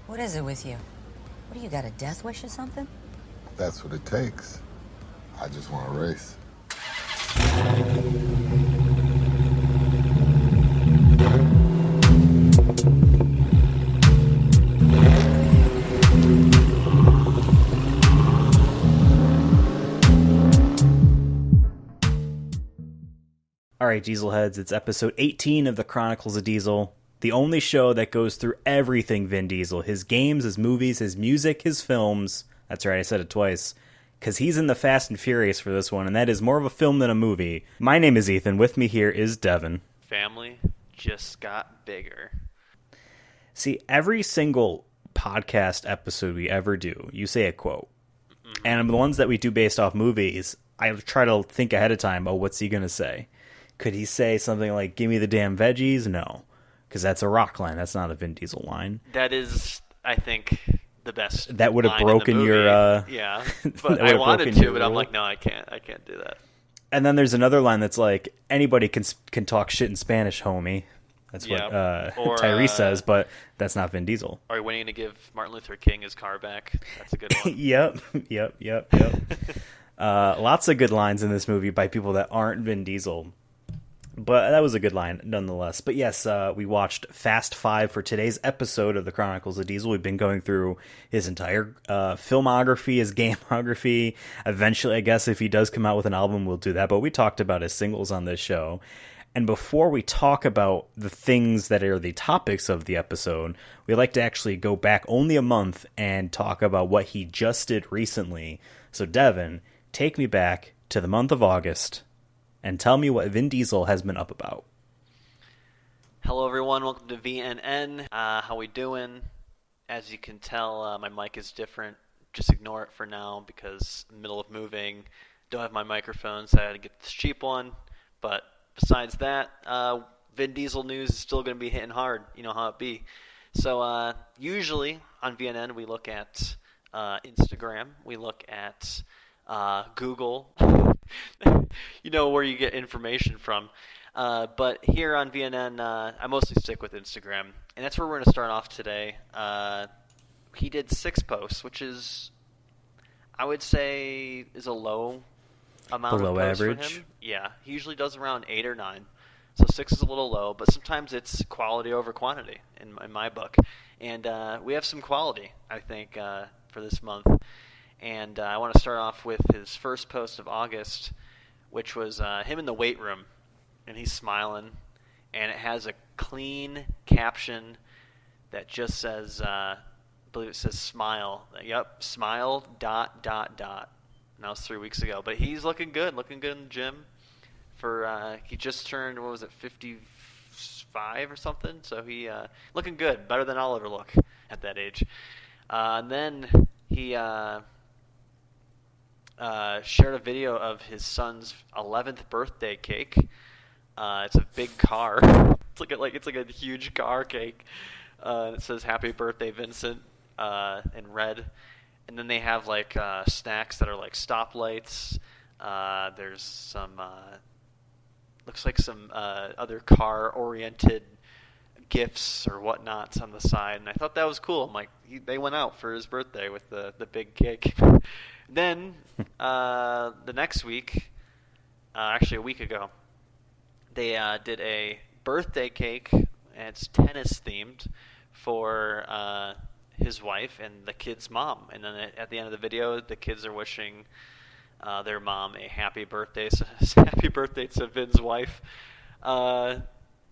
What is it with you? What do you got, a death wish or something? That's what it takes. I just want to race. All right, Diesel Heads, it's episode 18 of the Chronicles of Diesel, the only show that goes through everything Vin Diesel, his games, his movies, his music, his films. That's right, I said it twice, because he's in the Fast and Furious for this one, and that is more of a film than a movie. My name is Ethan. With me here is Devon. Family just got bigger. See, every single podcast episode we ever do, you say a quote. Mm-hmm. And the ones that we do based off movies, I try to think ahead of time, what's he going to say? Could he say something like, give me the damn veggies? No, because that's a Rock line. That's not a Vin Diesel line. That is, I think, the best. That would have broken your... yeah, but I wanted to, but I'm like, no, I can't do that. And then there's another line that's like, anybody can talk shit in Spanish, homie. That's what Tyrese says, but that's not Vin Diesel. Are we going to give Martin Luther King his car back? That's a good one. Yep. Lots of good lines in this movie by people that aren't Vin Diesel. But that was a good line, nonetheless. But yes, we watched Fast 5 for today's episode of the Chronicles of Diesel. We've been going through his entire filmography, his gameography. Eventually, I guess, if he does come out with an album, we'll do that. But we talked about his singles on this show. And before we talk about the things that are the topics of the episode, we like to actually go back only a month and talk about what he just did recently. So, Devon, take me back to the month of August and tell me what Vin Diesel has been up about. Hello, everyone. Welcome to VNN. How we doing? As you can tell, my mic is different. Just ignore it for now because in the middle of moving, don't have my microphone, so I had to get this cheap one. But besides that, Vin Diesel news is still going to be hitting hard. You know how it be. So usually on VNN, we look at Instagram. We look at Google. You know where you get information from. But here on VNN, I mostly stick with Instagram. And that's where we're going to start off today. He did 6 posts, which is, I would say, is a low amount below of posts average. For him. Yeah, he usually does around 8 or 9. So 6 is a little low, but sometimes it's quality over quantity in my book. And we have some quality, I think, for this month. And I want to start off with his first post of August, which was him in the weight room, and he's smiling, and it has a clean caption that just says, I believe it says smile. Yep, smile, ... And that was 3 weeks ago. But he's looking good in the gym. He just turned, 55 or something? So he looking good, better than I'll ever look at that age. And then he... shared a video of his son's 11th birthday cake. It's a big car. It's like a huge car cake. It says "Happy Birthday, Vincent" in red. And then they have like snacks that are like stoplights. There's some looks like some other car-oriented gifts or whatnots on the side, and I thought that was cool. I'm like, they went out for his birthday with the big cake. Then the next week, actually a week ago, they did a birthday cake, and it's tennis themed for his wife and the kid's mom. And then at the end of the video, the kids are wishing their mom a happy birthday. So happy birthday to Vin's wife. And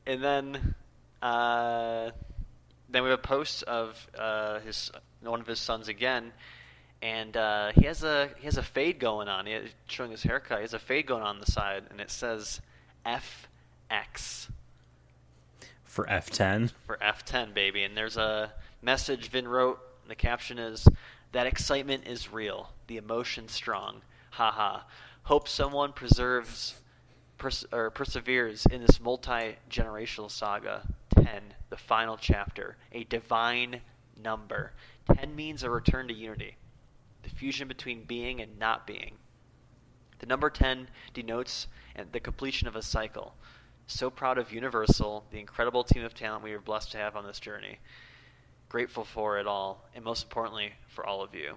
then we have a post of one of his sons again, and he has a fade going on. He's showing his haircut. He has a fade going on the side, and it says FX for F10. For F10, baby. And there's a message Vin wrote. And the caption is, "That excitement is real. The emotion strong. Haha. Hope someone perseveres in this multi-generational saga. 10, the final chapter, a divine number. 10 means a return to unity, the fusion between being and not being. The number 10 denotes the completion of a cycle. So proud of Universal, the incredible team of talent we are blessed to have on this journey. Grateful for it all, and most importantly, for all of you.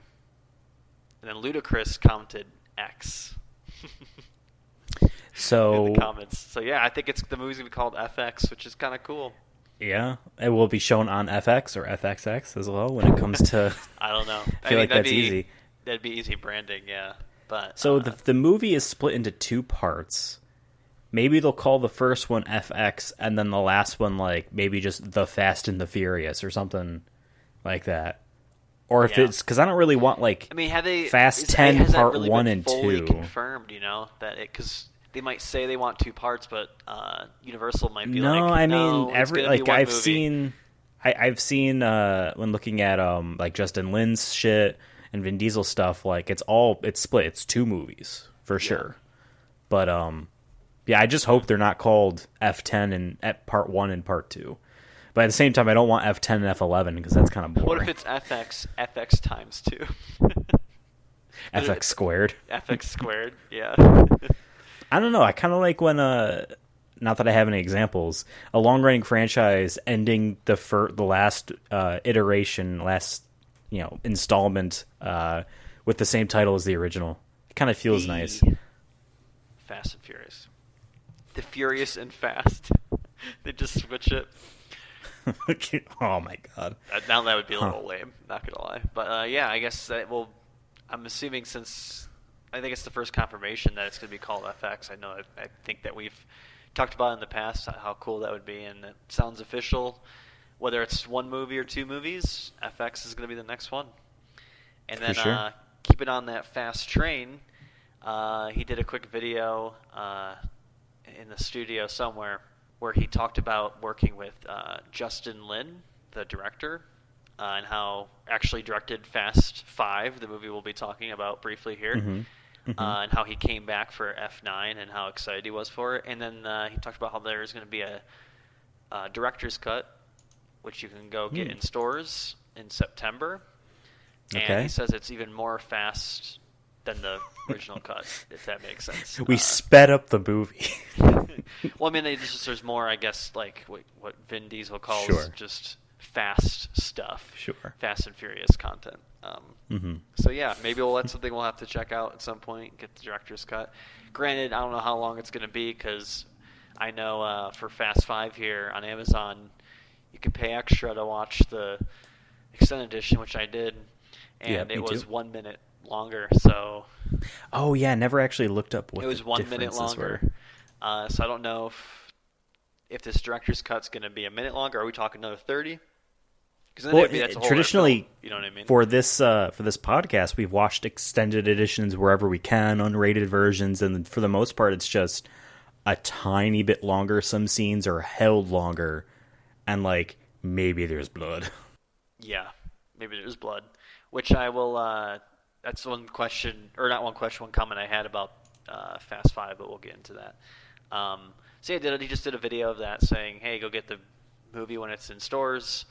And then Ludacris commented X. So in the comments. So yeah, I think the movie's gonna be called FX, which is kind of cool. Yeah, it will be shown on FX or FXX as well when it comes to. I don't know. I feel like that's easy. That'd be easy branding, yeah. But so the movie is split into 2 parts. Maybe they'll call the first one FX, and then the last one like maybe just The Fast and the Furious or something like that. Or if it's because I don't really want like. I mean, have they Fast 10 Part really 1 been and fully 2 confirmed? You know that because they might say they want 2 parts, but Universal might be no, like, I no, mean it's gonna like be one I've movie. seen. I've seen when looking at like Justin Lin's shit and Vin Diesel stuff, like it's split. It's 2 movies for sure. But yeah, I just hope they're not called F10 and at Part 1 and Part 2. But at the same time, I don't want F10 and F11 because that's kind of boring. What if it's FX times 2? FX squared. FX squared, yeah. I don't know. I kind of like when not that I have any examples, a long-running franchise ending the last iteration, last installment with the same title as the original. It kind of feels nice. Fast and Furious. The Furious and Fast. They just switch it. Oh my god. Now that would be a little lame, not gonna lie. But yeah, I guess I'm assuming since I think it's the first confirmation that it's gonna be called FX. I think that we've talked about in the past how cool that would be, and it sounds official. Whether it's 1 movie or 2 movies, FX is gonna be the next one. And then sure. Keeping on that fast train, he did a quick video in the studio somewhere where he talked about working with Justin Lin, the director, and how actually directed Fast 5, the movie we'll be talking about briefly here, and how he came back for F9 and how excited he was for it. And then he talked about how there's going to be a director's cut, which you can go get in stores in September. Okay. And he says it's even more fast than the original cut, if that makes sense. We sped up the movie. Well, I mean, there's more, I guess, like what Vin Diesel calls Sure. just fast stuff. Sure. Fast and Furious content. So yeah, maybe that's something we'll have to check out at some point, get the director's cut. Granted, I don't know how long it's going to be because I know for Fast 5 here on Amazon, you can pay extra to watch the extended edition, which I did, and it was 1 minute longer. So. Oh yeah, never actually looked up what it was the 1 minute differences longer. were. So I don't know if this director's cut's going to be a minute longer. Are we talking another 30? Well, traditionally, film, you know what I mean? for this podcast, we've watched extended editions wherever we can, unrated versions, and for the most part, it's just a tiny bit longer. Some scenes are held longer, and like maybe there's blood. Yeah, maybe there's blood. Which I will. That's one question, or not one question, one comment I had about Fast 5, but we'll get into that. So yeah, he just did a video of that saying, "Hey, go get the movie when it's in stores."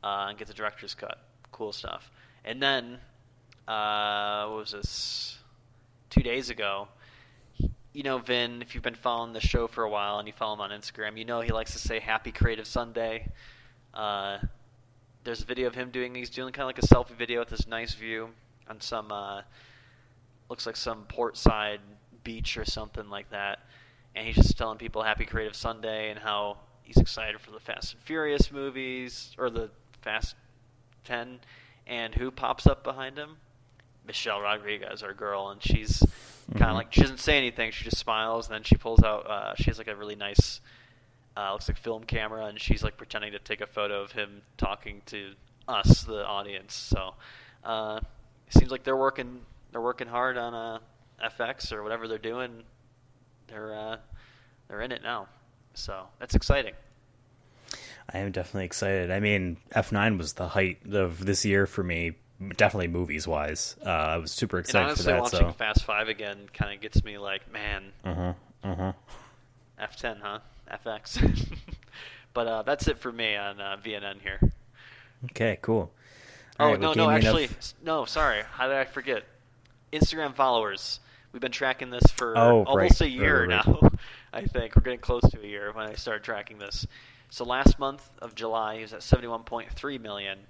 And get the director's cut. Cool stuff. And then, what was this? 2 days ago, you know Vin, if you've been following the show for a while and you follow him on Instagram, you know he likes to say Happy Creative Sunday. There's a video of him he's doing kind of like a selfie video with this nice view on some, looks like some portside beach or something like that. And he's just telling people Happy Creative Sunday and how he's excited for the Fast and Furious movies, or the Fast 10, and who pops up behind him? Michelle Rodriguez, our girl, and she's kind of like, she doesn't say anything, she just smiles, and then she pulls out, she has like a really nice, looks like film camera, and she's like pretending to take a photo of him talking to us, the audience. So it seems like they're working hard on FX or whatever they're doing. They're in it now, so that's exciting. I am definitely excited. I mean, F9 was the height of this year for me, definitely movies-wise. I was super excited and honestly, for that. Watching Fast 5 again kind of gets me like, man, F10, huh? FX. But that's it for me on VNN here. Okay, cool. Oh, right, no, actually, no, sorry. How did I forget? Instagram followers. We've been tracking this for almost a year now, I think. We're getting close to a year when I started tracking this. So last month of July, he was at 71.3 million.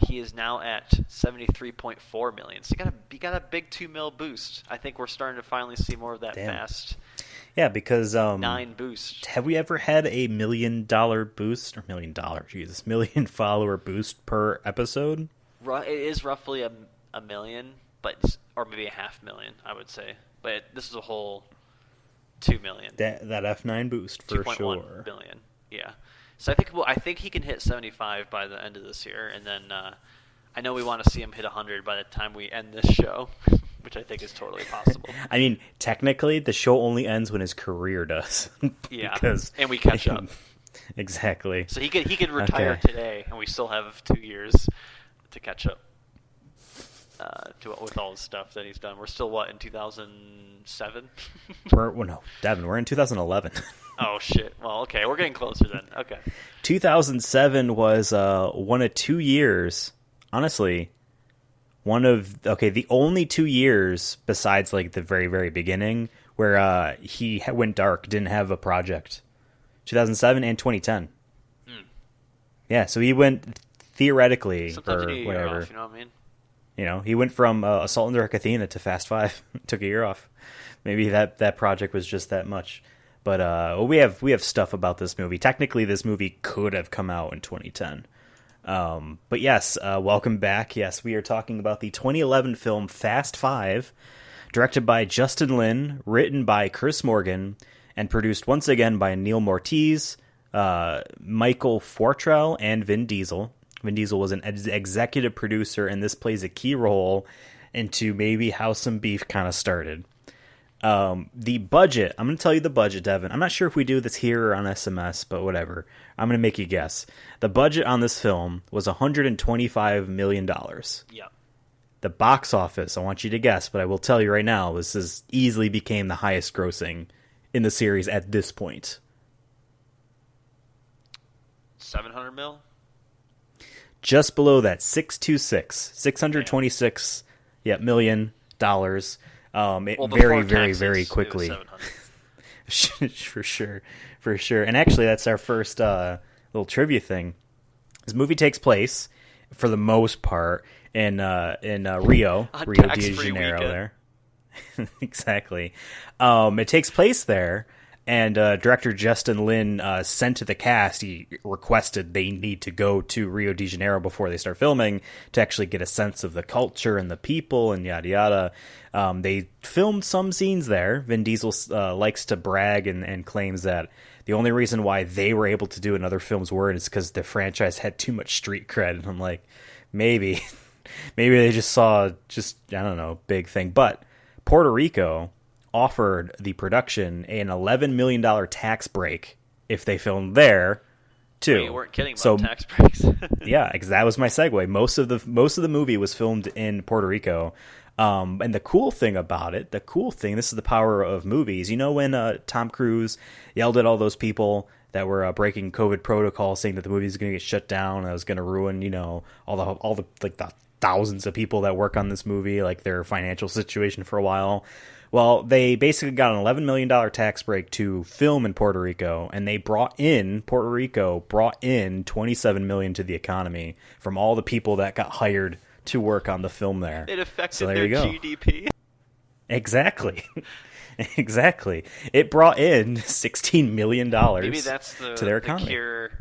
He is now at 73.4 million. So he got a big $2 million boost. I think we're starting to finally see more of that fast. Yeah, because 9 boost. Have we ever had a $1 million boost or $1 million? Jesus, million follower boost per episode? It is roughly a million, or maybe a 500,000, I would say. But this is a whole 2 million. That F9 boost for 2.1 sure. billion. Yeah. So I think he can hit 75 by the end of this year, and then I know we want to see him hit 100 by the time we end this show, which I think is totally possible. I mean, technically, the show only ends when his career does. Yeah, and we catch up. Exactly. So he could retire today, and we still have 2 years to catch up with all the stuff that he's done. We're still, in 2007? Devon, we're in 2011. Oh, shit. Well, okay, we're getting closer then. Okay. 2007 was one of 2 years, honestly, the only 2 years besides, like, the very, very beginning where he went dark, didn't have a project. 2007 and 2010. Yeah, so he went theoretically, sometimes or you need a whatever. year off, you know what I mean? You know, he went from Assault on Dark Athena to Fast 5. Took a year off. Maybe that project was just that much. But we have stuff about this movie. Technically, this movie could have come out in 2010. But yes, welcome back. Yes, we are talking about the 2011 film Fast 5, directed by Justin Lin, written by Chris Morgan, and produced once again by Neil Mortiz, Michael Fortrell, and Vin Diesel. Vin Diesel was an executive producer, and this plays a key role into maybe how some beef kind of started. The budget, I'm going to tell you the budget, Devon. I'm not sure if we do this here or on SMS, but whatever. I'm going to make you guess. The budget on this film was $125 million. Yeah. The box office, I want you to guess, but I will tell you right now, this easily became the highest grossing in the series at this point. 700 mil? Just below that, 626 million dollars. Very, very, very quickly. For sure. And actually, that's our first little trivia thing. This movie takes place, for the most part, in Rio de Janeiro. There, exactly. It takes place there. And director Justin Lin sent to the cast, he requested they need to go to Rio de Janeiro before they start filming to actually get a sense of the culture and the people and yada yada. They filmed some scenes there. Vin Diesel likes to brag and claims that the only reason why they were able to do another film's word is because the franchise had too much street cred. And I'm like, maybe they just saw I don't know, big thing. But Puerto Rico offered the production an $11 million tax break if they filmed there too. Well, you weren't kidding about tax breaks. Yeah, because that was my segue. Most of the movie was filmed in Puerto Rico. And the cool thing about it, this is the power of movies. You know when Tom Cruise yelled at all those people that were breaking COVID protocol, saying that the movie was going to get shut down and it was going to ruin, all the like the thousands of people that work on this movie, like their financial situation for a while. Well, they basically got an $11 million tax break to film in Puerto Rico, and Puerto Rico brought in $27 million to the economy from all the people that got hired to work on the film there. It affected their GDP. Exactly. Exactly. It brought in $16 million Maybe that's to their economy. The cure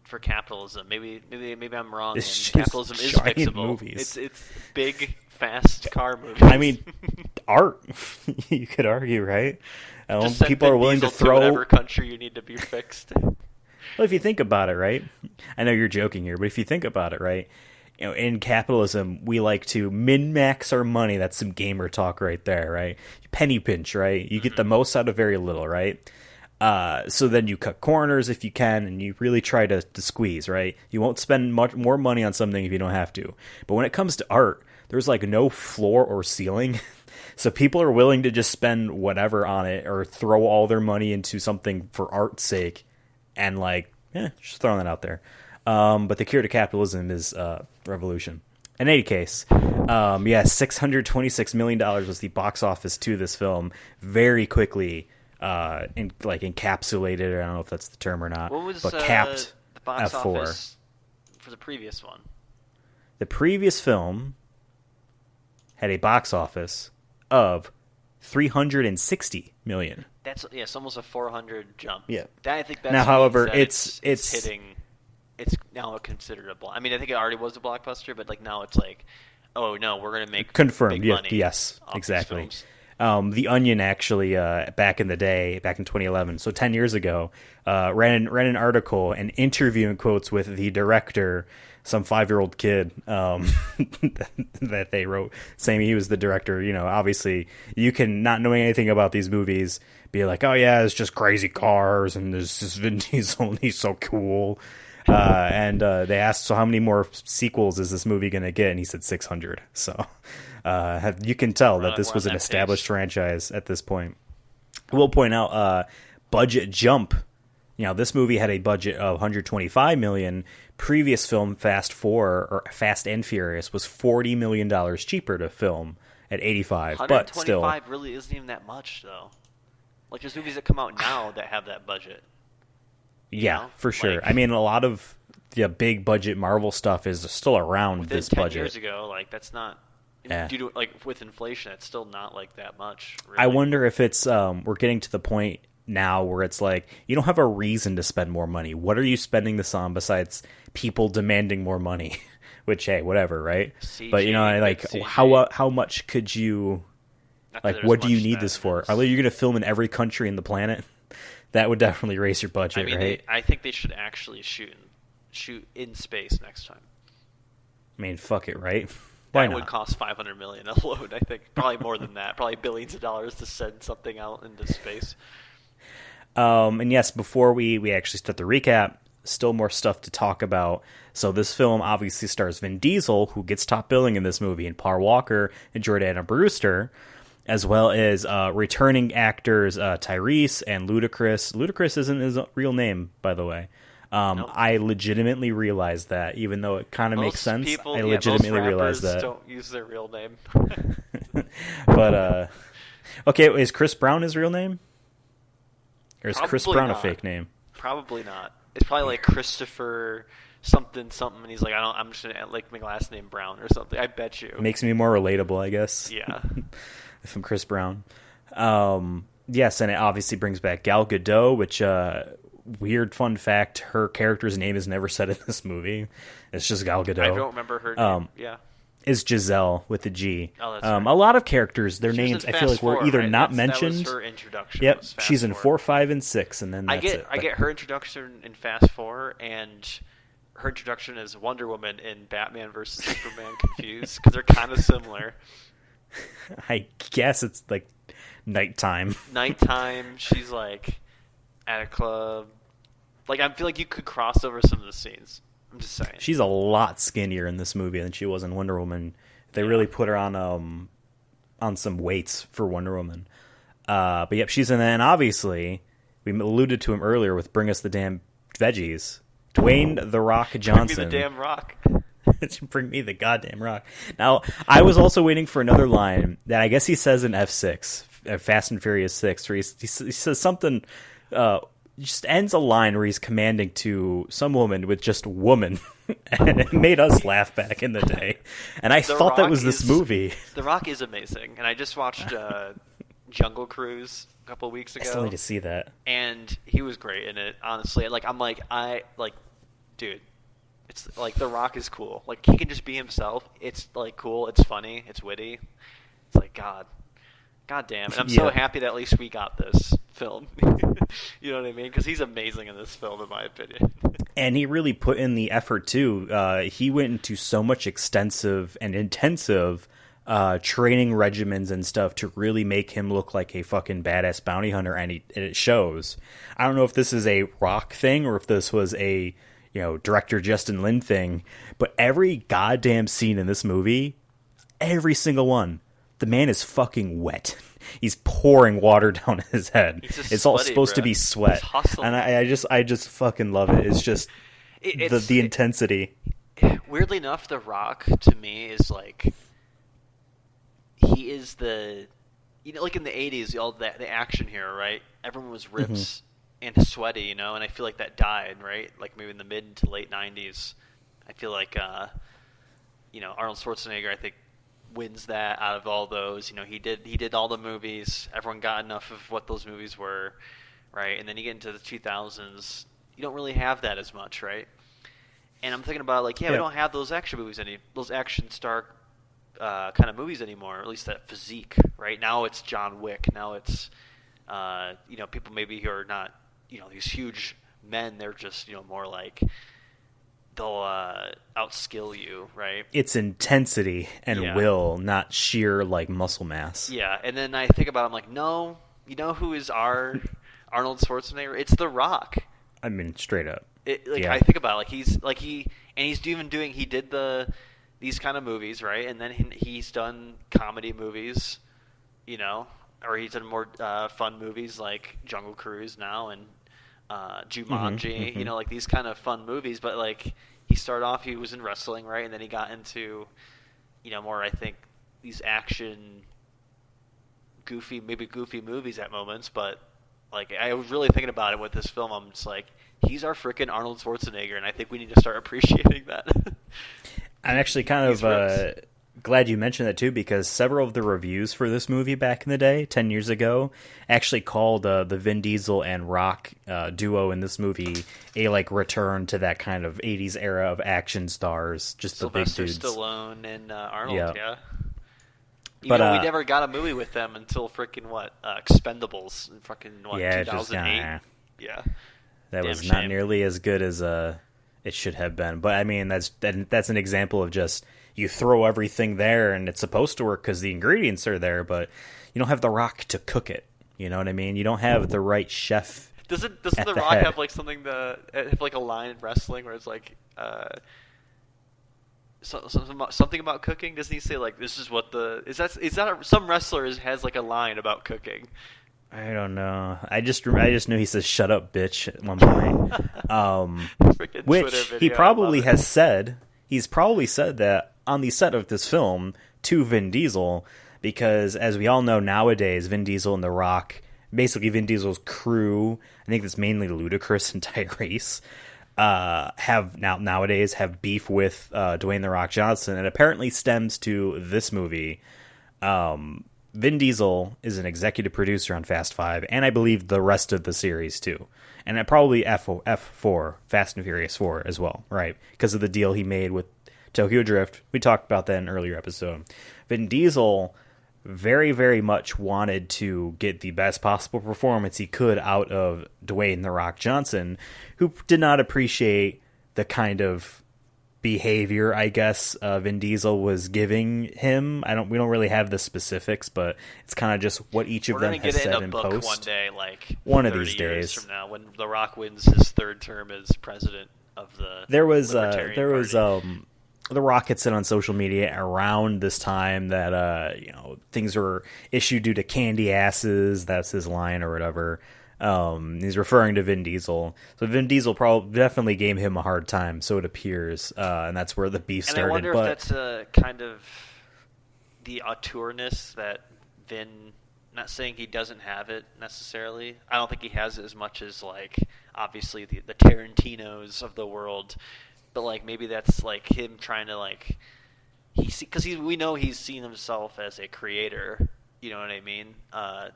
for capitalism. Maybe I'm wrong. It's and capitalism is fixable. Movies. It's big, fast car movies. I mean, art. You could argue, right? People are willing to throw whatever country you need to be fixed. Well, if you think about it, right? I know you're joking here, but if you think about it, right? In capitalism, we like to min-max our money. That's some gamer talk right there, right? Penny pinch, right? You get the most out of very little, right? So then you cut corners if you can, and you really try to squeeze, right? You won't spend much more money on something if you don't have to. But when it comes to art, there's like no floor or ceiling. So people are willing to just spend whatever on it or throw all their money into something for art's sake and just throwing that out there. But the cure to capitalism is revolution. In any case, $626 million was the box office to this film. Very quickly encapsulated, I don't know if that's the term or not, What was but capped the box F4. office For the previous one. The previous film had a box office of $360 million. It's almost a 400 jump. Yeah. I think that's now, however, that it's hitting. It's now considered a I mean, I think it already was a blockbuster, but like now it's like, oh no, we're gonna make confirmed. big money. Yes, off exactly. these The Onion actually, back in the day, back in 2011, so 10 years ago, ran an article, an interview in quotes with the director, some 5-year-old kid, that they wrote, saying he was the director. You know, obviously, you can, not knowing anything about these movies, be like, oh yeah, it's just crazy cars, and there's this Vin Diesel, and he's so cool. And they asked, so how many more sequels is this movie going to get? And he said 600. So you can tell that this was an established franchise at this point. We'll point out budget jump. You know, this movie had a budget of $125 million. Previous film, Fast and Furious, was $40 million cheaper to film at 85. But still, 125 really isn't even that much, though. Like, there's movies that come out now that have that budget. Yeah, for sure. I mean, a lot of the big budget Marvel stuff is still around this 10 budget. years ago, like, that's not... Yeah. Due to, like, with inflation, it's still not, like, that much, really. I wonder if it's... we're getting to the point now where it's like, you don't have a reason to spend more money. What are you spending this on besides people demanding more money? Which, hey, whatever, right? CG, but, you know, like, how much could you... Like, what do you need this for? Are you going to film in every country in the planet? That would definitely raise your budget, right? I think they should actually shoot in space next time. I mean, fuck it, right? Why that not? Would cost $500 million a load, I think. Probably more than that. Probably billions of dollars to send something out into space. And yes, before we actually start the recap, still more stuff to talk about. So this film obviously stars Vin Diesel, who gets top billing in this movie, and Paul Walker and Jordana Brewster, as well as returning actors Tyrese and Ludacris. Ludacris isn't his real name, by the way. Nope. I legitimately realized that, even though it kind of makes sense. People, I legitimately most realized that. Don't use their real name. But okay, is Chris Brown his real name, or is Chris Brown a fake name? Probably not. It's probably like Christopher something, and he's like, I'm just gonna like my last name Brown or something. I bet you. Makes me more relatable, I guess. Yeah. From Chris Brown. Yes, and it obviously brings back Gal Gadot, which, weird fun fact, her character's name is never said in this movie. It's just Gal Gadot. I don't remember her name. Yeah. Is Giselle with the G. Oh, that's right. A lot of characters, their She names, was in I feel Fast like were Four, either right? not That mentioned. was her introduction. Yep, Was Fast she's in 4, 5, and 6, and then that's it. I get her introduction in Fast 4, and her introduction as Wonder Woman in Batman vs. Superman confused, because they're kind of similar. I guess it's like nighttime. She's like at a club. Like, I feel like you could cross over some of the scenes. I'm just saying. She's a lot skinnier in this movie than she was in Wonder Woman. They really put her on some weights for Wonder Woman. But yep, she's in that. And obviously, we alluded to him earlier with Bring Us the Damn Veggies. Dwayne The Rock Johnson. Bring me the damn rock. Bring me the goddamn rock. Now, I was also waiting for another line that I guess he says in F6, Fast and Furious 6, where he says something, just ends a line where he's commanding to some woman with just woman. And it made us laugh back in the day. And I thought that was this movie. The Rock is amazing. And I just watched Jungle Cruise a couple of weeks ago. I still need to see that. And he was great in it, honestly. Dude, it's like The Rock is cool. Like, he can just be himself. It's like cool. It's funny. It's witty. It's like, God damn. And I'm so happy that at least we got this film. You know what I mean? Because he's amazing in this film, in my opinion. And he really put in the effort, too. He went into so much extensive and intensive training regimens and stuff to really make him look like a fucking badass bounty hunter, and it shows. I don't know if this is a Rock thing or if this was a director Justin Lin thing, but every goddamn scene in this movie, every single one, the man is fucking wet. He's pouring water down his head. It's all supposed to be sweat, and I just fucking love it. It's just the intensity. Weirdly enough, The Rock to me is like, he is the, like in the 80s, all the action hero, right? Everyone was ripped and sweaty, and I feel like that died, right? Like maybe in the mid to late 90s. I feel like Arnold Schwarzenegger, I think, wins that out of all those. He did all the movies. Everyone got enough of what those movies were, right? And then you get into the 2000s, you don't really have that as much, right? And I'm thinking about we don't have those action movies those action star kind of movies anymore. Or at least that physique, right? Now it's John Wick. Now it's people maybe who are not these huge men. They're just more like they'll outskill you, right? It's intensity and will, not sheer muscle mass. Yeah, and then I think about it, I'm like, no, who is our Arnold Schwarzenegger? It's The Rock. I mean, straight up. I think about he did these kind of movies, right? And then he's done comedy movies, or he's done more fun movies like Jungle Cruise now and Jumanji, mm-hmm. These kind of fun movies. But he started off, he was in wrestling, right? And then he got into, more, I think, these action, goofy movies at moments. But I was really thinking about it with this film. I'm just like, he's our freaking Arnold Schwarzenegger, and I think we need to start appreciating that. I'm actually kind of glad you mentioned that too, because several of the reviews for this movie back in the day, 10 years ago, actually called the Vin Diesel and Rock duo in this movie a return to that kind of 80s era of action stars, just Sylvester the big dudes. Stallone and Arnold, yeah. But we never got a movie with them until freaking Expendables in fucking 2008. Just, yeah, that was not nearly as good as it should have been. But I mean, that's an example of just you throw everything there and it's supposed to work because the ingredients are there, but you don't have The Rock to cook it. You know what I mean? You don't have the right chef. Doesn't The Rock have something to have a line in wrestling where it's something about cooking? Doesn't he say this is what some wrestler has a line about cooking? I don't know. I just knew he says "shut up, bitch" at one point, which he probably has said. He's probably said that on the set of this film to Vin Diesel, because as we all know nowadays, Vin Diesel and The Rock, basically Vin Diesel's crew, I think it's mainly Ludacris and Tyrese, nowadays have beef with Dwayne The Rock Johnson, and apparently stems to this movie. Vin Diesel is an executive producer on Fast 5, and I believe the rest of the series too. And probably F4, Fast and Furious 4 as well, right? Because of the deal he made with Tokyo Drift. We talked about that in an earlier episode. Vin Diesel very, very much wanted to get the best possible performance he could out of Dwayne The Rock Johnson, who did not appreciate the kind of behavior, I guess, Vin Diesel was giving him. We don't really have the specifics, but it's kind of just what each of them has said in post. We're gonna get in a book one day, one of these days from now, when The Rock wins his third term as president of the Libertarian Party. The Rock had said on social media around this time that things were issued due to candy asses. That's his line or whatever. He's referring to Vin Diesel. So Vin Diesel definitely gave him a hard time, so it appears, and that's where the beef started. And I wonder if that's a kind of the auteurness that Vin, not saying he doesn't have it necessarily. I don't think he has it as much as obviously the Tarantinos of the world, but maybe that's him trying to because we know he's seen himself as a creator. You know what I mean?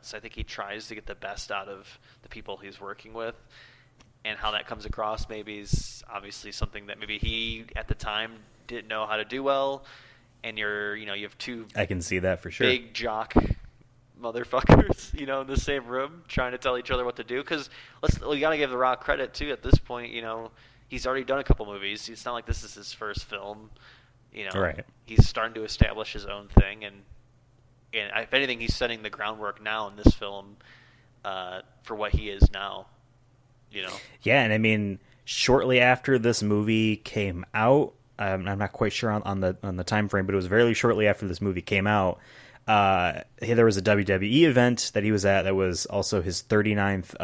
So I think he tries to get the best out of the people he's working with, and how that comes across maybe is obviously something that maybe he at the time didn't know how to do well. And you have two. I can see that for sure. Big jock motherfuckers, in the same room trying to tell each other what to do. Because we got to give The Rock credit too. At this point, he's already done a couple movies. It's not like this is his first film. Right. He's starting to establish his own thing, and if anything, he's setting the groundwork now in this film for what he is now. Yeah, and I mean, shortly after this movie came out, I'm not quite sure on the time frame, but it was very shortly after this movie came out. There was a WWE event that he was at that was also his 39th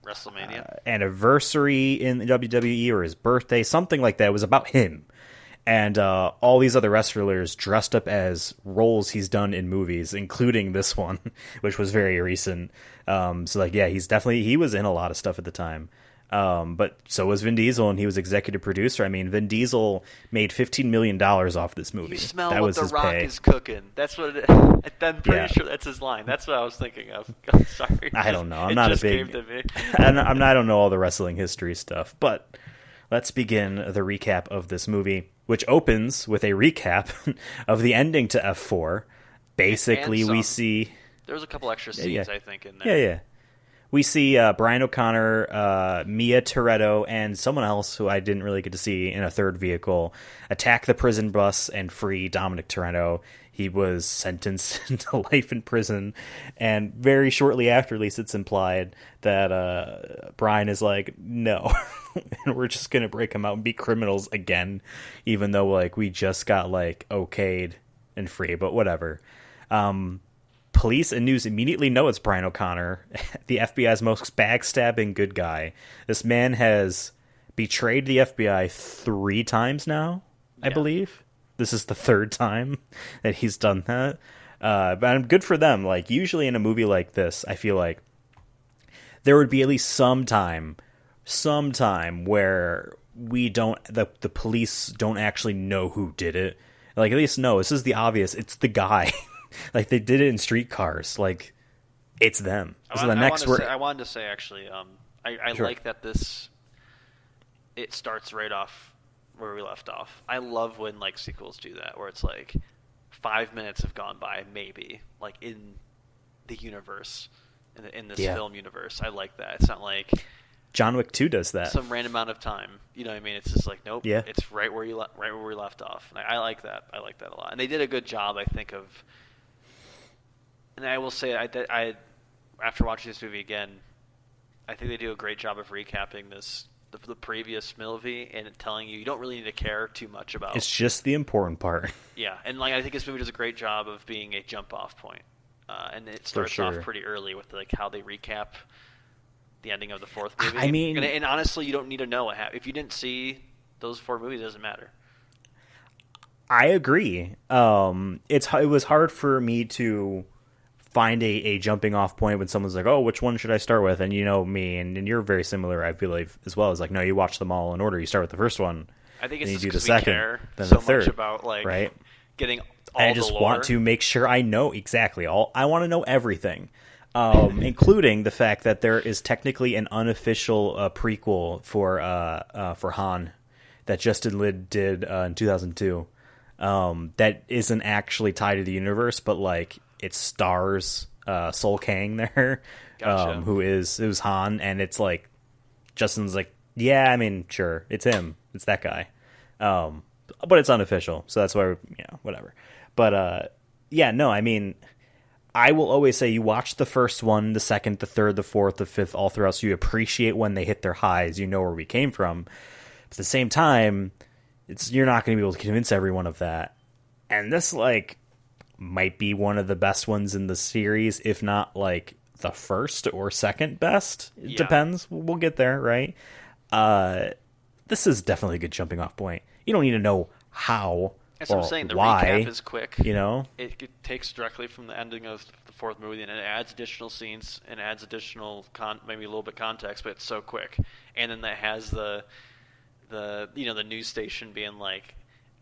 WrestleMania anniversary in the WWE, or his birthday, something like that. It was about him. And all these other wrestlers dressed up as roles he's done in movies, including this one, which was very recent. He was in a lot of stuff at the time. But so was Vin Diesel, and he was executive producer. I mean, Vin Diesel made $15 million off this movie. You smell that what was the his Rock pay. is cooking. That's what I'm pretty sure that's his line. That's what I was thinking of. I'm sorry. I don't know. I'm not a big. Came to me. I don't know all the wrestling history stuff, but let's begin the recap of this movie, which opens with a recap of the ending to F4. Basically, we see there was a couple extra scenes, I think, in there. Yeah. We see Brian O'Connor, Mia Toretto, and someone else who I didn't really get to see in a third vehicle attack the prison bus and free Dominic Toretto. He was sentenced to life in prison, and very shortly after, at least it's implied, that Brian is like, no, and we're just going to break him out and be criminals again, even though like we just got like okayed and free, but whatever. Police and news immediately know it's Brian O'Connor, the FBI's most backstabbing good guy. This man has betrayed the FBI 3 times now, I believe. This is the 3rd time that he's done that. But I'm good for them. Like, usually in a movie like this, I feel like there would be at least some time where the police don't actually know who did it. Like, at least, no, this is the obvious. It's the guy. Like, they did it in Streetcars. Like, it's them. I wanted to say, actually, I Sure. like that it starts right off where we left off. I love when, like, sequels do that, where it's like 5 minutes have gone by, maybe, like, in the universe, in this film universe. I like that. It's not like John Wick 2 does that. some random amount of time. You know what I mean? It's just like, nope, it's right where we left off. And I like that. I like that a lot. And they did a good job, I think, of... And I will say, I after watching this movie again, I think they do a great job of recapping the previous movie and telling you don't really need to care too much about. It's just the important part. Yeah, and like I think this movie does a great job of being a jump-off point, and it starts off pretty early with like how they recap the ending of the 4th movie. I mean, and honestly, you don't need to know what happened. If you didn't see those 4 movies, it doesn't matter. I agree. It was hard for me to find a jumping off point when someone's like, oh, which one should I start with? And you know me, and you're very similar, I believe, as well. As like, no, you watch them all in order. You start with the first one. I think it's then just you do the because we second, care then so the third, much about like right? getting all I just the lore. want to make sure I know exactly all. I want to know everything, including the fact that there is technically an unofficial prequel for Han that Justin Lin did in 2002. That isn't actually tied to the universe, but like it stars Sol Kang there, Gotcha. who is Han, and it's like Justin's like, yeah, I mean, sure, it's him, it's that guy, but it's unofficial, so that's why whatever. But no, I mean, I will always say you watch the first one, the second, the third, the fourth, the fifth, all throughout, so you appreciate when they hit their highs. You know where we came from. But at the same time, you're not going to be able to convince everyone of that. And this, like, might be one of the best ones in the series, if not, like, the first or second best. It depends. We'll get there, right? This is definitely a good jumping off point. You don't need to know how. That's what I'm saying. The why, recap is quick. You know? It takes directly from the ending of the 4th movie, and it adds additional scenes and adds additional, maybe a little bit context, but it's so quick. And then that has the news station being like,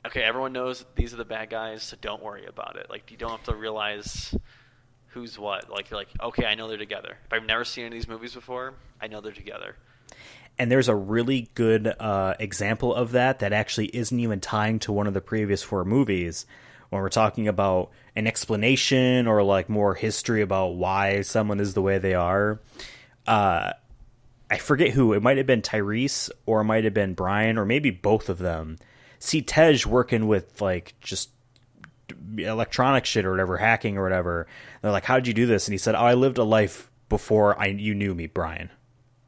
okay, everyone knows these are the bad guys, so don't worry about it. Like, you don't have to realize who's what. Like, you're like, okay, I know they're together. If I've never seen any of these movies before, I know they're together. And there's a really good example of that actually isn't even tying to one of the previous 4 movies. When we're talking about an explanation or like more history about why someone is the way they are. I forget who. It might have been Tyrese or it might have been Brian or maybe both of them. See Tej working with like just electronic shit or whatever, hacking or whatever. They're like, how did you do this? And he said, oh, I lived a life before you knew me, Brian.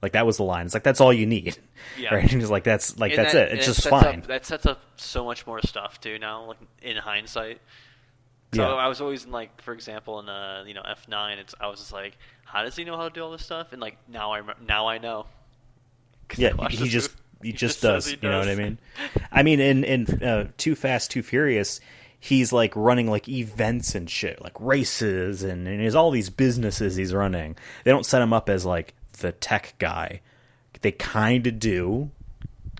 Like, that was the line. It's like, that's all you need. Yeah. Right? And he's like, that's it. It's just fine. That sets up so much more stuff, too, now, like, in hindsight. So I was always in, like, for example, in, F9, I was just like, how does he know how to do all this stuff? And, like, now I know. Yeah, he just does. You know what I mean? I mean, in Too Fast, Too Furious, he's, like, running, like, events and shit, like races, and he has all these businesses he's running. They don't set him up as, like, the tech guy. they kind of do,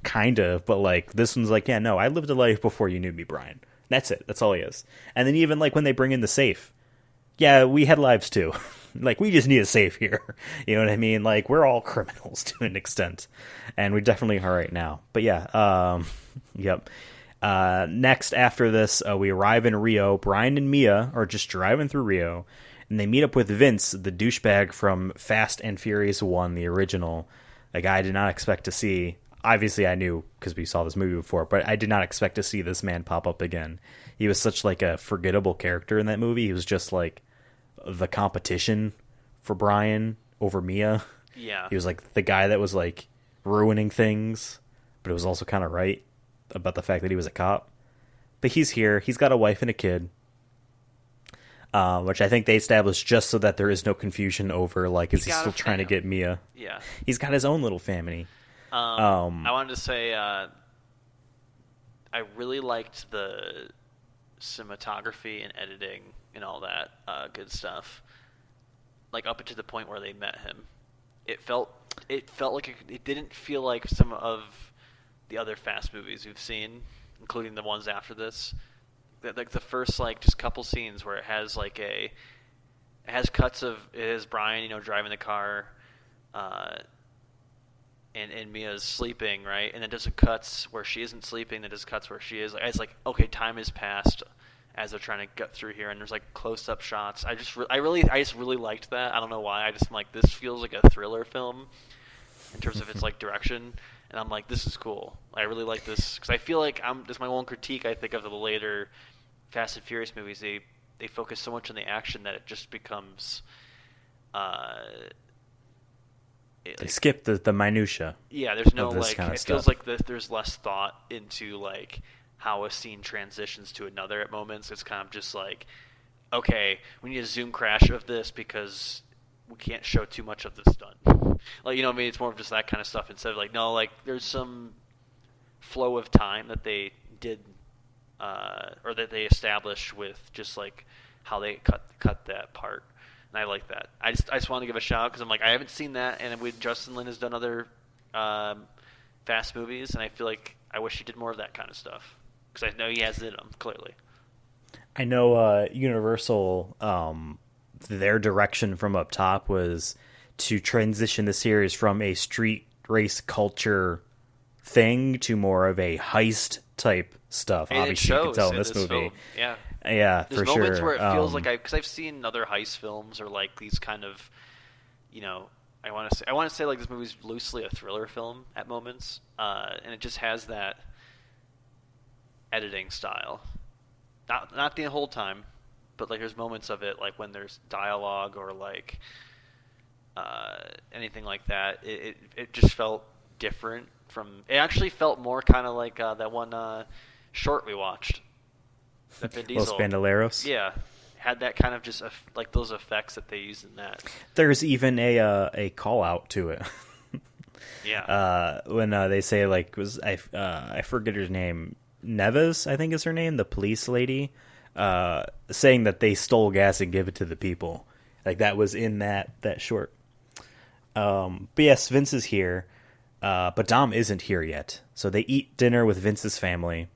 but like this one's like, yeah, no, I lived a life before you knew me, Brian. That's it. That's all he is. And then even like when they bring in the safe, yeah, we had lives too. Like, we just need a safe here. You know what I mean? Like, we're all criminals to an extent, and we definitely are right now. But yeah, yep. Next, after this, we arrive in Rio. Brian and Mia are just driving through Rio, and they meet up with Vince, the douchebag from Fast and Furious 1, the original. A guy I did not expect to see. Obviously, I knew because we saw this movie before, but I did not expect to see this man pop up again. He was such like a forgettable character in that movie. He was just like the competition for Brian over Mia. Yeah. He was like the guy that was like ruining things, but it was also kind of right about the fact that he was a cop. But he's here. He's got a wife and a kid, which I think they established just so that there is no confusion over like, is he still trying to get Mia? Yeah. He's got his own little family. I wanted to say I really liked the cinematography and editing and all that good stuff. Like up to the point where they met him, it felt like it didn't feel like some of the other Fast movies we've seen, including the ones after this. Like the first like just couple scenes where it has cuts of it is Brian driving the car, and Mia's sleeping, right, and then does cuts where she isn't sleeping, then does cuts where she is. It's like, okay, time has passed as they're trying to get through here, and there's like close-up shots. I just really liked that. I don't know why. I just like, this feels like a thriller film in terms of its like direction, and I'm like, this is cool. I really like this because I feel like this is my one critique I think of the later Fast and Furious movies. They focus so much on the action that it just becomes they skip the minutia. Yeah, there's no like kind of it stuff. feels like there's less thought into like how a scene transitions to another at moments. It's kind of just like, okay, we need a zoom crash of this because we can't show too much of this done. Like, what I mean? It's more of just that kind of stuff instead of like, no, like there's some flow of time that they did or that they established with just like how they cut that part. And I like that. I just want to give a shout out because I'm like, I haven't seen that, and Justin Lin has done other Fast movies, and I feel like I wish he did more of that kind of stuff because I know he has it in him clearly. I know Universal, their direction from up top was to transition the series from a street race culture thing to more of a heist type stuff. And obviously, you can tell in this movie. Film. Yeah. Yeah, There's for sure. moments where it feels like because I've seen other heist films or like these kind of, I want to say like this movie's loosely a thriller film at moments, and it just has that editing style. Not the whole time, but like there's moments of it like when there's dialogue or like anything like that. It just felt different from. It actually felt more kind of like that one short we watched. That Vin Diesel. Los Bandoleros? Yeah. Had that kind of just like those effects that they used in that. There's even a call out to it. Yeah. When they say like I forget her name, Neves, I think is her name, the police lady, saying that they stole gas and give it to the people. Like that was in that short. But yes, Vince is here, but Dom isn't here yet. So they eat dinner with Vince's family.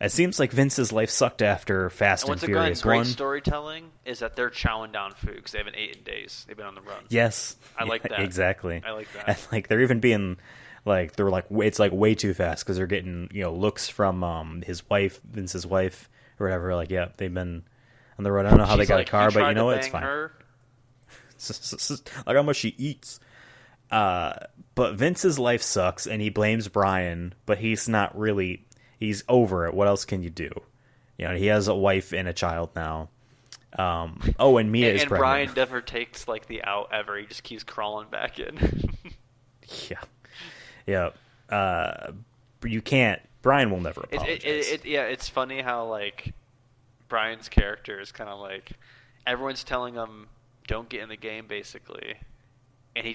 It seems like Vince's life sucked after Fast and Furious 1. Great storytelling is that they're chowing down food because they haven't eaten in days. They've been on the run. Yes, I like that. Exactly. I like that. And like they're even being like it's like way too fast because they're getting looks from his wife, Vince's wife, or whatever. Like, yeah, they've been on the road. I don't know how they got a car, but you know what? It's fine. Like how much she eats. But Vince's life sucks, and he blames Brian, but he's not really. He's over it. What else can you do? He has a wife and a child now. And Mia is pregnant. And Brian never takes like the out ever. He just keeps crawling back in. Yeah. You can't. Brian will never apologize. It's funny how like Brian's character is kind of like everyone's telling him don't get in the game basically, and he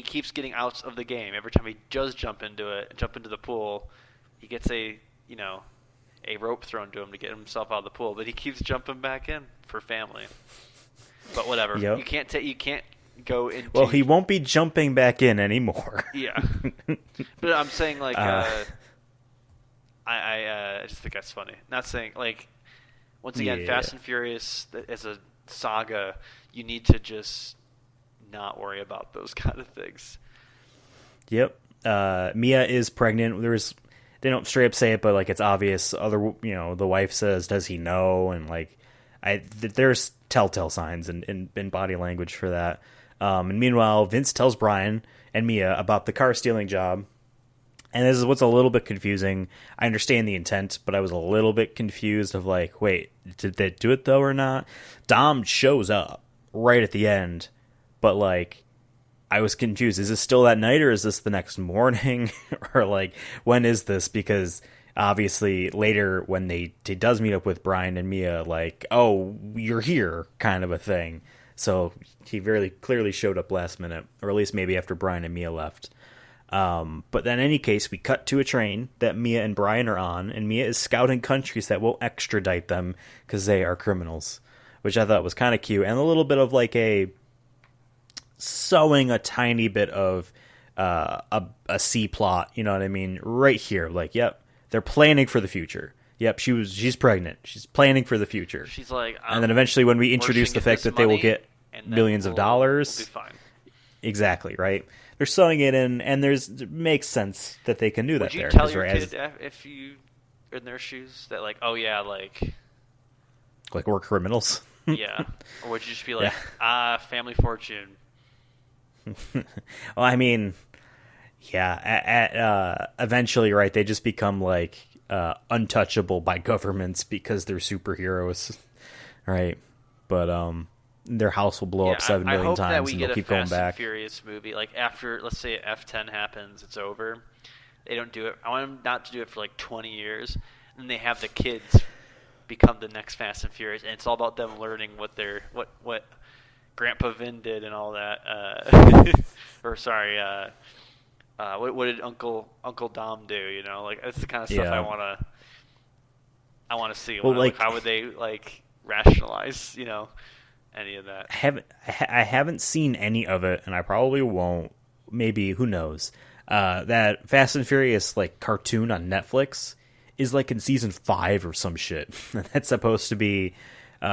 keeps getting out of the game every time he does jump into the pool. He gets a rope thrown to him to get himself out of the pool, but he keeps jumping back in for family. But whatever, Yep. You can't go into. Well, he won't be jumping back in anymore. Yeah, but I'm saying like I just think that's funny. Not saying like once again, Fast and Furious as a saga, you need to just not worry about those kind of things. Yep. Mia is pregnant. They don't straight up say it, but like it's obvious. The wife says, "Does he know?" And like, there's telltale signs in body language for that. And meanwhile, Vince tells Brian and Mia about the car stealing job. And this is what's a little bit confusing. I understand the intent, but I was a little bit confused of like, wait, did they do it though or not? Dom shows up right at the end, but like, I was confused. Is this still that night or is this the next morning? Or like, when is this? Because obviously later when he does meet up with Brian and Mia, like, oh, you're here kind of a thing. So he very clearly showed up last minute, or at least maybe after Brian and Mia left. But in any case, we cut to a train that Mia and Brian are on, and Mia is scouting countries that will extradite them because they are criminals, which I thought was kind of cute. And a little bit of like sewing a tiny bit of a C plot, you know what I mean? Right here, like, yep, they're planning for the future. Yep, she's pregnant. She's planning for the future. She's like, and then eventually when we introduce the fact that they will get millions of dollars, we'll be fine. Exactly, right? They're sewing it in, and it makes sense that they can do that. Would you there, tell your kid if you in their shoes that like, oh yeah, like we're criminals? Yeah, or would you just be like, family fortune? Well, I mean, yeah. Eventually, right? They just become like untouchable by governments because they're superheroes, right? But their house will blow up 7 million times, and they'll keep going back. I hope that we get a Fast and Furious movie. Like after, let's say F10 happens, it's over. They don't do it. I want them not to do it for like 20 years, and they have the kids become the next Fast and Furious, and it's all about them learning what Grandpa Vin did and all that. Or sorry, what did Uncle Dom do? You know, like that's the kind of stuff I want to see. Well, like, how would they like rationalize? You know. Any of that? I haven't seen any of it, and I probably won't. Maybe, who knows? That Fast and Furious like cartoon on Netflix is like in season 5 or some shit. That's supposed to be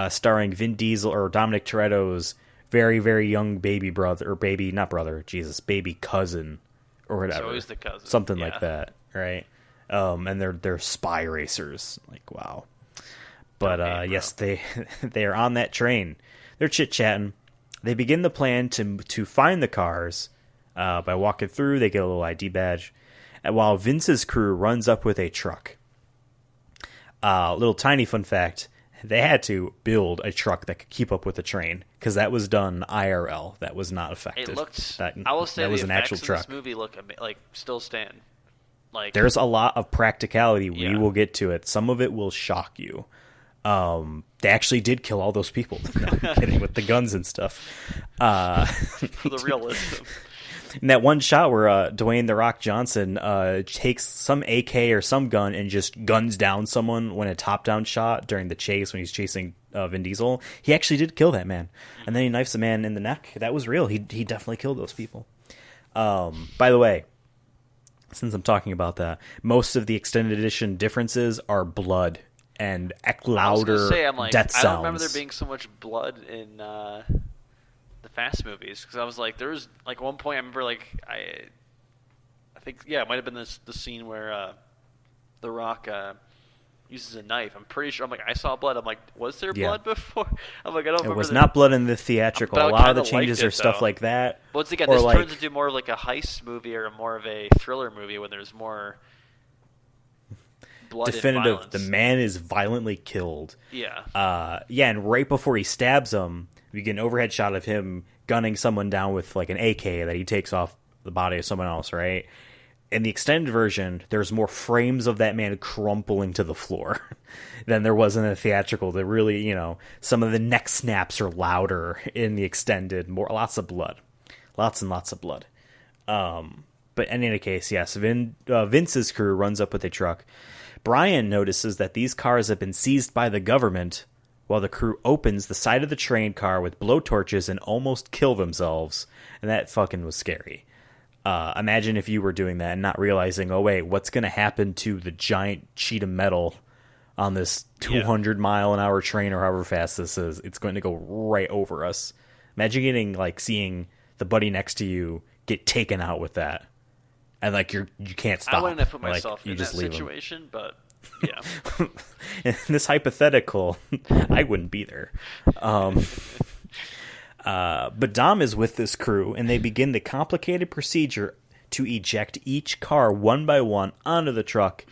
starring Vin Diesel or Dominic Toretto's very, very young baby brother, or baby cousin, or whatever. So he's the cousin, something like that, right? And they're spy racers. Like, wow. But yes, they are on that train. They're chit-chatting. They begin the plan to find the cars by walking through. They get a little ID badge. And while Vince's crew runs up with a truck. Little tiny fun fact, they had to build a truck that could keep up with the train because that was done IRL. That was not effective. It looked. I will say that was an actual truck. This movie look like still stand. Like there's a lot of practicality. We will get to it. Some of it will shock you. They actually did kill all those people. No, I'm kidding, with the guns and stuff. For the realism. And that one shot where Dwayne "The Rock" Johnson takes some AK or some gun and just guns down someone when a top-down shot during the chase when he's chasing Vin Diesel. He actually did kill that man. And then he knifes a man in the neck. That was real. He definitely killed those people. By the way, since I'm talking about that, most of the extended edition differences are blood and louder death sounds. I don't remember there being so much blood in the Fast movies because I was like, there was like one point I remember like I think it might have been the scene where The Rock uses a knife. I'm pretty sure. I'm like, I saw blood. I'm like, was there blood before? I'm like, I don't remember. It was not blood in the theatrical. A lot of the changes are stuff like that. Once again, this turns into more of like a heist movie or more of a thriller movie when there's more blood definitive. And violence. The man is violently killed. Yeah. And right before he stabs him, we get an overhead shot of him gunning someone down with like an AK that he takes off the body of someone else, right? In the extended version, there's more frames of that man crumpling to the floor than there was in the theatrical. That really, some of the neck snaps are louder in the extended. Lots of blood. Lots and lots of blood. But in any case, yes, Vince's crew runs up with a truck. Brian notices that these cars have been seized by the government while the crew opens the side of the train car with blowtorches and almost kill themselves. And that fucking was scary. Imagine if you were doing that and not realizing, oh wait, what's going to happen to the giant sheet of metal on this 200-mile-an-hour train or however fast this is? It's going to go right over us. Imagine seeing the buddy next to you get taken out with that, and you can't stop. I wouldn't have put myself in that just situation, but yeah. In this hypothetical, I wouldn't be there. But Dom is with this crew, and they begin the complicated procedure to eject each car one by one onto the truck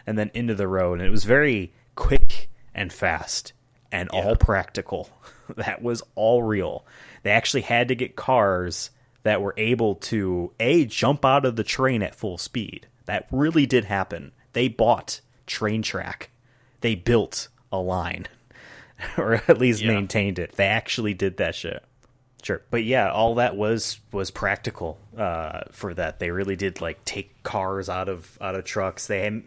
and then into the road. And it was very quick and fast and all practical. That was all real. They actually had to get cars that were able to, jump out of the train at full speed. That really did happen. They bought train track. They built a line, or at least maintained it. They actually did that shit. Sure. But yeah, all that was practical for that. They really did take cars out of trucks. They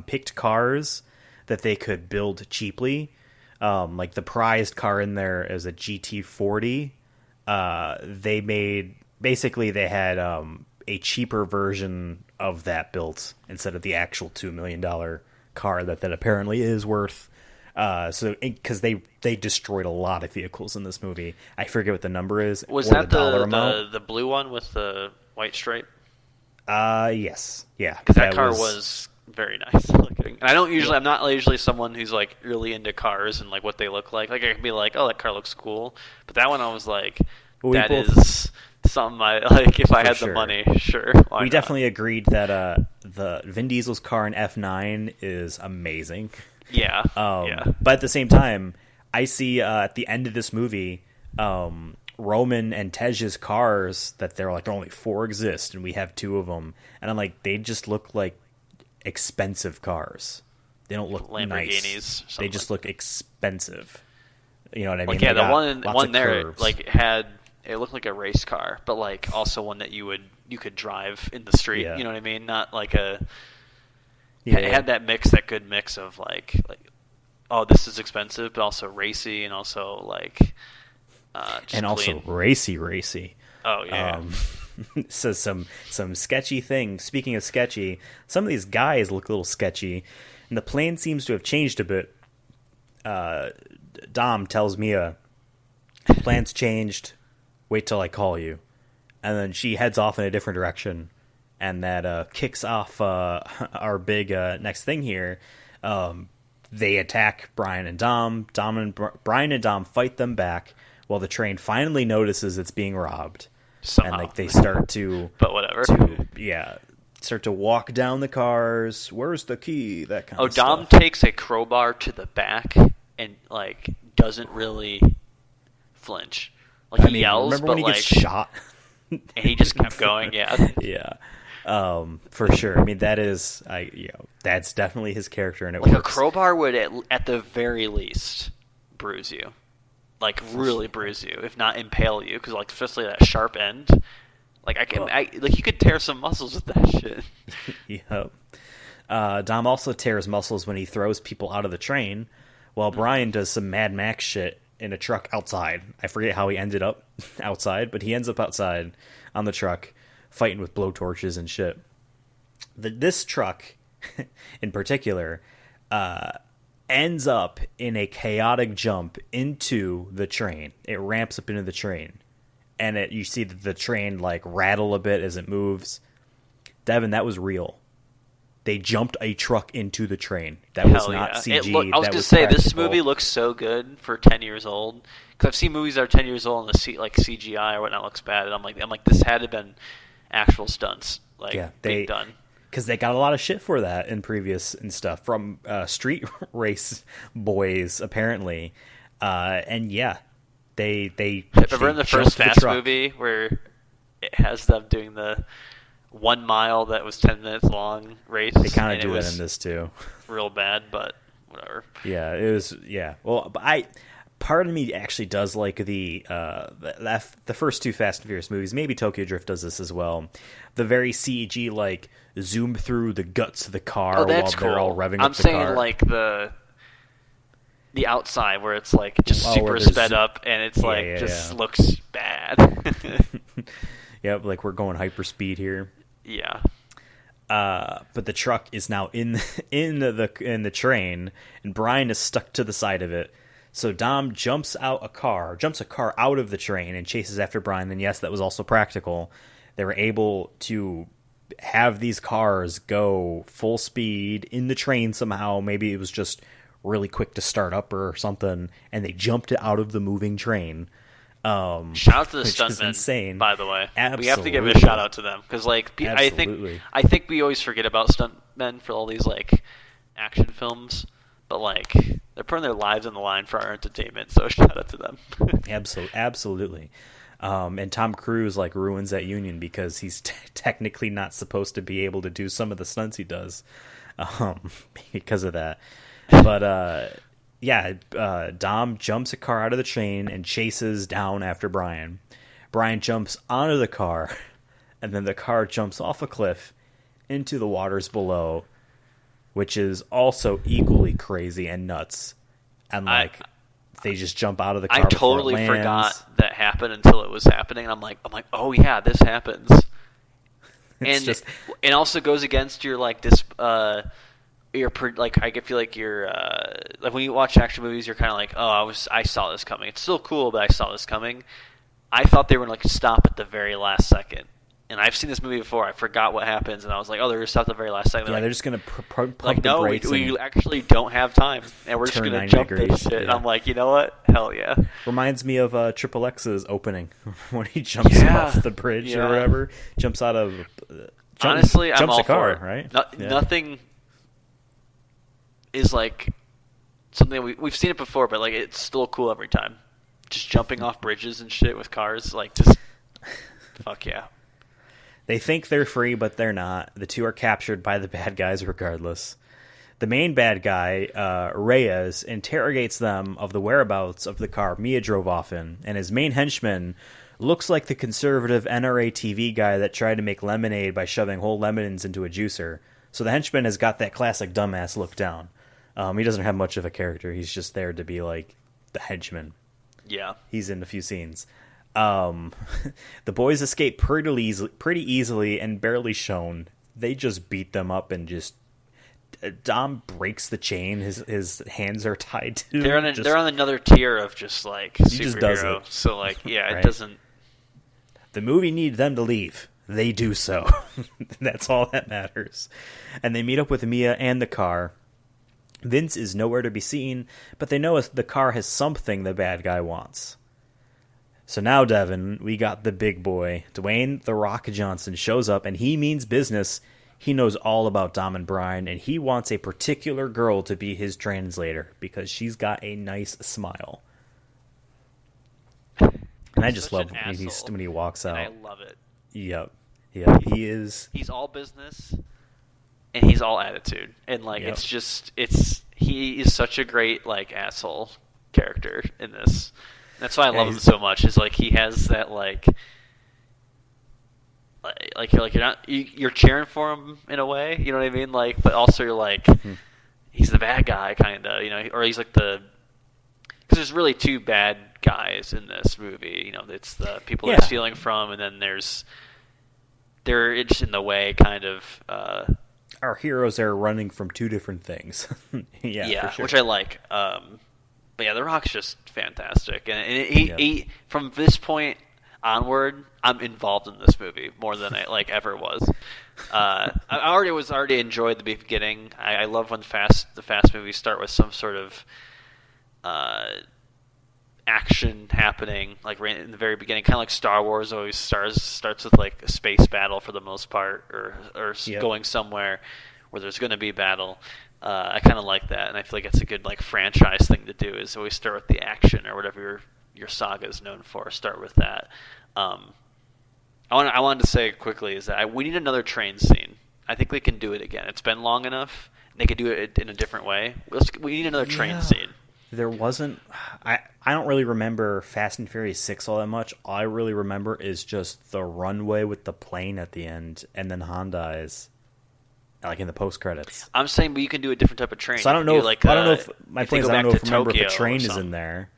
picked cars that they could build cheaply. The prized car in there is a GT40. They had a cheaper version of that built instead of the actual $2 million car that apparently is worth. Because they destroyed a lot of vehicles in this movie. I forget what the number is. Was that the blue one with the white stripe? Yes. Yeah. Because that car was very nice looking. And I'm not usually someone who's really into cars and what they look like. I can be like, oh, that car looks cool. But that one I was like, that is something I like if I had the money. Sure. We definitely agreed that the Vin Diesel's car in F9 is amazing. Yeah. But at the same time, I see at the end of this movie, Roman and Tej's cars that they're only 4 exist and we have 2 of them, and I'm like, they just look like expensive cars. They don't look Lamborghinis. Nice. They just look expensive. You know what I mean? Yeah, the one there it looked like a race car, but also one that you could drive in the street. Yeah. You know what I mean? Not like a. Yeah. It had that good mix of oh, this is expensive, but also racy, and also just and also racy. Oh yeah. So some sketchy things. Speaking of sketchy, some of these guys look a little sketchy, and the plan seems to have changed a bit. Dom tells Mia, "Plan's changed. Wait till I call you," and then she heads off in a different direction. And that kicks off our big next thing here. They attack Brian and Dom. Brian and Dom fight them back while the train finally notices it's being robbed. Somehow. And they start to... but whatever. Start to walk down the cars. Where's the key? That kind of stuff. Dom takes a crowbar to the back and doesn't really flinch. He yells, remember when he gets shot? And he just kept going, yeah. Yeah. For sure. I mean, that's definitely his character, and it works. A crowbar would at the very least bruise you, really bruise you, if not impale you, because especially that sharp end. You could tear some muscles with that shit. Yep. Dom also tears muscles when he throws people out of the train, while Brian does some Mad Max shit in a truck outside. I forget how he ended up outside, but he ends up outside on the truck, fighting with blowtorches and shit. This truck, in particular, ends up in a chaotic jump into the train. It ramps up into the train, and you see the train rattle a bit as it moves. Devon, that was real. They jumped a truck into the train. That was not CG. I was going to say, this movie looks so good for 10 years old. Because I've seen movies that are 10 years old and the CGI or whatnot looks bad. And I'm like, this had to have been actual stunts. Being done. Because they got a lot of shit for that in previous and stuff from street race boys, apparently. And yeah, they remember in the first Fast movie where it has them doing the 1 mile that was 10 minutes long race. They kind of do it in this too. Real bad, but whatever. Yeah, it was. Yeah, well, but part of me actually does like the first 2 Fast and Furious movies. Maybe Tokyo Drift does this as well. The very CG zoom through the guts of the car while they're all revving up the car. I'm saying the outside where it's like just super where sped up and it's looks bad. Yep, like we're going hyperspeed here. Yeah. But the truck is now in the train, and Brian is stuck to the side of it. So Dom jumps a car out of the train and chases after Brian. And yes, that was also practical. They were able to have these cars go full speed in the train somehow. Maybe it was just really quick to start up or something, and they jumped it out of the moving train. Shout out to the stuntmen, insane. By the way. Absolutely. We have to give a shout out to them because, like, I think we always forget about stuntmen for all these like action films, but like they're putting their lives on the line for our entertainment. So shout out to them. Absolutely. And Tom Cruise like ruins that union because he's technically not supposed to be able to do some of the stunts he does because of that. But Dom jumps a car out of the train and chases down after Brian. Brian jumps onto the car, and then the car jumps off a cliff into the waters below, which is also equally crazy and nuts. And they just jump out of the car. I totally forgot that happened until it was happening. And I'm like, oh yeah, this happens. And it also goes against your like this. I feel like you're like when you watch action movies, you're kind of like, oh, I saw this coming. It's still cool, but I saw this coming. I thought they were gonna like stop at the very last second, and I've seen this movie before. I forgot what happens, and I was like, oh, they're gonna stop at the very last second. Yeah, like, they're just gonna pump the no, brakes. we actually don't have time, and we're just gonna jump this shit. Yeah. And I'm like, you know what? Hell yeah! Reminds me of Triple X's opening when he jumps off the bridge or whatever, jumps out of. Honestly, I'm all a car, for it. Right? Nothing is like something we've seen it before, but like it's still cool every time. Just jumping off bridges and shit with cars, like just fuck yeah. They think they're free, but they're not. The two are captured by the bad guys regardless. The main bad guy, Reyes, interrogates them of the whereabouts of the car Mia drove off in, and his main henchman looks like the conservative NRA TV guy that tried to make lemonade by shoving whole lemons into a juicer. So the henchman has got that classic dumbass look down. He doesn't have much of a character. He's just there to be like the henchman. Yeah. He's in a few scenes. The boys escape pretty easily and barely shown. They just beat them up and just... Dom breaks the chain. His hands are tied to... They're on another tier of just like superhero. Just does it. So like, yeah, right? It doesn't... The movie needs them to leave. They do so. That's all that matters. And they meet up with Mia and the car. Vince is nowhere to be seen, but they know the car has something the bad guy wants. So now, Devon, we got the big boy. Dwayne "The Rock" Johnson shows up, and he means business. He knows all about Dom and Brian, and he wants a particular girl to be his translator because she's got a nice smile. And I just love when he walks out. And I love it. Yep, he is. He's all business, and he's all attitude, and like he is such a great like asshole character in this. That's why I love him so much. Is like he has that like you're cheering for him in a way, you know what I mean? Like, but also you're like he's the bad guy kind of, you know, or he's like because there's really two bad guys in this movie. You know, it's the people that he's stealing from, and then they're just in the way, kind of. Our heroes are running from two different things. Yeah, for sure. Which I like. But yeah, The Rock's just fantastic, and he from this point onward, I'm involved in this movie more than I like ever was. I already enjoyed the beginning. I love when the fast movies start with some sort of action happening, like right in the very beginning, kind of like Star Wars always starts with like a space battle for the most part, or going somewhere where there's going to be battle. I kind of like that, and I feel like it's a good like franchise thing to do. Is always start with the action or whatever your saga is known for. Start with that. I wanted to say quickly is that we need another train scene. I think we can do it again. It's been long enough. They could do it in a different way. We need another train scene. There wasn't. I don't really remember Fast and Furious 6 all that much. All I really remember is just the runway with the plane at the end, and then Han dies. like in the post credits. I'm saying, but you can do a different type of train. So I don't know. You If, like, I don't know if my point is I don't know if remember if Tokyo a train or is something. in there,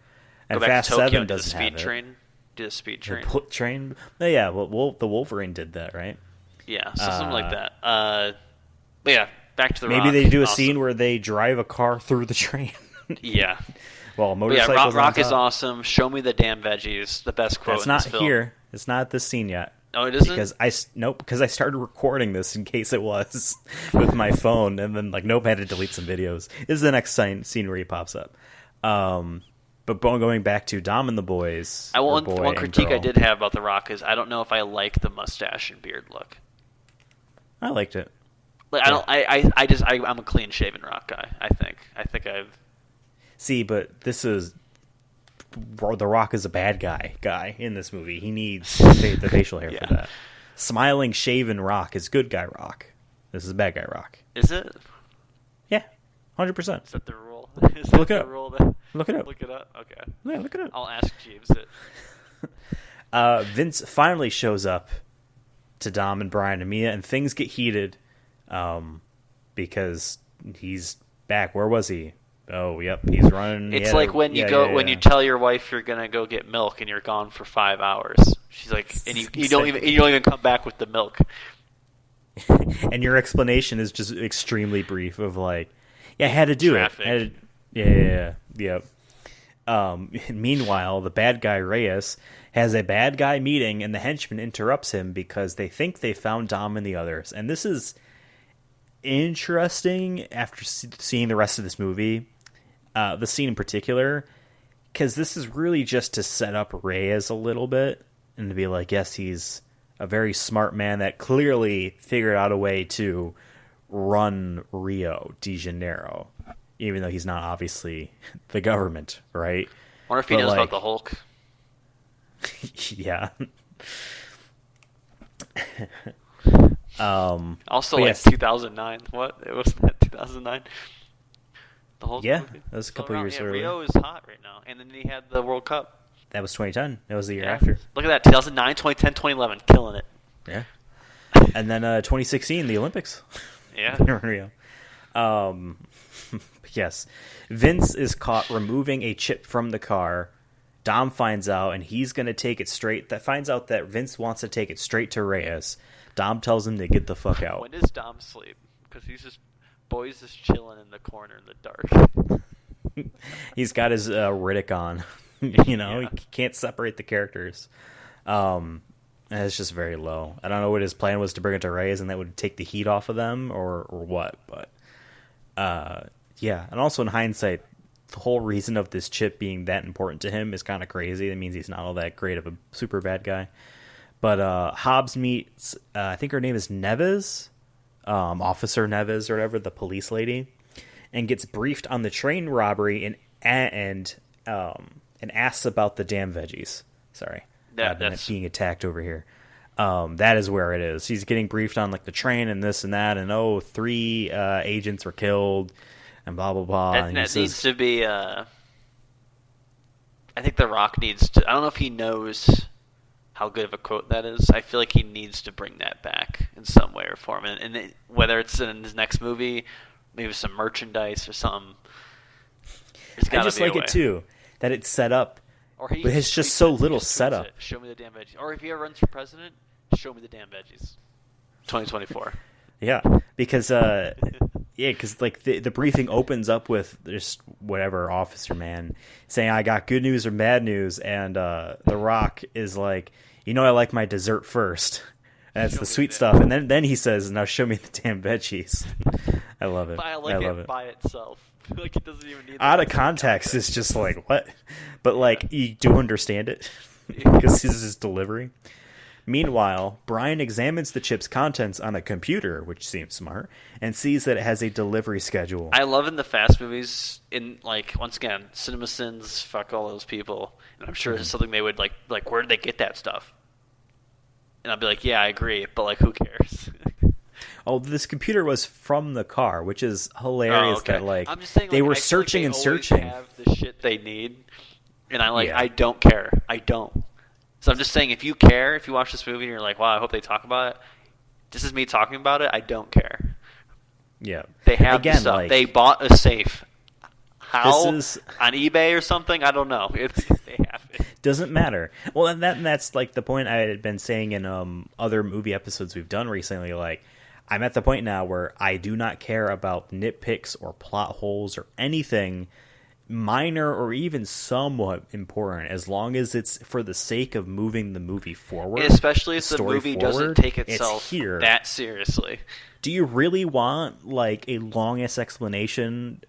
Go and back Fast to Tokyo 7 and do the doesn't speed have train. Do the speed train. The train. Oh, yeah, well, the Wolverine did that, right? Yeah, so something like that. But yeah, back to the Maybe Rock. they do a Awesome. scene where they drive a car through the train. Yeah. Well, But yeah, motorcycles. Rock on is top. awesome. Show me the damn veggies. The best quote It's in not this film. here. It's not this scene yet. Oh, it isn't? Because I started recording this in case it was with my phone, and then nope, I had to delete some videos. This is the next scene where he pops up. But going back to Dom and the boys. One boy and critique girl, I did have about The Rock is I don't know if I like the mustache and beard look. I liked it. Like I'm a clean shaven Rock guy. I think I've See, but this is The Rock is a bad guy in this movie. He needs the facial hair Yeah. for that. Smiling, shaven Rock is good guy Rock. This is bad guy Rock. Is it? Yeah, 100%. Is that the rule? Is Look that it the up. rule that Look it up. Look it up. Okay. Yeah, look it up. I'll ask Jeeves it. Vince finally shows up to Dom and Brian and Mia, and things get heated because he's back. Where was he? Oh, yep, he's running. It's like when you when you tell your wife you're gonna go get milk and you're gone for 5 hours. She's like, and you don't even come back with the milk. And your explanation is just extremely brief of I had to do Traffic. it. Yep. Meanwhile, the bad guy Reyes has a bad guy meeting, and the henchman interrupts him because they think they found Dom and the others. And this is interesting after seeing the rest of this movie, the scene in particular, because this is really just to set up Reyes a little bit and to be like, yes, he's a very smart man that clearly figured out a way to run Rio de Janeiro, even though he's not obviously the government, right? Wonder if he knows about the Hulk. Yeah. Also, but like yes. 2009. What? It was that 2009. The Hulk Yeah, movie? that was a Still couple around. years yeah, earlier. Rio is hot right now, and then he had the World Cup. That was 2010. That was the year Yeah. after. Look at that, 2009, 2010, 2011, killing it. Yeah. And then 2016, the Olympics. Yeah. in Rio. Yes. Vince is caught removing a chip from the car. Dom finds out, and he's going to take it straight. Finds out that Vince wants to take it straight to Reyes. Dom tells him to get the fuck out. When does Dom sleep? Because boy's just chilling in the corner in the dark. He's got his Riddick on. Yeah. He can't separate the characters. And it's just very low. I don't know what his plan was to bring it to Reyes, and that would take the heat off of them, or what. But yeah. And also in hindsight, the whole reason of this chip being that important to him is kind of crazy. That means he's not all that great of a super bad guy. But Hobbs meets, I think her name is Neves, Officer Neves or whatever, the police lady, and gets briefed on the train robbery and asks about the damn veggies. Sorry, That's being attacked over here. That is where it is. He's getting briefed on the train and this and that, and 3 agents were killed, and blah blah blah. That needs to be. I think The Rock needs to. I don't know if he knows how good of a quote that is. I feel like he needs to bring that back in some way or form, and whether it's in his next movie, maybe some merchandise or something. I just like it too that it's set up. Or But it's just so little setup. Show me the damn veggies. Or if he ever runs for president, show me the damn veggies. 2024. Yeah, because the briefing opens up with just whatever officer man saying, "I got good news or bad news," and The Rock is like, I like my dessert first. And that's Show the me sweet the stuff, and then he says, "Now show me the damn veggies." I love it. But I love like it. it by itself. Like it doesn't even need. Out of context, it's just like what, but you do understand it because this is his delivery. Meanwhile, Brian examines the chip's contents on a computer, which seems smart, and sees that it has a delivery schedule. I love in the Fast movies, once again, CinemaSins, fuck all those people, and I'm sure it's something they would like where did they get that stuff? And I'll be like, yeah, I agree, but who cares? Oh, this computer was from the car, which is hilarious. Oh, okay. That I'm just saying, they were I feel searching like and they always searching. have the shit they need, and Yeah. I don't care. I don't. So I'm just saying, if you care, if you watch this movie and you're like, wow, I hope they talk about it. This is me talking about it. I don't care. Yeah. They have the stuff. They bought a safe. How? On eBay or something? I don't know. They have it. Doesn't matter. Well, and that's like the point I had been saying in other movie episodes we've done recently. Like, I'm at the point now where I do not care about nitpicks or plot holes or anything minor or even somewhat important, as long as it's for the sake of moving the movie forward. Especially if the movie doesn't take itself that seriously. Do you really want like a long-ass explanation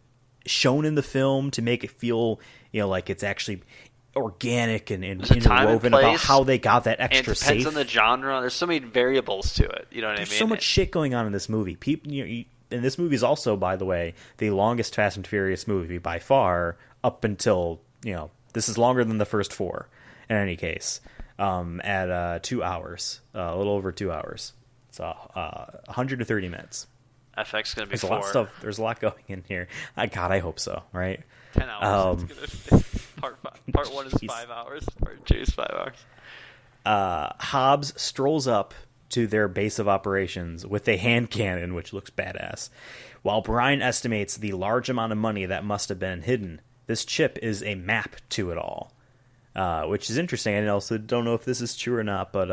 shown in the film to make it feel, like it's actually organic and interwoven about how they got that extra safe? It depends on the genre. There's so many variables to it. You know what I mean? There's so much shit going on in this movie. People, and this movie is also, by the way, the longest Fast and Furious movie by far, up until, this is longer than the first 4, in any case, at 2 hours, a little over 2 hours. So 130 minutes. FX going to be There's 4. a lot of stuff. There's a lot going in here. God, I hope so, right? 10 hours. Part 1 is 5 hours. Part 2 is 5 hours. Hobbs strolls up to their base of operations with a hand cannon, which looks badass. While Brian estimates the large amount of money that must have been hidden, this chip is a map to it all, which is interesting. I also don't know if this is true or not, but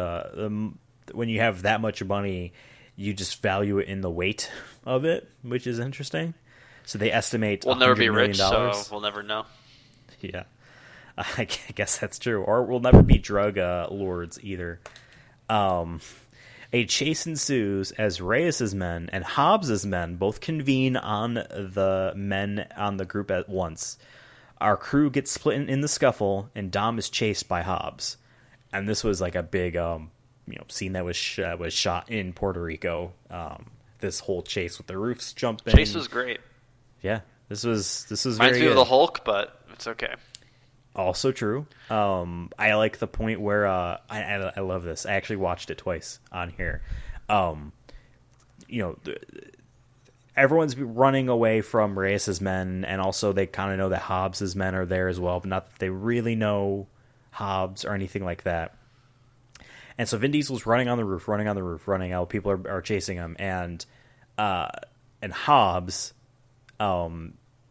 when you have that much money, you just value it in the weight of it, which is interesting. So they estimate we'll never be $100 million. Rich, so we'll never know. Yeah, I guess that's true. Or we'll never be drug lords either. A chase ensues as Reyes's men and Hobbs's men both convene on the men on the group at once. Our crew gets split in the scuffle, and Dom is chased by Hobbs. And this was like a big scene that was shot in Puerto Rico. This whole chase with the roofs jumping. Chase was great. Yeah, this was Reminds very me good. of the Hulk, but it's okay. Also true. I like the point where I love this. I actually watched it twice on here. Everyone's running away from Reyes's men, and also they kind of know that Hobbs's men are there as well, but not that they really know Hobbs or anything like that. And so Vin Diesel's running on the roof, running out. People are chasing him, and Hobbs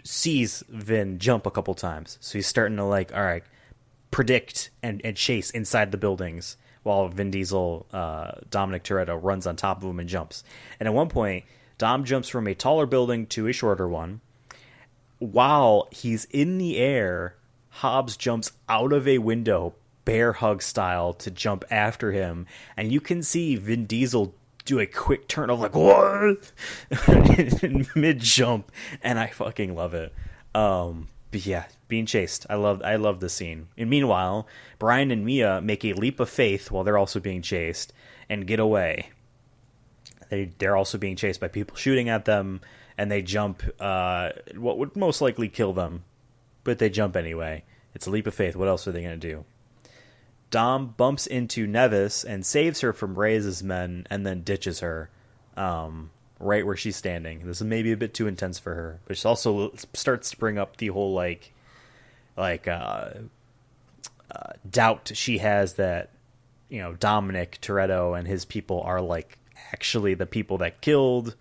sees Vin jump a couple times. So he's starting to predict and chase inside the buildings while Vin Diesel, Dominic Toretto, runs on top of him and jumps. And at one point, Dom jumps from a taller building to a shorter one. While he's in the air, Hobbs jumps out of a window, bear hug style, to jump after him. And you can see Vin Diesel do a quick turn of what? in mid-jump, and I fucking love it. But yeah, being chased. I love the scene. And meanwhile, Brian and Mia make a leap of faith while they're also being chased and get away. They're also being chased by people shooting at them, and they jump what would most likely kill them, but they jump anyway. It's a leap of faith. What else are they going to do? Dom bumps into Nevis and saves her from Reyes's men, and then ditches her right where she's standing. This is maybe a bit too intense for her, but she also starts to bring up the whole doubt she has that Dominic Toretto and his people are actually the people that killed,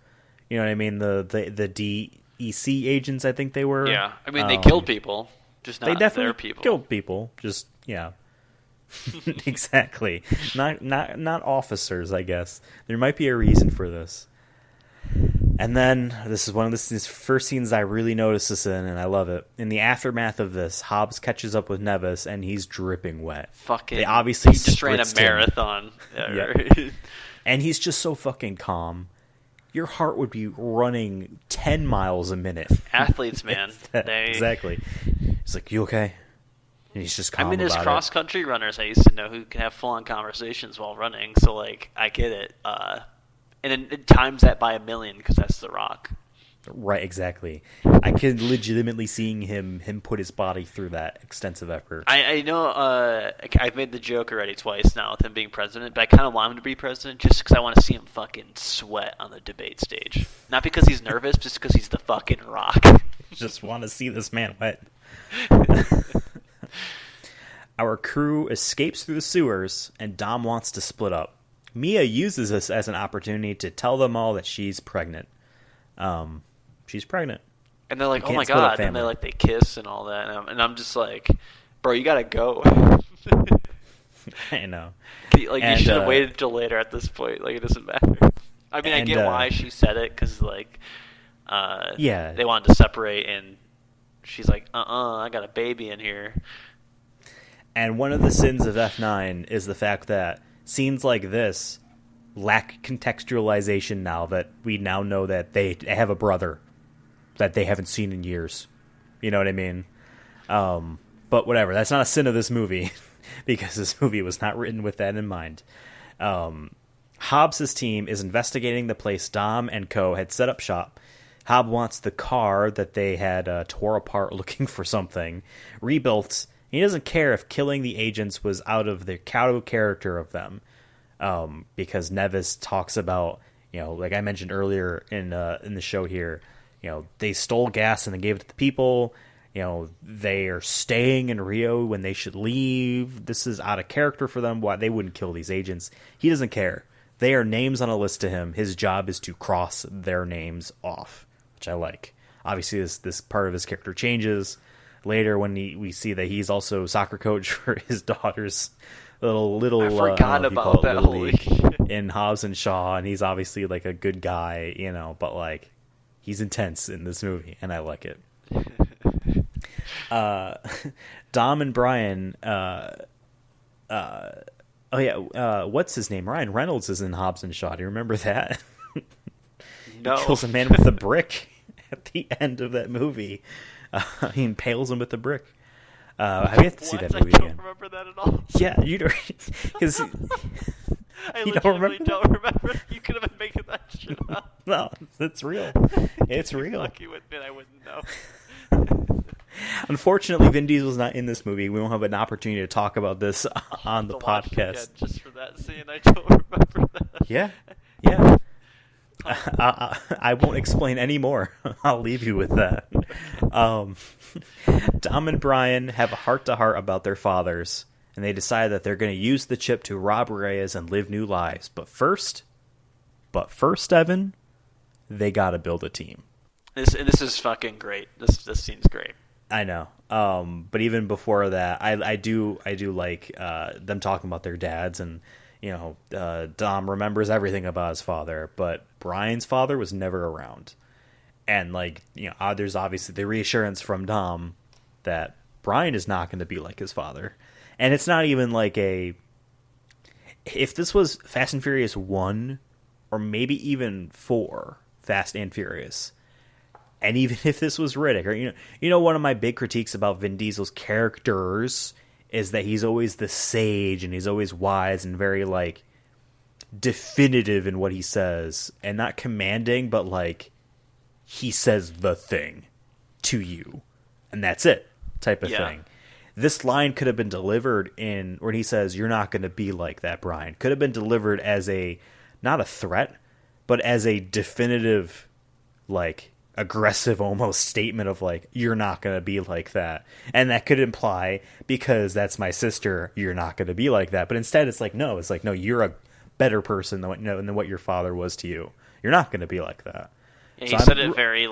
you know what I mean, the DEC agents. I think they were. Yeah, I mean they killed people, just not they definitely their people. Killed people, just yeah. Exactly. Not officers, I guess. There might be a reason for this. And then this is one of the first scenes I really noticed this in, and I love it. In the aftermath of this, Hobbs catches up with Nevis, and he's dripping wet. They obviously he just ran a marathon. Yeah. And he's just so fucking calm. Your heart would be running 10 miles a minute. Athletes, man. Exactly. He's like, "You okay?" And he's just calm about it. As cross-country runners, I used to know who can have full-on conversations while running, so, I get it. And then it times that by 1,000,000, because that's The Rock. Right, exactly. I could legitimately seeing him put his body through that extensive effort. I know I've made the joke already twice now with him being president, but I kind of want him to be president just because I want to see him fucking sweat on the debate stage. Not because he's nervous, just because he's the fucking Rock. Just want to see this man wet. Our crew escapes through the sewers, and Dom wants to split up. Mia uses this as an opportunity to tell them all that she's pregnant. She's pregnant. And they're like, oh Can't my split up god, and family. they kiss and all that, and I'm just like, bro, you gotta go. I know. Like, And, you should have waited till later at this point. Like, it doesn't matter. I mean, I get why she said it, because, like, yeah, they wanted to separate, and she's like, I got a baby in here. And one of the sins of F9 is the fact that scenes like this lack contextualization now that we now know that they have a brother that they haven't seen in years. You know what I mean? But whatever, that's not a sin of this movie because this movie was not written with that in mind. Hobbs' team is investigating the place Dom and co. had set up shop. Hobb wants the car that they had tore apart looking for something rebuilt. He doesn't care if killing the agents was out of the character of them, because Nevis talks about, like I mentioned earlier in the show here, they stole gas and they gave it to the people. They are staying in Rio when they should leave. This is out of character for them. Why they wouldn't kill these agents? He doesn't care. They are names on a list to him. His job is to cross their names off, which I like. Obviously, this part of his character changes later when we see that he's also soccer coach for his daughter's little I forgot about that. Holy shit. In Hobbs and Shaw, and he's obviously like a good guy, but like he's intense in this movie, and I like it. Dom and Brian, what's his name? Ryan Reynolds is in Hobbs and Shaw. Do you remember that? No. He kills a man with a brick at the end of that movie. He impales him with a brick. I have to see that movie again. I again. don't remember that at all. Yeah, you don't. Because I you legitimately don't remember. You could have been making that shit up. No, it's real. It's real. Lucky with me, I wouldn't know. Unfortunately, Vin Diesel's not in this movie. We won't have an opportunity to talk about this on the podcast. Just for that scene, I don't remember that. Yeah. I won't explain any more. I'll leave you with that. Dom and Brian have a heart-to-heart about their fathers, and they decide that they're going to use the chip to rob Reyes and live new lives. But first, Devon, they got to build a team. This is fucking great. This scene's great. I know. But even before that, I do like them talking about their dads, and Dom remembers everything about his father, but Brian's father was never around. And there's obviously the reassurance from Dom that Brian is not going to be like his father. And it's not even like if this was Fast and Furious 1 or maybe even 4 Fast and Furious, and even if this was Riddick, or one of my big critiques about Vin Diesel's characters is that he's always the sage and he's always wise and very definitive in what he says, and not commanding, but he says the thing to you and that's it type of thing. This line could have been delivered when he says, "You're not going to be like that, Brian." Could have been delivered as not a threat, but as a definitive, aggressive almost statement of "You're not going to be like that." And that could imply, because that's my sister, you're not going to be like that. But instead it's no, you're a better person than what your father was to you. You're not going to be like that. Yeah, he said it very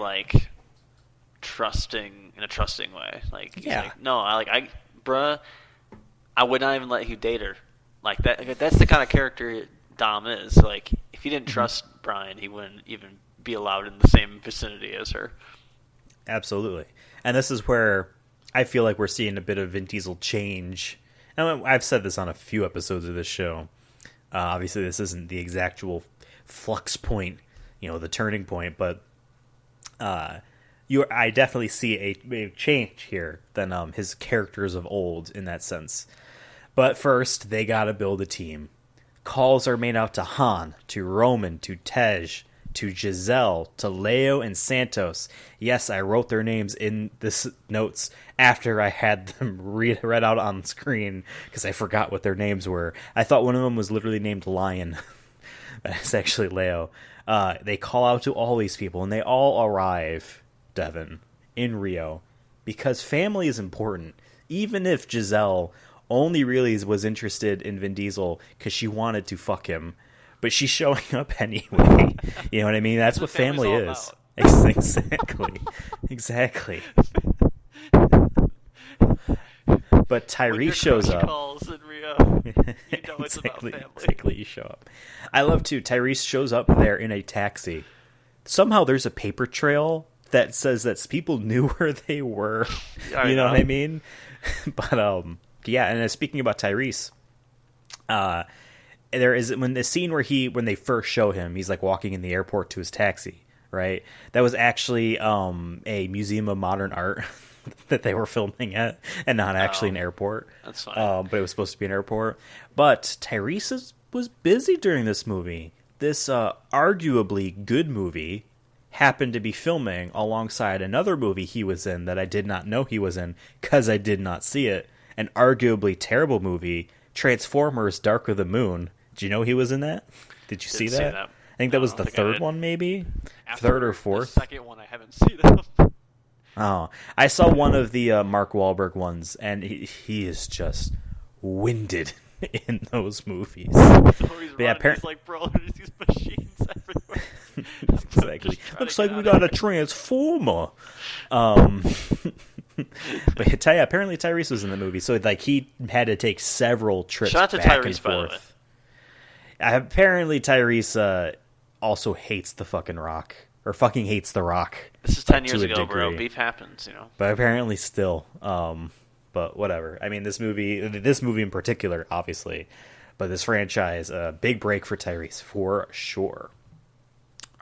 trusting, in a trusting way. Bruh, I would not even let you date her. That's the kind of character Dom is. If he didn't trust Brian, he wouldn't even be allowed in the same vicinity as her. Absolutely. And this is where I feel like we're seeing a bit of Vin Diesel change. And I've said this on a few episodes of this show. Obviously, this isn't the exactual flux point, the turning point, but I definitely see a change here than his characters of old in that sense. But first, they gotta build a team. Calls are made out to Han, to Roman, to Tej, to Giselle, to Leo, and Santos. Yes, I wrote their names in this notes after I had them read out on screen because I forgot what their names were. I thought one of them was literally named Lion. It's actually Leo. They call out to all these people, and they all arrive, Devon, in Rio, because family is important. Even if Giselle only really was interested in Vin Diesel because she wanted to fuck him, but she's showing up anyway. You know what I mean? That's what family is. Exactly. But Tyrese shows up. Calls in Rio. You know it's about family. Exactly, you show up. I love too. Tyrese shows up there in a taxi. Somehow there's a paper trail that says that people knew where they were. You know what I mean? But yeah. And speaking about Tyrese, there is when the scene when they first show him, he's like walking in the airport to his taxi. Right. That was actually a museum of modern art. That they were filming at, and not actually an airport. That's fine. But it was supposed to be an airport. But Tyrese was busy during this movie. This arguably good movie happened to be filming alongside another movie he was in that I did not know he was in because I did not see it. An arguably terrible movie, Transformers: Dark of the Moon. Did you know he was in that? Did you see that? I think that was the third one, maybe? Third or fourth? The second one, I haven't seen it. Oh, I saw one of the Mark Wahlberg ones, and he is just winded in those movies. He's like, bro, there's these machines everywhere. Exactly. Looks like we got a transformer. But apparently Tyrese was in the movie, so like he had to take several trips Shout out to back Tyrese, and by the way. forth. Apparently Tyrese also hates the fucking Rock. Or fucking hates The Rock. This is 10 years ago, bro. Beef happens, you know. But apparently still. But whatever. I mean, this movie in particular, obviously. But this franchise, a big break for Tyrese, for sure.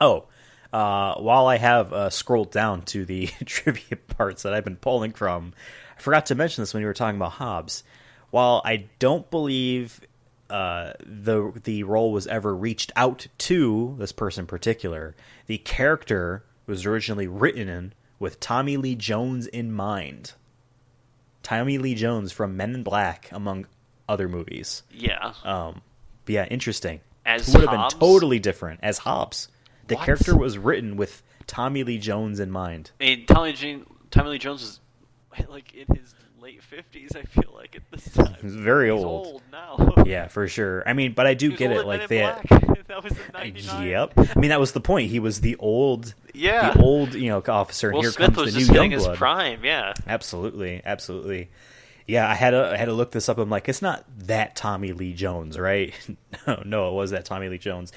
Oh, while I have scrolled down to the trivia parts that I've been pulling from, I forgot to mention this when you were talking about Hobbs. While I don't believe the role was ever reached out to this person in particular, the character was originally written in with Tommy Lee Jones in mind. Tommy Lee Jones from Men in Black, among other movies. Yeah. Yeah, interesting. As Who would have Hobbs? been totally different as Hobbs. The What? character was written with Tommy Lee Jones in mind. I mean, Tommy Lee Jones is like in his late 50s, I feel like, at this time. He's very He's old. now. Yeah, for sure. I mean, but I do He was get old it. in Like Men they in had, Black. That was in 99. Yep. I mean, that was the point. He was the old, Yeah. the old, officer, and Will here Smith comes was the just new hitting his Youngblood. prime, yeah. Absolutely. Yeah, I had to look this up. I'm like, it's not that Tommy Lee Jones, right? No, it was that Tommy Lee Jones.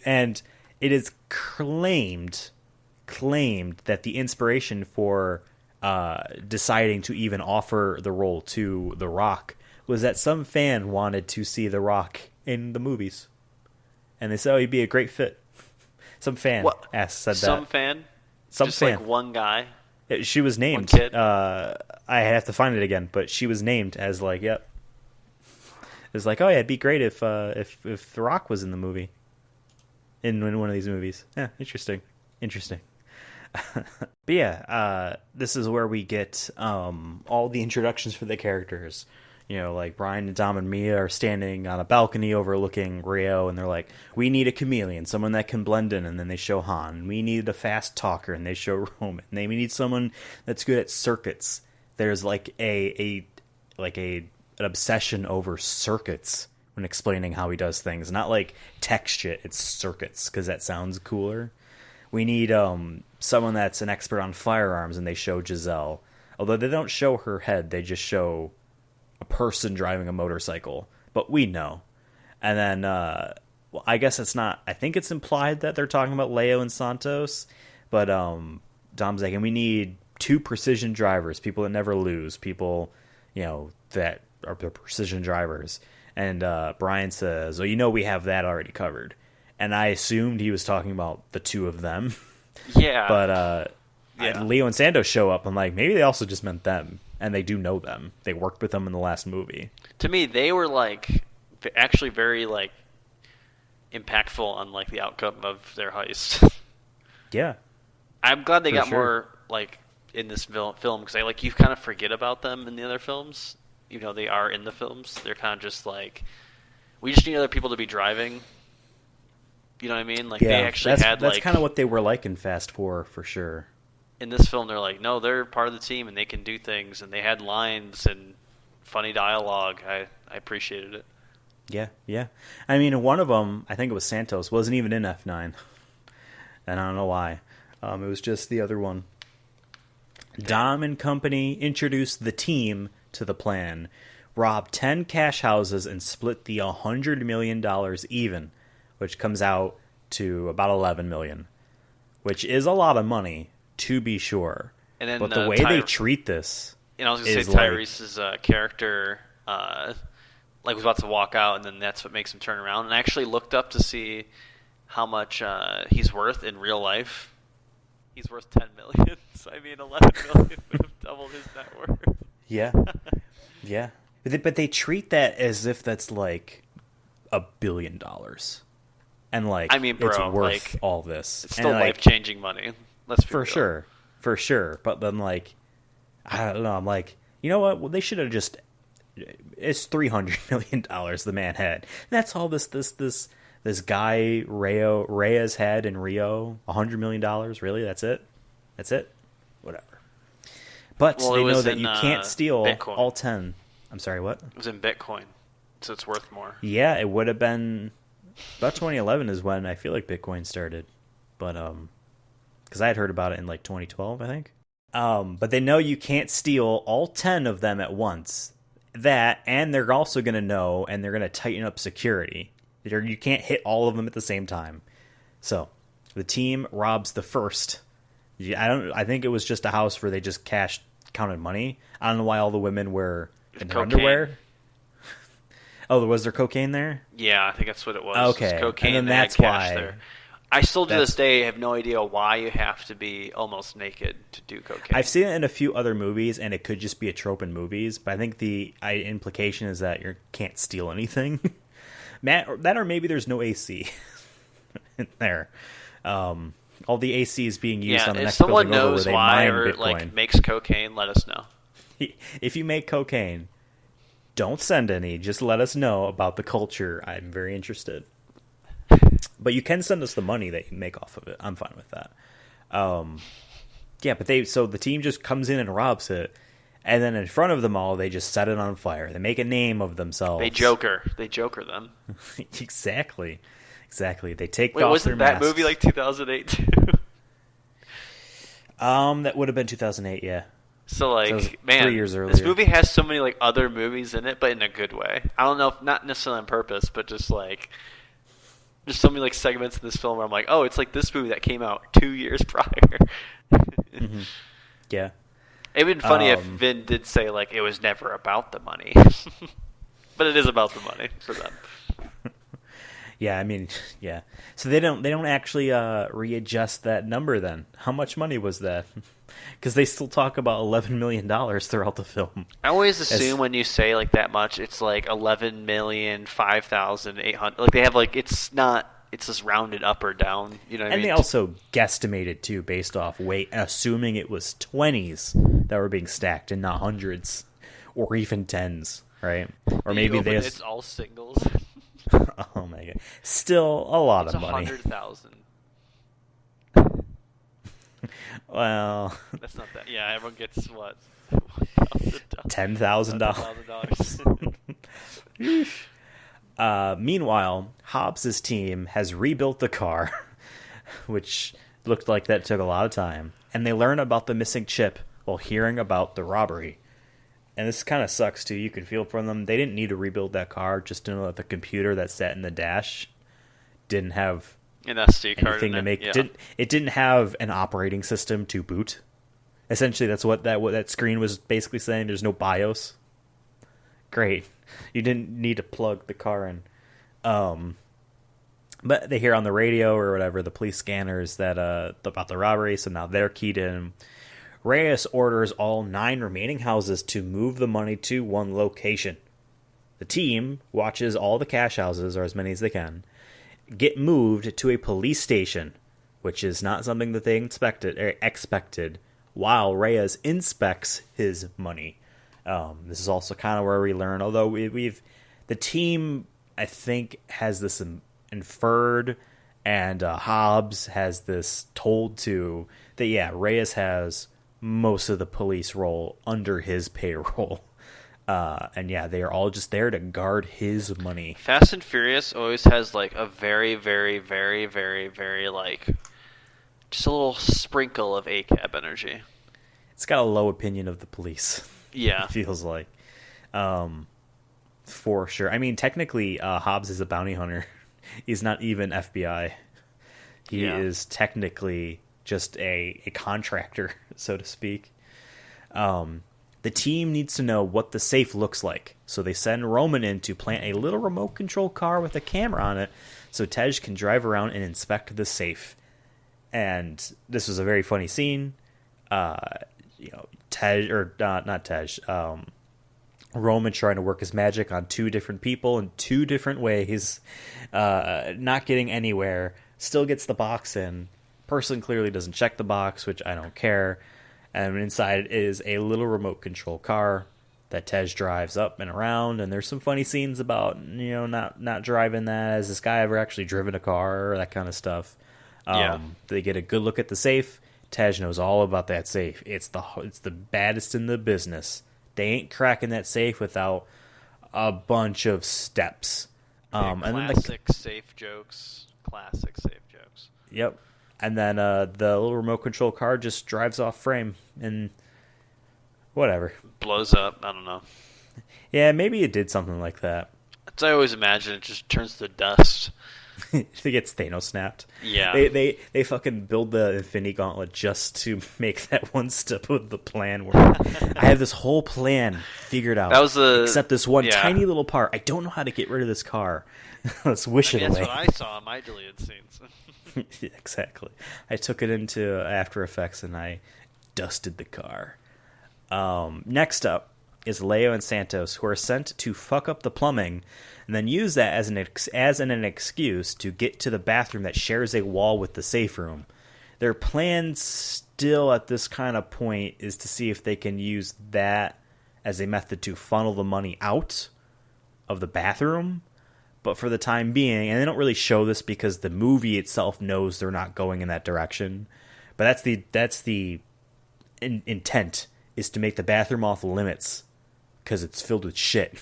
And it is claimed that the inspiration for deciding to even offer the role to The Rock was that some fan wanted to see The Rock in the movies, and they said, "Oh, he'd be a great fit." Some fan said that. Some fan? Some just fan. like one guy? She was named. One kid? I have to find it again, but she was named as like, yep. It was like, oh yeah, it'd be great if The Rock was in the movie, in one of these movies. Yeah, interesting. But yeah, this is where we get all the introductions for the characters. Like Brian and Dom and Mia are standing on a balcony overlooking Rio, and they're like, we need a chameleon, someone that can blend in, and then they show Han. We need a fast talker, and they show Roman. And we need someone that's good at circuits. There's like an obsession over circuits when explaining how he does things. Not like tech shit, it's circuits, because that sounds cooler. We need someone that's an expert on firearms, and they show Giselle. Although they don't show her head, they just show a person driving a motorcycle, but we know. And then, I guess it's not. I think it's implied that they're talking about Leo and Santos, but Dom's like, and we need 2 precision drivers, people that never lose, people, that are the precision drivers. And Brian says, well, we have that already covered. And I assumed he was talking about the 2 of them. Yeah. But Leo and Santos show up. I'm like, maybe they also just meant them. And they do know them. They worked with them in the last movie. To me, they were like actually very like impactful on like the outcome of their heist. Yeah, I'm glad they got sure. more like in this film because you kind of forget about them in the other films. They are in the films. They're kind of just like, we just need other people to be driving. You know what I mean? Like they actually that's kind of what they were like in Fast 4 for sure. In this film, they're like, no, they're part of the team and they can do things, and they had lines and funny dialogue. I appreciated it. Yeah. I mean, one of them, I think it was Santos, wasn't even in F9, and I don't know why. It was just the other one. Dom and company introduced the team to the plan, robbed 10 cash houses, and split the $100 million even, which comes out to about $11 million, which is a lot of money, to be sure. And then, but the way they treat this, I was going to say Tyrese's character was about to walk out, and then that's what makes him turn around. And I actually looked up to see how much he's worth in real life. He's worth $10 million. So I mean, $11 million would have doubled his net worth. Yeah, yeah. But they treat that as if that's like $1 billion, and like I mean, bro, it's worth like, all this. It's still and, like, life-changing money. Let's be real. For sure. But then, like, I don't know. I'm like, you know what? Well, they should have just. It's $300 million the man had. And that's all this guy Reyes had in Rio. $100 million. Really? That's it. Whatever. But they know that you can't steal Bitcoin. all 10. I'm sorry, what? It was in Bitcoin, so it's worth more. Yeah, it would have been about 2011 is when I feel like Bitcoin started, but because I had heard about it in like 2012, I think. But they know you can't steal all 10 of them at once. That, and they're also going to know, and they're going to tighten up security. You can't hit all of them at the same time. So the team robs the first. I think it was just a house where they just counted money. I don't know why all the women were in their underwear. Oh, was there cocaine there? Yeah, I think that's what it was. Okay, it was cocaine, and then that's cash why. There. I still to this day have no idea why you have to be almost naked to do cocaine. I've seen it in a few other movies, and it could just be a trope in movies. But I think the implication is that you can't steal anything. That or maybe there's no AC in there. All the AC is being used on the next building over where they mine Bitcoin. If someone knows why or makes cocaine, let us know. If you make cocaine, don't send any. Just let us know about the culture. I'm very interested. But you can send us the money that you make off of it. I'm fine with that. Yeah, but so the team just comes in and robs it, and then in front of them all, they just set it on fire. They make a name of themselves. They Joker them. Exactly. They take Wait, off wasn't their that masks. movie like 2008 too? That would have been 2008. Yeah. So like, was man, 3 years earlier. This movie has so many like other movies in it, but in a good way. I don't know, if not necessarily on purpose, but just like. There's so many like segments in this film where I'm like, oh, it's like this movie that came out 2 years prior. Mm-hmm. Yeah. It'd been funny if Vin did say like it was never about the money, but it is about the money for them. Yeah, I mean, yeah. So they don't actually readjust that number then. How much money was that? Because they still talk about $11 million throughout the film. I always assume when you say like that much, it's like 11,005,800. Like they have like it's just rounded up or down. You know what I mean? And they also guesstimated too based off weight, assuming it was 20s that were being stacked and not hundreds or even tens, right? Or maybe it's all singles. Oh my god! Still a lot of money. 100,000. Well, that's not that. Yeah, everyone gets what? $10,000. Meanwhile, Hobbs's team has rebuilt the car, which looked like that took a lot of time, and they learn about the missing chip while hearing about the robbery. And this kind of sucks too. You can feel from them. They didn't need to rebuild that car just to know that the computer that sat in the dash didn't have an SD card anything to make. Yeah. It didn't have an operating system to boot. Essentially, that's what that screen was basically saying. There's no BIOS. Great. You didn't need to plug the car in. But they hear on the radio or whatever, the police scanners that about the robbery, so now they're keyed in. Reyes orders all 9 remaining houses to move the money to one location. The team watches all the cash houses, or as many as they can, get moved to a police station, which is not something that they expected, while Reyes inspects his money. This is also kind of where we learn, although the team, I think, has this inferred, and Hobbs has this told to, that yeah, Reyes has most of the police role under his payroll. And yeah, they are all just there to guard his money. Fast and Furious always has like a very, very, very, very, very like just a little sprinkle of ACAB energy. It's got a low opinion of the police. Yeah. It feels like. For sure. I mean, technically, Hobbs is a bounty hunter. He's not even FBI. He is technically just a contractor, so to speak. The team needs to know what the safe looks like, so they send Roman in to plant a little remote control car with a camera on it so Tej can drive around and inspect the safe. And this was a very funny scene. Tej, or not Tej, Roman trying to work his magic on two different people in two different ways, not getting anywhere, still gets the box in. Person clearly doesn't check the box, which I don't care. And inside is a little remote control car that Tej drives up and around. And there's some funny scenes about, not driving that. Has this guy ever actually driven a car or that kind of stuff? They get a good look at the safe. Tej knows all about that safe. It's the baddest in the business. They ain't cracking that safe without a bunch of steps. And classic safe jokes. Classic safe jokes. Yep. And then the little remote control car just drives off frame and whatever. Blows up. I don't know. Yeah, maybe it did something like that. I always imagine it just turns to dust. It gets Thanos snapped. Yeah. They fucking build the Infinity Gauntlet just to make that one step of the plan where I have this whole plan figured out. That was except this one tiny little part. I don't know how to get rid of this car. Let's wish it away. That's what I saw in my deleted scenes. Yeah, exactly. I took it into After Effects and I dusted the car. Next up is Leo and Santos, who are sent to fuck up the plumbing and then use that as an excuse to get to the bathroom that shares a wall with the safe room. Their plan still at this kind of point is to see if they can use that as a method to funnel the money out of the bathroom. But for the time being, and they don't really show this because the movie itself knows they're not going in that direction. But that's the intent, is to make the bathroom off limits because it's filled with shit,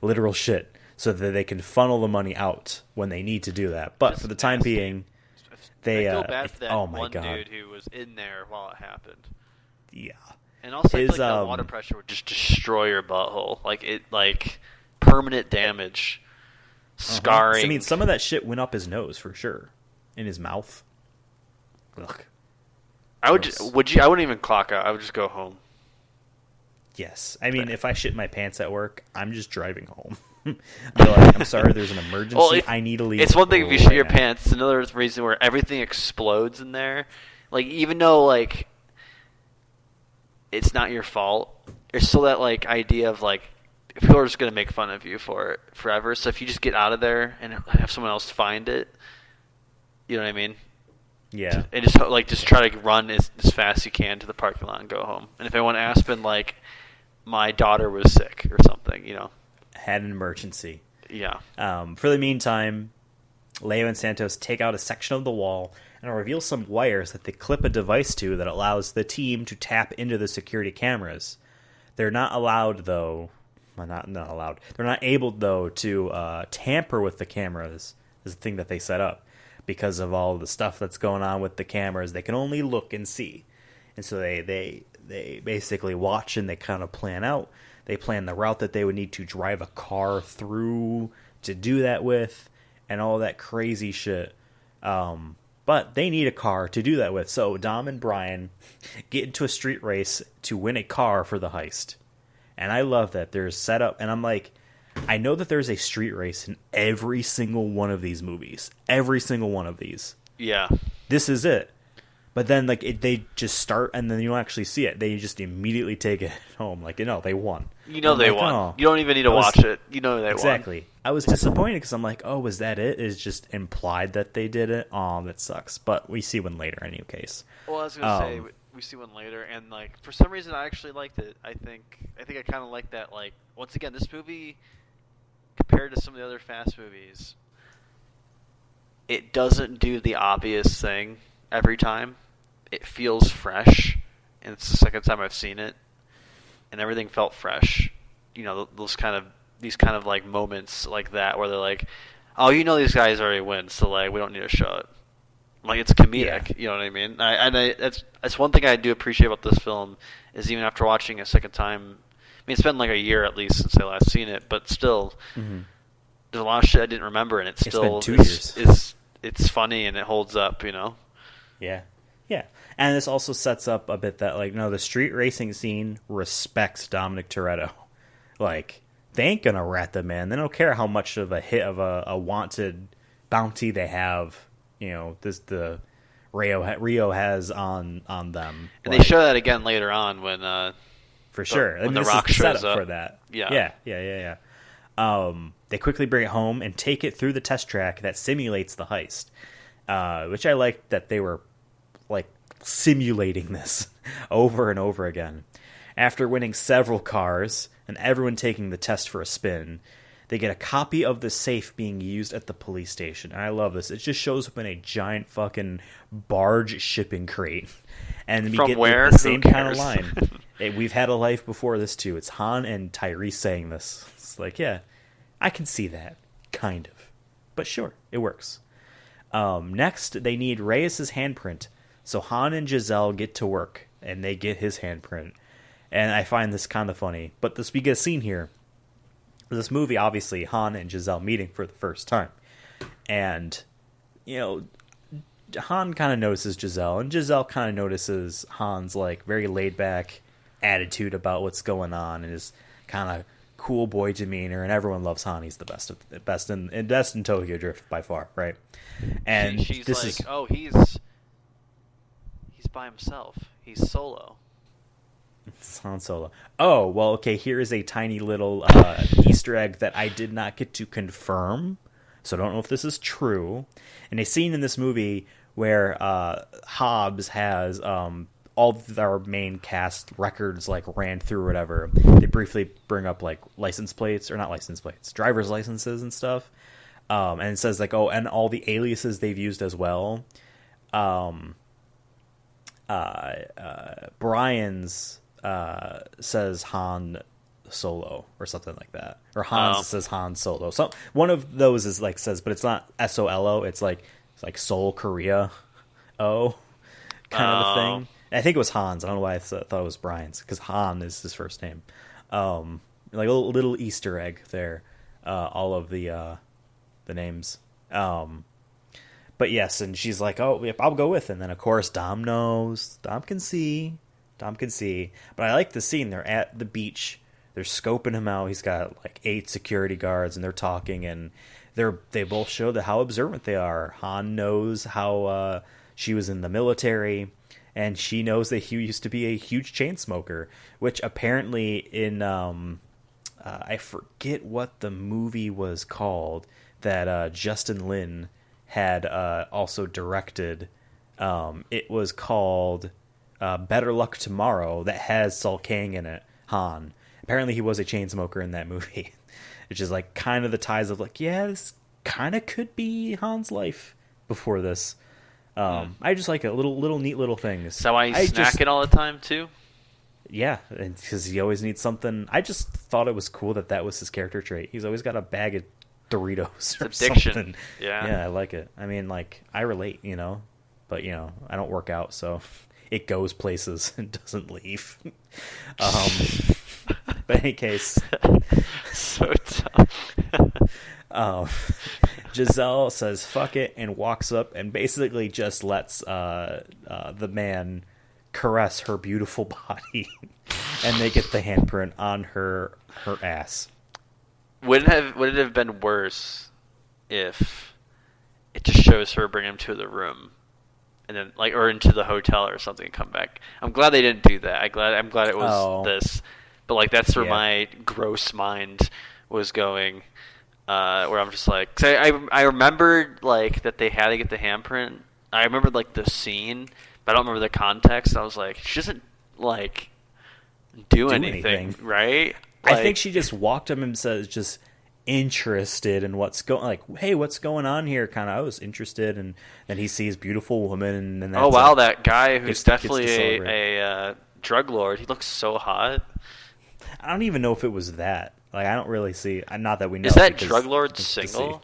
literal shit, so that they can funnel the money out when they need to do that. But for the time being, they I feel bad for that one God. dude who was in there while it happened. Yeah, and also I feel like the water pressure would just destroy your butthole, like permanent damage. Scarring. I mean, some of that shit went up his nose for sure, in his mouth. Ugh. I wouldn't even clock out. I would just go home. Yes, I mean, if I shit my pants at work, I'm just driving home. I'm sorry, there's an emergency. Well, I need to leave. It's one thing if you shit your pants. It's another reason where everything explodes in there. Like, even though it's not your fault, there's still that idea of people are just going to make fun of you for it forever. So if you just get out of there and have someone else find it, you know what I mean? Yeah. And just try to run as fast as you can to the parking lot and go home. And if anyone Aspen, my daughter was sick or something, Had an emergency. Yeah. For the meantime, Leo and Santos take out a section of the wall and reveal some wires that they clip a device to that allows the team to tap into the security cameras. They're not allowed, though... Well, not allowed. They're not able, though, to tamper with the cameras. Is the thing that they set up. Because of all the stuff that's going on with the cameras, they can only look and see. And so they basically watch and they kind of plan out. They plan the route that they would need to drive a car through to do that with, and all that crazy shit. But they need a car to do that with. So Dom and Brian get into a street race to win a car for the heist. And I love that there's set up, and I'm like, I know that there's a street race in every single one of these movies. Every single one of these. Yeah. This is it. But then, they just start, and then you don't actually see it. They just immediately take it home. They won. They won. Oh. You don't even need to watch it. You know they won. Exactly. I was disappointed because I'm like, oh, was that it? It's just implied that they did it. Oh, that sucks. But we see one later in any case. Well, I was going to say... We see one later, and for some reason I actually liked it. I think I kind of like that. Once again, this movie compared to some of the other Fast movies, it doesn't do the obvious thing every time. It feels fresh, and it's the second time I've seen it, and everything felt fresh. These kind of moments like that where they're like, oh, these guys already win, so we don't need to show it. Like, it's comedic, you know what I mean? That's one thing I do appreciate about this film, is even after watching it a second time, I mean, it's been like a year at least since I last seen it, but still, there's a lot of shit I didn't remember, and it's still been 2 years. It's funny and it holds up, you know? Yeah. Yeah. And this also sets up a bit that, like, no, the street racing scene respects Dominic Toretto. Like, they ain't gonna rat them in. They don't care how much of a hit of a wanted bounty they have, you know, the Rio has on them. And like, they show that again later on when for sure. When The this Rock is the shows setup up for that. Yeah. They quickly bring it home and take it through the test track that simulates the heist, which I like that they were like simulating this over and over again. After winning several cars and everyone taking the test for a spin, they get a copy of the safe being used at the police station. And I love this. It just shows up in a giant fucking barge shipping crate. And we From get where? the same Who kind of cares? line. Hey, we've had a life before this too. It's Han and Tyrese saying this. It's like, yeah, I can see that. Kind of. But sure, it works. Next, they need Reyes' handprint. So Han and Giselle get to work, and they get his handprint. And I find this kind of funny. But we get a scene here. This movie, obviously, Han and Giselle meeting for the first time. And, you know, Han kind of notices Giselle, and Giselle kind of notices Han's, like, very laid-back attitude about what's going on, and his kind of cool boy demeanor, and everyone loves Han. He's the best in Tokyo Drift by far, right? And she's this like, is... oh, he's by himself. He's solo. It's Han Solo. Oh, well, okay, here is a tiny little Easter egg that I did not get to confirm, so I don't know if this is true. In a scene in this movie where Hobbs has all of our main cast records, like, ran through or whatever, they briefly bring up, like, license plates, or not license plates, driver's licenses and stuff, and it says, like, oh, and all the aliases they've used as well. Brian's says Han Solo or something like that, or Hans says Han Solo. So one of those is like says, but it's not SOLO. It's like Seoul Korea, kind of a thing. I think it was Hans. I don't know why I thought it was Brian's, because Han is his first name. Like a little Easter egg there. All of the names. But yes, and she's like, oh, yep, I'll go with. And then, of course, Dom knows. Dom can see. But I like the scene. They're at the beach. They're scoping him out. He's got, like, 8 security guards, and they're talking. And they both show how observant they are. Han knows how she was in the military. And she knows that he used to be a huge chain smoker. Which apparently in... I forget what the movie was called that Justin Lin had also directed. It was called Better Luck Tomorrow, that has Saul Kang in it, Han. Apparently he was a chain smoker in that movie. Which is like kind of the ties of like, yeah, this kind of could be Han's life before this. I just like it. Little neat little things. So I snack it all the time too? Yeah, because he always needs something. I just thought it was cool that was his character trait. He's always got a bag of Doritos or addiction. Something. Yeah, I like it. I mean, like, I relate, you know, but, you know, I don't work out, so it goes places and doesn't leave. But in any case, so tough. Giselle says fuck it and walks up and basically just lets the man caress her beautiful body, and they get the handprint on her ass. Would it have been worse if it just shows her bring him to the room, and then or into the hotel or something and come back? I'm glad they didn't do that. I'm glad it was this, but like that's where my gross mind was going, where I'm just like, 'cause I remembered like that they had to get the handprint. I remembered like the scene, but I don't remember the context. I was like, she doesn't like do anything, right? I think she just walked him and says, just interested in what's going, like, hey, what's going on here? Kind of, I was interested, and then he sees beautiful woman, and then that's that guy who's definitely a drug lord. He looks so hot. I don't even know if it was that. Like, I don't really see. Not that we know. Is that drug lord single?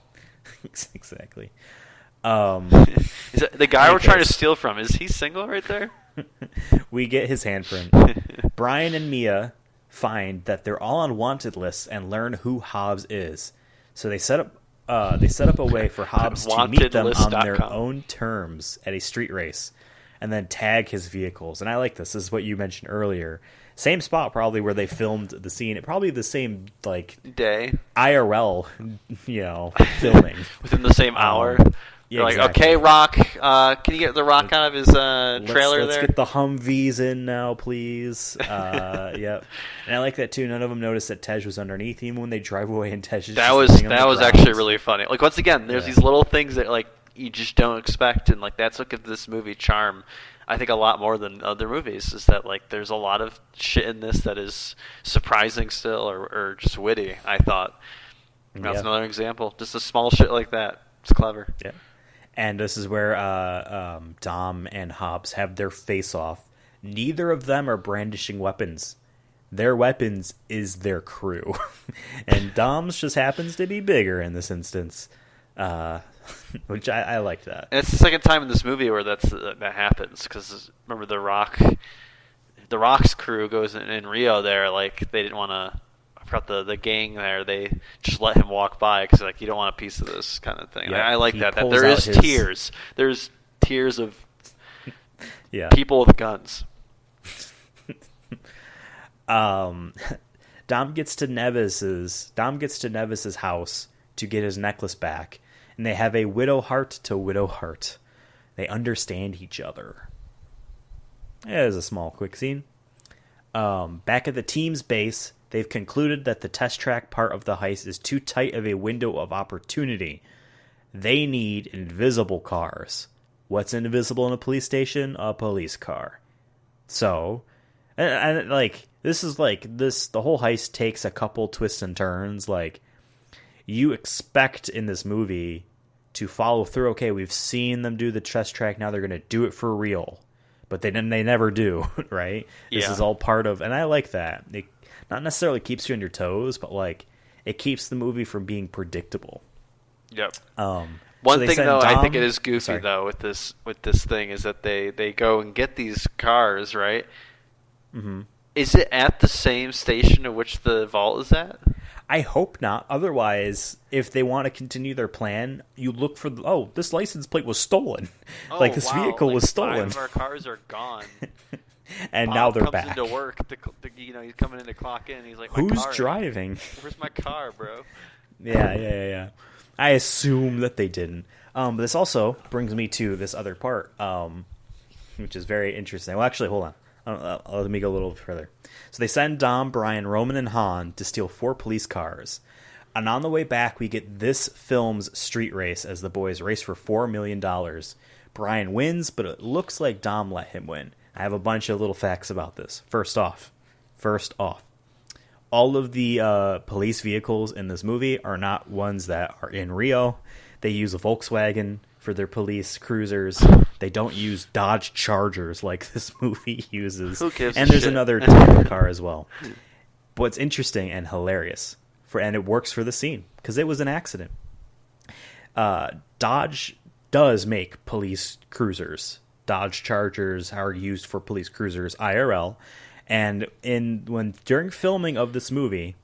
Exactly. Is that the guy we're trying to steal from? Is he single right there? We get his handprint. Brian and Mia find that they're all on wanted lists and learn who Hobbs is. So they set up a way for Hobbs to meet them on their own terms at a street race, and then tag his vehicles. And I like this. This is what you mentioned earlier. Same spot probably where they filmed the scene. Probably the same day IRL, filming within the same hour. Yeah, like, exactly. okay, Rock, can you get the Rock out of his trailer let's there? Get the Humvees in now, please. Yep. And I like that too. None of them noticed that Tej was underneath, even when they drive away and Tej is that was actually really funny. Like, once again, there's these little things that like you just don't expect, and like that's what gives this movie charm. I think a lot more than other movies is that like there's a lot of shit in this that is surprising still, or just witty. I thought that's another example. Just a small shit like that. It's clever. Yeah. And this is where Dom and Hobbs have their face-off. Neither of them are brandishing weapons. Their weapons is their crew. And Dom's just happens to be bigger in this instance. Which I like that. And it's the second time in this movie where that happens. Because remember the Rock's crew goes in Rio there. Like, they didn't want to... the gang there, they just let him walk by because like you don't want a piece of this kind of thing. Yeah, I like that there is tears. There's tears of people with guns. Dom gets to Nevis's house to get his necklace back, and they have a widow heart to widow heart. They understand each other. It is a small quick scene. Back at the team's base, they've concluded that the test track part of the heist is too tight of a window of opportunity. They need invisible cars. What's invisible in a police station? A police car. So, and like, the whole heist takes a couple twists and turns. Like, you expect in this movie to follow through. Okay, we've seen them do the test track, now they're going to do it for real. But they never do, right? This is all part of, and I like that. It not necessarily keeps you on your toes, but like it keeps the movie from being predictable. Yep. One thing though, I think it is goofy though with this thing is that they go and get these cars, right? Mm-hmm. Is it at the same station at which the vault is at? I hope not. Otherwise, if they want to continue their plan, you look for this license plate was stolen. Like this vehicle was stolen. 5 of our cars are gone. And Bob now they're comes back. into work. He's coming in to clock in. And he's like, "Who's driving? Where's my car, bro?" Yeah. I assume that they didn't. But this also brings me to this other part, which is very interesting. Well, actually, hold on. Let me go a little further. So they send Dom, Brian, Roman, and Han to steal 4 police cars. And on the way back, we get this film's street race as the boys race for $4 million. Brian wins, but it looks like Dom let him win. I have a bunch of little facts about this. First off, all of the police vehicles in this movie are not ones that are in Rio. They use a Volkswagen for their police cruisers. They don't use Dodge Chargers like this movie uses. Who gives and there's shit? another Toyota car as well. What's interesting and hilarious, and it works for the scene, because it was an accident. Dodge does make police cruisers. Dodge Chargers are used for police cruisers IRL. And during filming of this movie,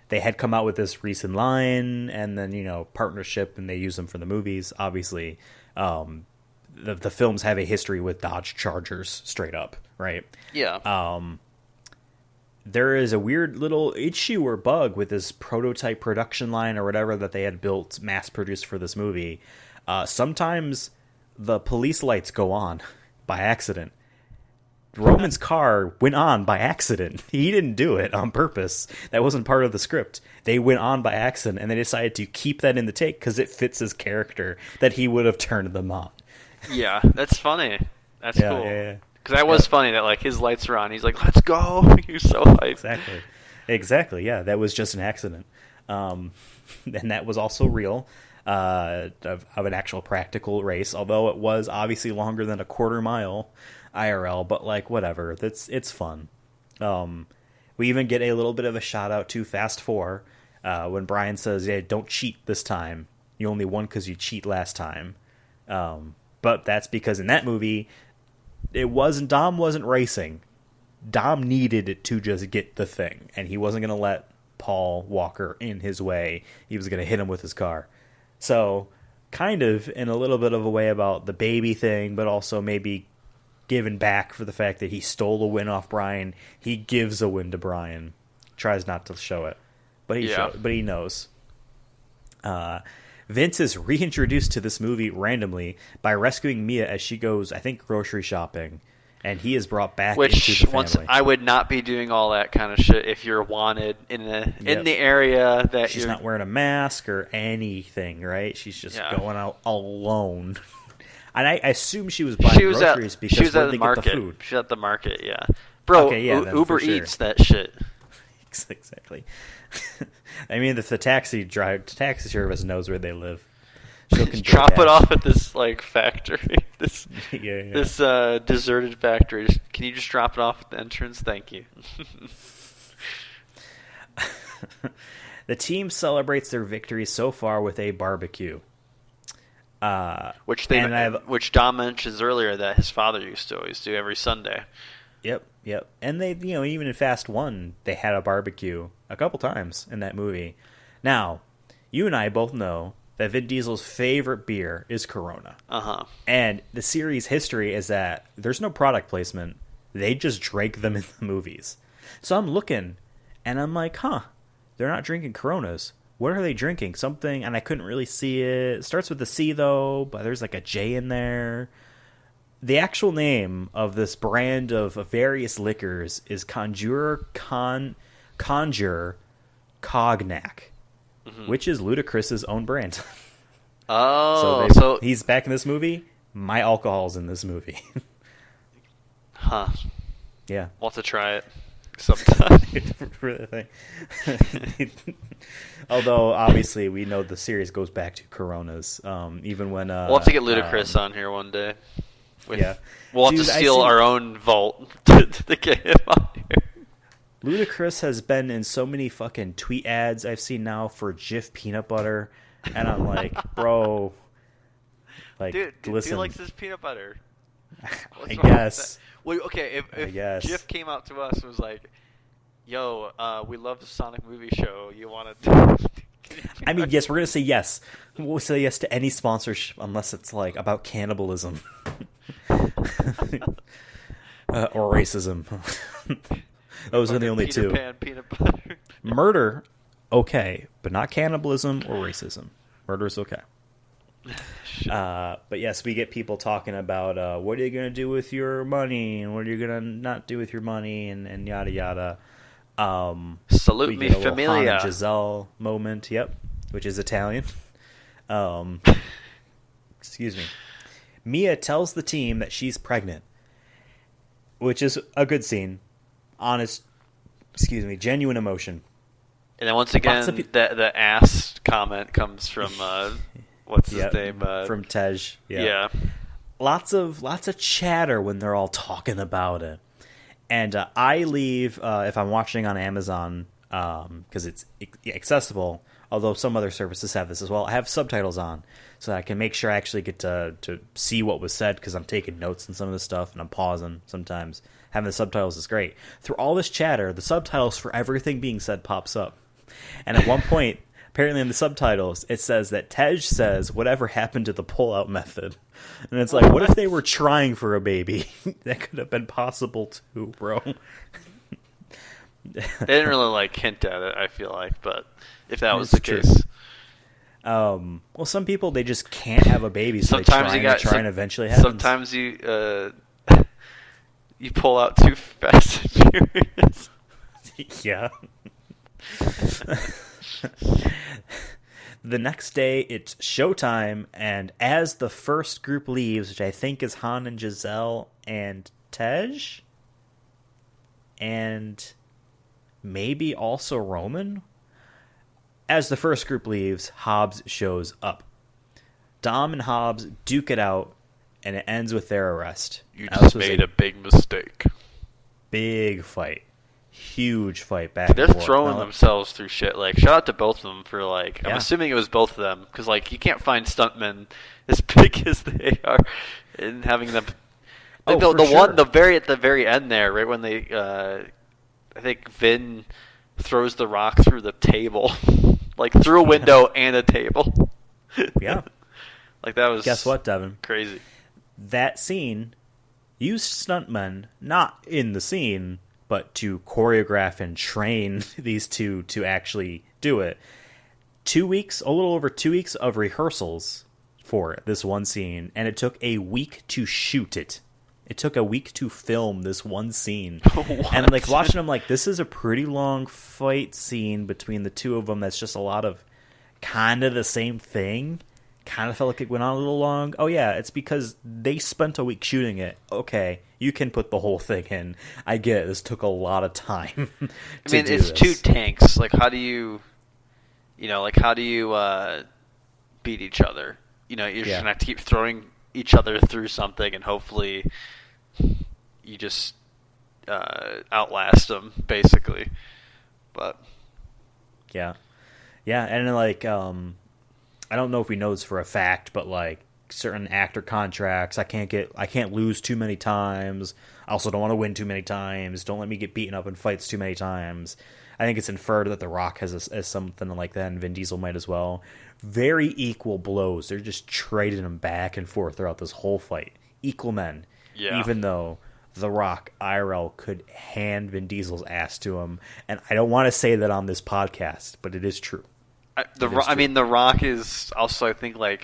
they had come out with this recent line and then, partnership, and they use them for the movies. Obviously, the films have a history with Dodge Chargers straight up, right? Yeah. There is a weird little issue or bug with this prototype production line or whatever that they had built, mass-produced for this movie. Sometimes the police lights go on by accident. Roman's car went on by accident. He didn't do it on purpose. That wasn't part of the script. They went on by accident, and they decided to keep that in the take because it fits his character that he would have turned them on. Yeah, that's funny. That's cool. Yeah. Because that was funny that like his lights are on. He's like, "Let's go!" He was so hyped. Exactly. Yeah, that was just an accident, and that was also real of an actual practical race. Although it was obviously longer than a quarter mile IRL, but like whatever. It's fun. We even get a little bit of a shout out to Fast 4 when Brian says, "Yeah, don't cheat this time. You only won because you cheat last time." But that's because in that movie, Dom wasn't racing. Dom needed it to just get the thing, and he wasn't going to let Paul Walker in his way. He was going to hit him with his car. So, kind of in a little bit of a way about the baby thing, but also maybe giving back for the fact that he stole a win off Brian. He gives a win to Brian. Tries not to show it, but he knows. Vince is reintroduced to this movie randomly by rescuing Mia as she goes, I think, grocery shopping, and he is brought back into the family. I would not be doing all that kind of shit if you're wanted in the area that she's not wearing a mask or anything, right? She's just going out alone. And I assume she was buying groceries because she was at the market. Get the food. She was at the market, yeah. Bro, Uber Eats that shit. Exactly. I mean, if the taxi service knows where they live, she'll drop it off at this factory, this deserted factory. Can you just drop it off at the entrance? Thank you. The team celebrates their victory so far with a barbecue, which Dom mentions earlier that his father used to always do every Sunday. Yep. And they, even in Fast 1, they had a barbecue a couple times in that movie. Now, you and I both know that Vin Diesel's favorite beer is Corona. Uh-huh. And the series history is that there's no product placement. They just drank them in the movies. So I'm looking, and I'm like, they're not drinking Coronas. What are they drinking? Something, and I couldn't really see it. It starts with a C, though, but there's like a J in there. The actual name of this brand of various liquors is Conjure Cognac, which is Ludacris's own brand. Oh, so he's back in this movie. My alcohol's in this movie. Huh. Yeah. We'll have to try it sometime. Although, obviously, we know the series goes back to Coronas. Even when we'll have to get Ludacris on here one day. We'll have to steal our own vault to get him on here. Ludacris has been in so many fucking tweet ads I've seen now for Jif peanut butter, and I'm like, bro, dude, listen. He likes his peanut butter. I guess. Well, okay, if Jif came out to us and was like, yo, we love the Sonic movie show, you want to... I mean, yes, we're going to say yes. We'll say yes to any sponsorship unless it's about cannibalism. Or racism. Those are the only two. Peanut butter. Murder, okay, but not cannibalism or racism. Murder is okay. But yes, we get people talking about what are you going to do with your money and what are you going to not do with your money and yada yada. Salute me, familia. Han and Giselle moment, which is Italian. Excuse me. Mia tells the team that she's pregnant, which is a good scene. Genuine emotion. And then once again, the ass comment comes from what's his name? From Tej. Yeah. Lots of chatter when they're all talking about it. And I leave, if I'm watching on Amazon, because it's accessible, although some other services have this as well, I have subtitles on so that I can make sure I actually get to see what was said, because I'm taking notes on some of this stuff and I'm pausing sometimes. Having the subtitles is great. Through all this chatter, the subtitles for everything being said pops up. And at one point, apparently in the subtitles, it says that Tej says, whatever happened to the pull-out method? And it's like, what if they were trying for a baby? That could have been possible too, bro. They didn't really hint at it, I feel like, but if that was the case. Well, some people, they just can't have a baby, so sometimes they try and eventually happens. Sometimes you pull out too fast and furious. Yeah. The next day, it's showtime, and as the first group leaves, which I think is Han and Giselle and Tej, and maybe also Roman, as the first group leaves, Hobbs shows up. Dom and Hobbs duke it out, and it ends with their arrest. You just made a big mistake. Big fight. huge fight back. They're and forth. throwing themselves through shit. Like, shout out to both of them for like. Yeah. I'm assuming it was both of them because like you can't find stuntmen as big as they are, and having them. Oh, the for sure. one at the very end there, right when they, I think Vin throws the rock through the table, like through a window and a table. Yeah. Like that was. Guess what, Devon? Crazy. That scene used stuntmen not in the scene, but to choreograph and train these two to actually do it. 2 weeks, a little over 2 weeks of rehearsals for this one scene, and it took a week to shoot it. It took a week to film this one scene. And like watching them, like, this is a pretty long fight scene between the two of them that's just a lot of kind of the same thing. Kind of felt like it went on a little long. Oh yeah, it's because they spent a week shooting it. Okay, you can put the whole thing in. I get it. This took a lot of time. I mean, it's two tanks. Like, how do you beat each other? You know, you're just gonna have to keep throwing each other through something, and hopefully, you just outlast them, basically. But yeah, and like I don't know if we know this for a fact, but like certain actor contracts, I can't lose too many times. I also don't want to win too many times. Don't let me get beaten up in fights too many times. I think it's inferred that The Rock has something like that, and Vin Diesel might as well. Very equal blows. They're just trading them back and forth throughout this whole fight. Equal men. yeah, Even though The Rock IRL could hand Vin Diesel's ass to him. And I don't want to say that on this podcast, but it is true. The Rock is also, I think what,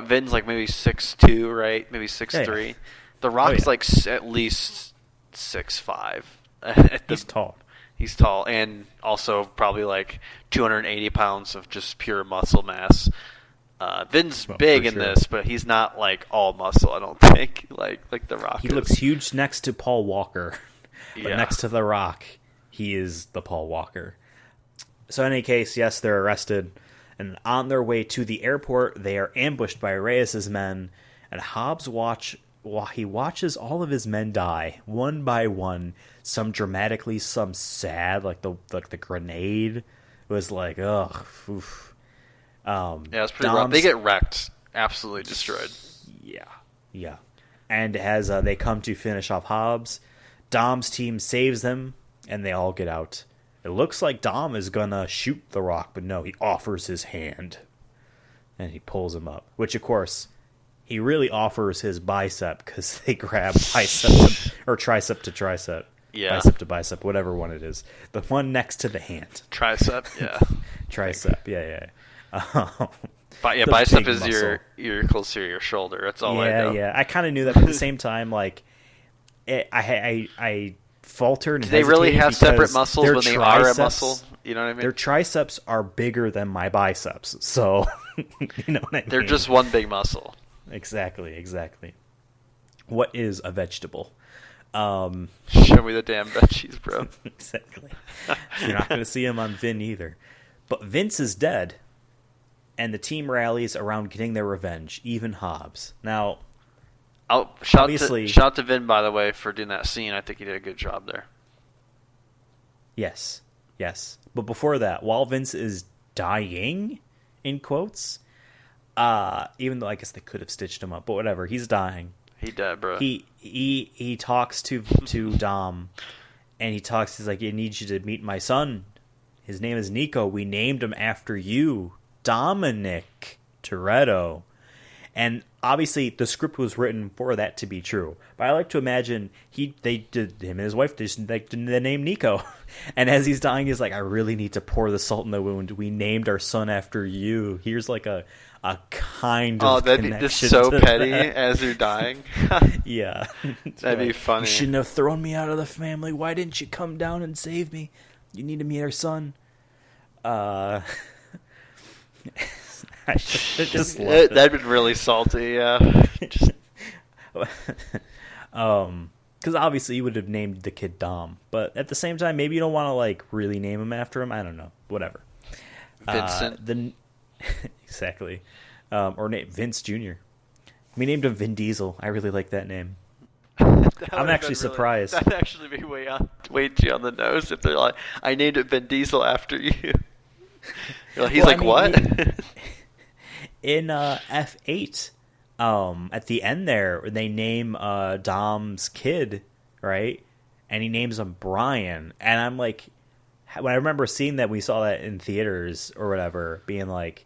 Vin's like maybe 6'2", right? Maybe 6'3". Yeah. The Rock is like at least 6'5". He's tall. He's tall, and also probably like 280 pounds of just pure muscle mass. Vin's big in this, but he's not like all muscle, I don't think, like The Rock is. He looks huge next to Paul Walker. But Yeah. next to The Rock, he is the Paul Walker. So in any case, yes, they're arrested. And on their way to the airport, they are ambushed by Reyes' men. And Hobbs watches all of his men die, one by one. Some dramatically, some sad, like the grenade was like, ugh. Oof. Yeah, it's pretty rough. They get wrecked. Absolutely destroyed. Yeah. And as they come to finish off Hobbs, Dom's team saves them, and they all get out. It looks like Dom is gonna shoot The Rock, but no, he offers his hand. And he pulls him up. Which, of course, he really offers his bicep, because they grab tricep to tricep. Yeah. Bicep to bicep, whatever one it is. The one next to the hand. Tricep, yeah. Tricep, yeah. But yeah, The bicep big is muscle. your closer to your shoulder. That's all I know. Yeah. I kind of knew that, but at the same time, like, I faltered. Do they really have separate muscles when they are a muscle? You know what I mean? Their triceps are bigger than my biceps, so you know what I mean. They're just one big muscle. Exactly. What is a vegetable? Show me the damn veggies, bro. Exactly. You're not going to see him on Vin either. But Vince is dead, and the team rallies around getting their revenge, even Hobbs. Now, Shout obviously, out to Vin, by the way, for doing that scene. I think he did a good job there. yes. But before that, while Vince is dying, in quotes, even though I guess they could have stitched him up, but whatever, he's dying. He dead, bro. He talks to Dom, and he's like, I need you to meet my son. His name is Nico. We named him after you, Dominic Toretto. And obviously, the script was written for that to be true. But I like to imagine him and his wife just the name Nico. And as he's dying, he's like, I really need to pour the salt in the wound. We named our son after you. Here's like a kind of that'd be just so petty that. as you're dying. Yeah. That'd be funny. You shouldn't have thrown me out of the family. Why didn't you come down and save me? You need to meet our son. I just that'd been really salty, yeah. Because obviously you would have named the kid Dom, but at the same time, maybe you don't want to like really name him after him. I don't know. Whatever. Vincent. Exactly. Or name Vince Jr. We named him Vin Diesel. I really like that name. I'm actually surprised. That'd actually be way too on the nose if they're like, I named it Vin Diesel after you. You're like, he's Well, like, what? In F8, at the end there, they name Dom's kid, right? And he names him Brian. And I'm like, when I remember seeing that, we saw that in theaters or whatever, being like,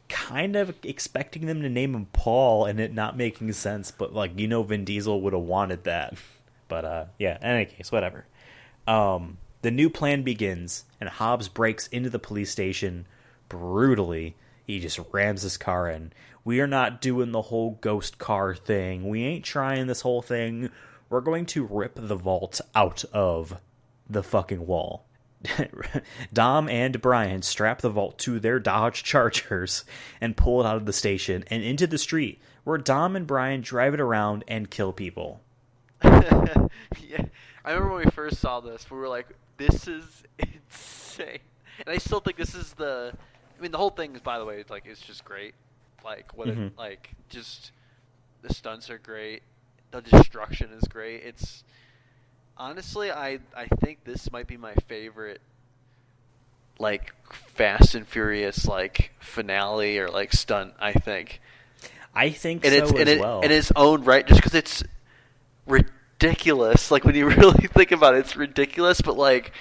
kind of expecting them to name him Paul and it not making sense, but like, Vin Diesel would have wanted that. But yeah, in any case, whatever. The new plan begins, and Hobbs breaks into the police station brutally. He just rams his car in. We are not doing the whole ghost car thing. We ain't trying this whole thing. We're going to rip the vault out of the fucking wall. Dom and Brian strap the vault to their Dodge Chargers and pull it out of the station and into the street, where Dom and Brian drive it around and kill people. Yeah, I remember when we first saw this, we were like, this is insane. And I still think this is the whole thing is, by the way, like, it's just great. Like, what it, like, just, the stunts are great. The destruction is great. It's, honestly, I think this might be my favorite, like, Fast and Furious, like, finale or, like, stunt, I think. I think so as well. In its own right, just because it's ridiculous. Like, when you really think about it, it's ridiculous, but, like,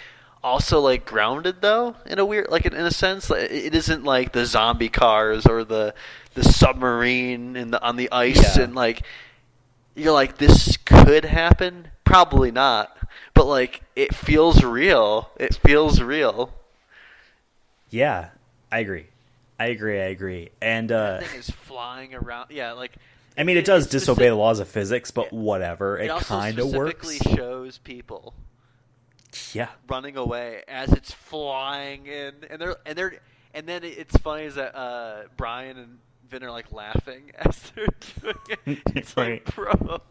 also, like, grounded, though, in a weird, like, in a sense. Like, it isn't like the zombie cars or the submarine on the ice, and, like, you're like, this could happen? Probably not. But, like, it feels real. It feels real. Yeah, I agree. And that thing is flying around. Yeah, like, I mean, it does disobey the laws of physics, but whatever. It kind of works. It specifically shows people running away as it's flying in, and then it's funny is that Brian and Vin are like laughing as they're doing it. It's right. Like, bro,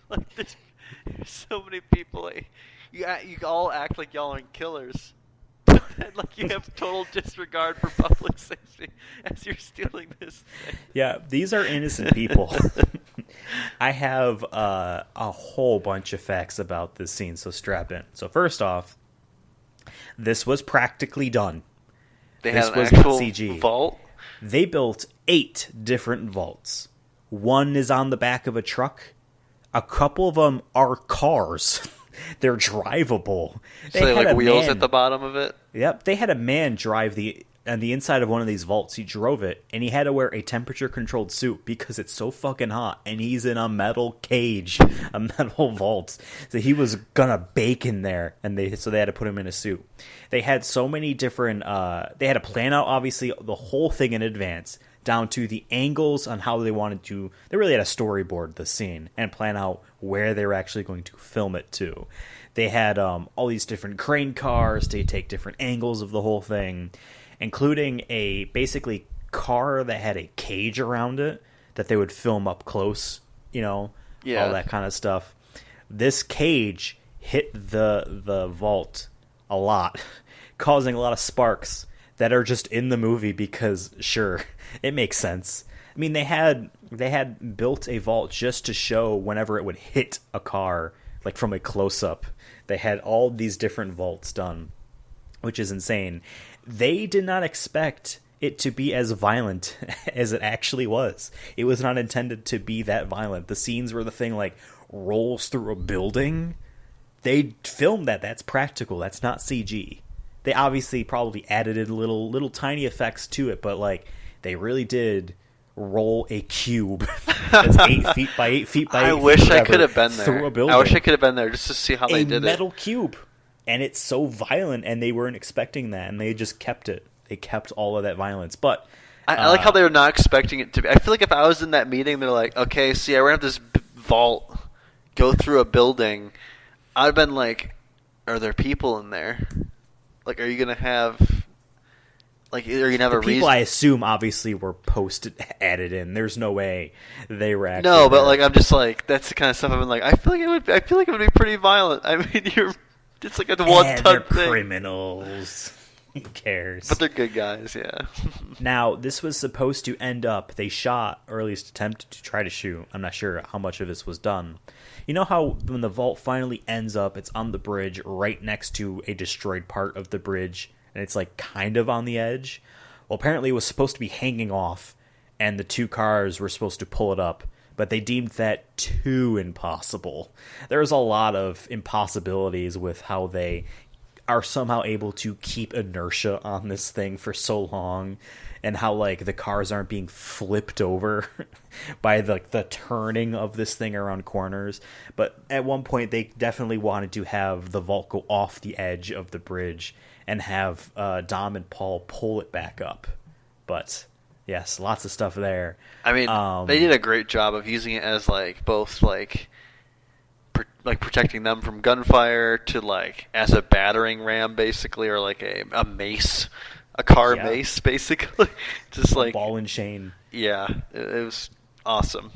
like there's so many people. Like, you all act like y'all aren't killers. Like, you have total disregard for public safety as you're stealing this thing. Yeah, these are innocent people. I have a whole bunch of facts about this scene, so strap in. So first off, this was practically done. This was actual CG. Vault? They built 8 different vaults. One is on the back of a truck. A couple of them are cars. They're drivable. So they like wheels at the bottom of it? Yep. They had a man drive on the inside of one of these vaults. He drove it, and he had to wear a temperature-controlled suit because it's so fucking hot, and he's in a metal cage, a metal vault. So he was gonna bake in there, so they had to put him in a suit. They had so many different... they had to plan out, obviously, the whole thing in advance, down to the angles on how they wanted to... They really had to storyboard the scene and plan out where they were actually going to film it to. They had all these different crane cars to take different angles of the whole thing, including a basically car that had a cage around it that they would film up close, all that kind of stuff. This cage hit the vault a lot, causing a lot of sparks that are just in the movie because, sure, it makes sense. I mean, they had built a vault just to show whenever it would hit a car, like from a close-up. They had all these different vaults done, which is insane. They did not expect it to be as violent as it actually was. It was not intended to be that violent. The scenes where the thing, like, rolls through a building, they filmed that. That's practical. That's not CG. They obviously probably added in little tiny effects to it, but, like, they really did roll a cube that's 8 feet by 8 feet by 8 feet. I wish I could have been there. Through a building. I wish I could have been there just to see how they did it. A metal cube. And it's so violent, and they weren't expecting that, and they just kept it. They kept all of that violence. But I like how they were not expecting it to be. I feel like if I was in that meeting, they're like, okay, so yeah, we're going to have this vault go through a building. I'd have been like, are there people in there? Like, are you going to have... Like, are you going to have a reason? People, I assume, obviously were added in. There's no way they were actually... No, but, like, I'm just like, that's the kind of stuff I've been like, I feel like it would be pretty violent. I mean, it's like a one-ton thing. Criminals. Who cares? But they're good guys, yeah. Now, this was supposed to end up, they shot, or at least attempted to try to shoot, I'm not sure how much of this was done. You know how when the vault finally ends up, it's on the bridge right next to a destroyed part of the bridge, and it's like kind of on the edge? Well, apparently it was supposed to be hanging off, and the two cars were supposed to pull it up, but they deemed that too impossible. There's a lot of impossibilities with how they are somehow able to keep inertia on this thing for so long, and how like the cars aren't being flipped over by the turning of this thing around corners. But at one point they definitely wanted to have the vault go off the edge of the bridge and have Dom and Paul pull it back up. But yes, lots of stuff there. I mean, they did a great job of using it as like both like protecting them from gunfire to like as a battering ram basically, or like a mace, a car mace basically. Just like ball and chain. Yeah, it was awesome.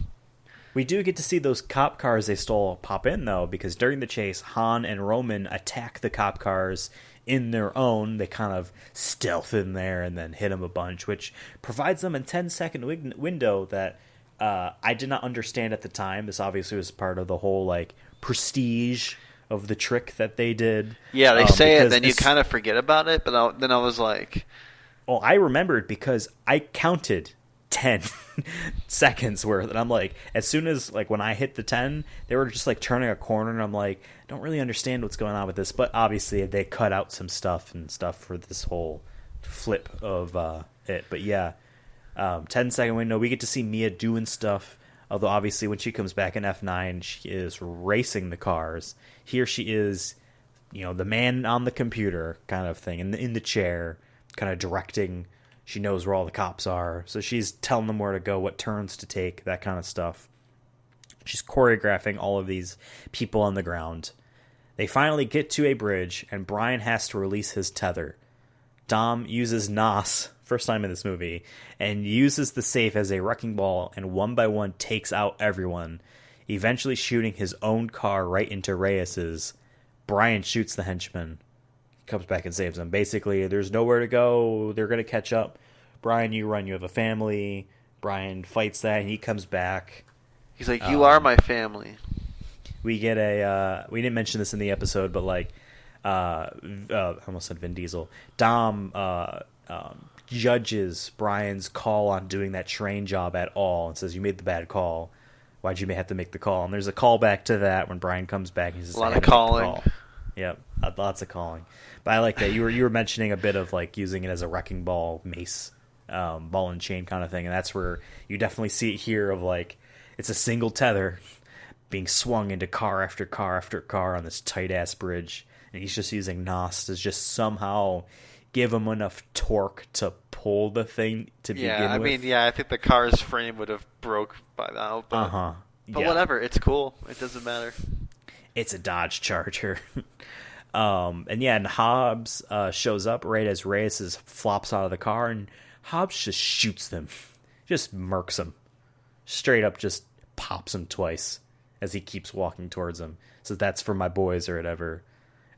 We do get to see those cop cars they stole pop in though, because during the chase, Han and Roman attack the cop cars in their own. They kind of stealth in there and then hit them a bunch, which provides them a 10-second window that I did not understand at the time. This obviously was part of the whole like prestige of the trick that they did. Yeah, they say it, then you kind of forget about it. But then I was like, "Oh, I remembered because I counted 10 seconds worth," and I'm like, as soon as like when I hit the 10, they were just like turning a corner, and I'm like, I don't really understand what's going on with this. But obviously, they cut out some stuff for this whole flip of it. But yeah, 10-second window. We get to see Mia doing stuff. Although obviously when she comes back in F9, she is racing the cars. Here she is, the man on the computer kind of thing, in the chair, kind of directing. She knows where all the cops are. So she's telling them where to go, what turns to take, that kind of stuff. She's choreographing all of these people on the ground. They finally get to a bridge, and Brian has to release his tether. Dom uses NOS, first time in this movie, and uses the safe as a wrecking ball, and one by one takes out everyone, eventually shooting his own car right into Reyes's. Brian shoots the henchman, comes back and saves him. Basically, there's nowhere to go. They're going to catch up. Brian, you run. You have a family. Brian fights that, and he comes back. He's like, you are my family. We get we didn't mention this in the episode, but like, I almost said Vin Diesel. Dom judges Brian's call on doing that train job at all and says, you made the bad call. Why'd you have to make the call? And there's a callback to that when Brian comes back. He says, a lot of calling. Yep, lots of calling. But I like that. You were mentioning a bit of like using it as a wrecking ball, mace, ball and chain kind of thing. And that's where you definitely see it here of like, it's a single tether being swung into car after car after car on this tight-ass bridge. And he's just using NOS to just somehow give him enough torque to pull the thing to begin with. Yeah, I mean, I think the car's frame would have broke by now. But, but whatever, it's cool. It doesn't matter. It's a Dodge Charger. And Hobbs shows up right as Reyes flops out of the car, and Hobbs just shoots them. Just murks him. Straight up just pops him twice as he keeps walking towards him. So that's for my boys or whatever.